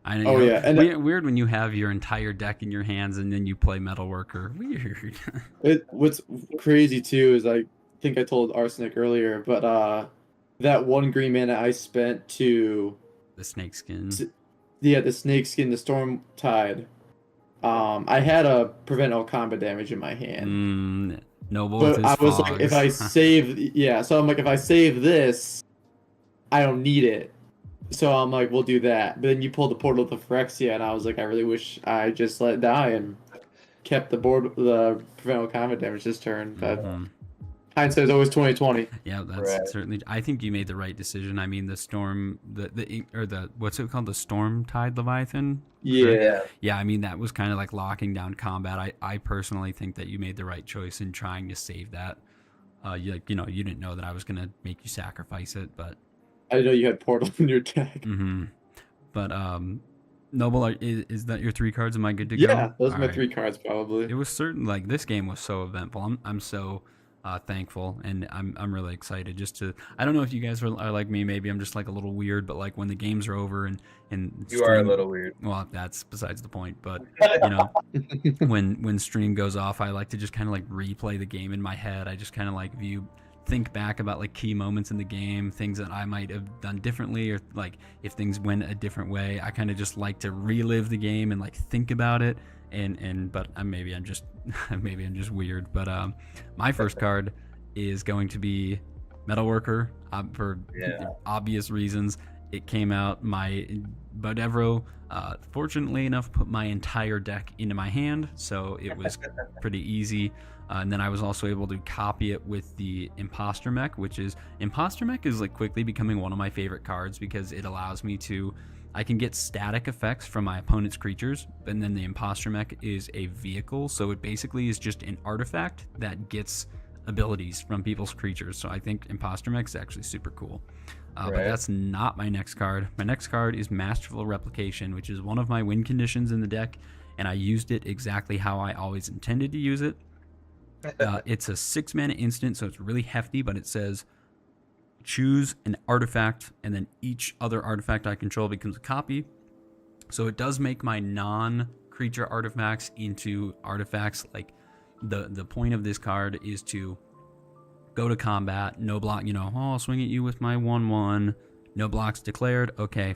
I know. Oh yeah, and weird when you have your entire deck in your hands and then you play Metalworker. Weird. What's crazy too is I think I told Arsenic earlier, but that 1 green mana I spent to the Snakeskin. The Snakeskin, the Stormtide. I had a prevent all combat damage in my hand. Noble. But I was like, if I save, so I'm like, if I save this, I don't need it. So I'm like, we'll do that. But then you pulled the Portal to Phyrexia, and I was like, I really wish I just let it die and kept the prevent all combat damage this turn. But hindsight is always 20/20. Yeah, that's certainly. I think you made the right decision. I mean, the storm, the what's it called, the Stormtide Leviathan. Yeah. Yeah, I mean that was kind of like locking down combat. I personally think that you made the right choice in trying to save that. You didn't know that I was gonna make you sacrifice it, but I didn't know you had Portal in your deck. But Noble, is that your 3 cards? Am I good to go? Yeah, those are my 3 cards probably. It was certain, like this game was so eventful. I'm so thankful, and I'm really excited just to. I don't know if you guys are like me. Maybe I'm just like a little weird, but like when the games are over and you are a little weird. Well, that's besides the point. But when stream goes off, I like to just kind of like replay the game in my head. I just kind of like think back about like key moments in the game, things that I might have done differently, or like if things went a different way. I kind of just like to relive the game and like think about it. But maybe I'm just weird. But my first card is going to be Metalworker for obvious reasons. It came out, my Bodevro fortunately enough put my entire deck into my hand, so it was pretty easy. And then I was also able to copy it with the Imposter Mech, Imposter Mech is like quickly becoming one of my favorite cards because it allows me to, I can get static effects from my opponent's creatures, and then the Imposter Mech is a vehicle, so it basically is just an artifact that gets abilities from people's creatures. So I think Imposter Mech is actually super cool. But Right. that's not my next card. My next card is Masterful Replication, which is one of my win conditions in the deck, and I used it exactly how I always intended to use it. It's a 6-mana instant, so it's really hefty, but it says choose an artifact, and then each other artifact I control becomes a copy. So it does make my non-creature artifacts into artifacts. Like the point of this card is to go to combat, no block, I'll swing at you with my 1/1, no blocks declared. Okay,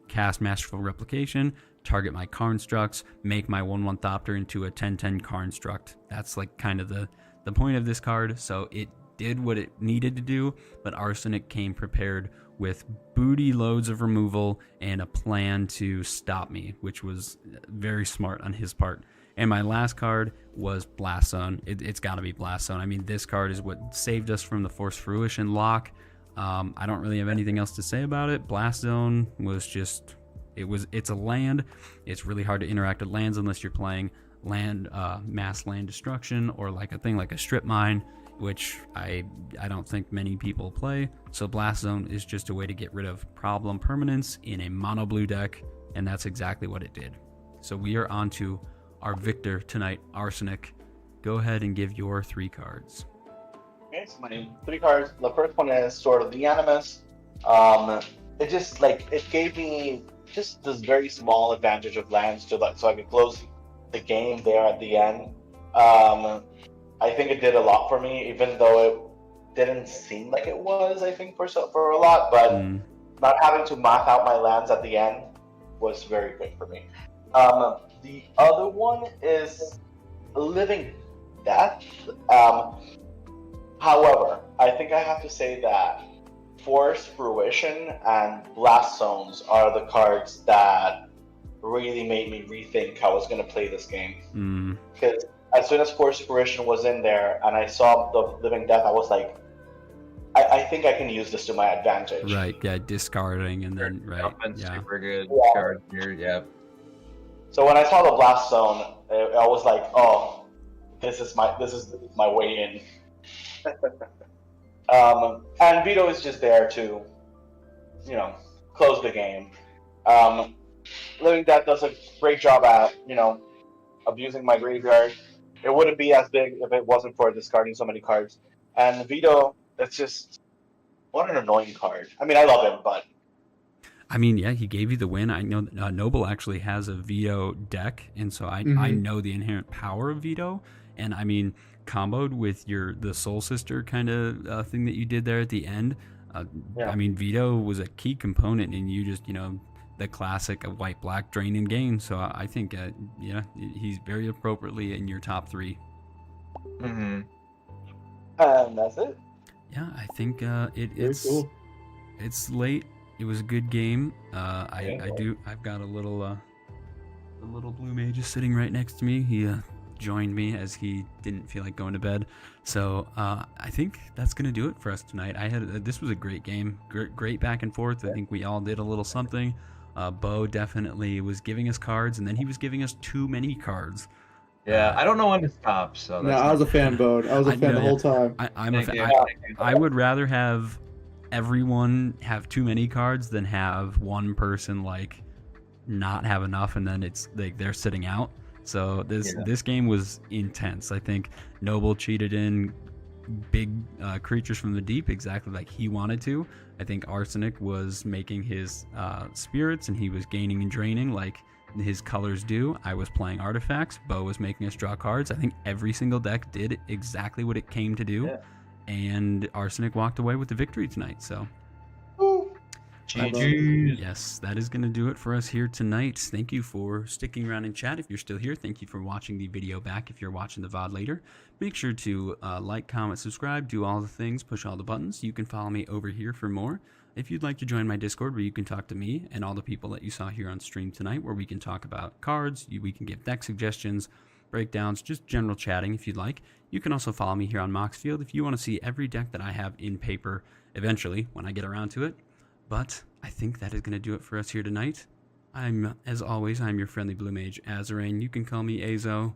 cast Masterful Replication, target my Constructs, make my 1/1 Thopter into a 10/10 Construct. That's like kind of the point of this card. So it did what it needed to do, but Arsenic came prepared with booty loads of removal and a plan to stop me, which was very smart on his part. And my last card was Blast Zone. It's got to be Blast Zone. I mean, this card is what saved us from the Force Fruition lock. I don't really have anything else to say about it. Blast Zone was just, it's a land. It's really hard to interact with lands unless you're playing land, mass land destruction, or like a thing like a strip mine, which I don't think many people play. So Blast Zone is just a way to get rid of problem permanents in a mono blue deck, and that's exactly what it did. So we are on to our victor tonight, Arsenic. Go ahead and give your 3 cards. Okay, so my 3 cards. The first one is Sword of the Animus. It just it gave me just this very small advantage of lands so I could close the game there at the end. I think it did a lot for me, even though it didn't seem like it was. I think for a lot, but not having to math out my lands at the end was very good for me. The other one is Living Death. However, I think I have to say that Force Fruition and Blast Zones are the cards that really made me rethink how I was going to play this game. Because as soon as Force Fruition was in there and I saw the Living Death, I was like, I think I can use this to my advantage. Right, yeah, discarding and then, right, yeah. Super good card here, yeah. So when I saw the Blast Zone, I was like, oh, this is my way in. And Vito is just there to, close the game. Living Death does a great job at, abusing my graveyard. It wouldn't be as big if it wasn't for discarding so many cards. And Vito, it's just, what an annoying card. I mean, I love him, but... I mean, yeah, he gave you the win. I know Noble actually has a Veto deck, and so I know the inherent power of Veto. And I mean, comboed with the Soul Sister kind of thing that you did there at the end. I mean, Veto was a key component, and you just, the classic of white-black drain in game. So I think, he's very appropriately in your top 3. And that's it. Yeah, I think it's cool. It's late. It was a good game. I've got a little blue mage is sitting right next to me. He joined me as he didn't feel like going to bed. So I think that's gonna do it for us tonight. This was a great game, great back and forth. I think we all did a little something. Bo definitely was giving us cards, and then he was giving us too many cards. Yeah, I don't know when to stop. So no, I was a fan, Bo. I was a fan the whole time. I'm a fan. I would rather have everyone have too many cards than have one person not have enough, and then it's like they're sitting out. So this game was intense. I think Noble cheated in big creatures from the deep exactly like he wanted to. I think Arsenic was making his spirits, and he was gaining and draining like his colors do. I was playing artifacts. Bo was making us draw cards. I think every single deck did exactly what it came to do. And Arsenic walked away with the victory tonight. So GG. Yes, that is going to do it for us here tonight. Thank you for sticking around in chat if you're still here. Thank you for watching the video back if you're watching the VOD later. Make sure to like, comment, subscribe, do all the things, push all the buttons. You can follow me over here for more. If you'd like to join my Discord, where you can talk to me and all the people that you saw here on stream tonight, where we can talk about cards, we can give deck suggestions, breakdowns, just general chatting if you'd like. You can also follow me here on Moxfield if you want to see every deck that I have in paper eventually when I get around to it. But I think that is going to do it for us here tonight. As always, I'm your friendly blue mage, Azarain. You can call me Azo.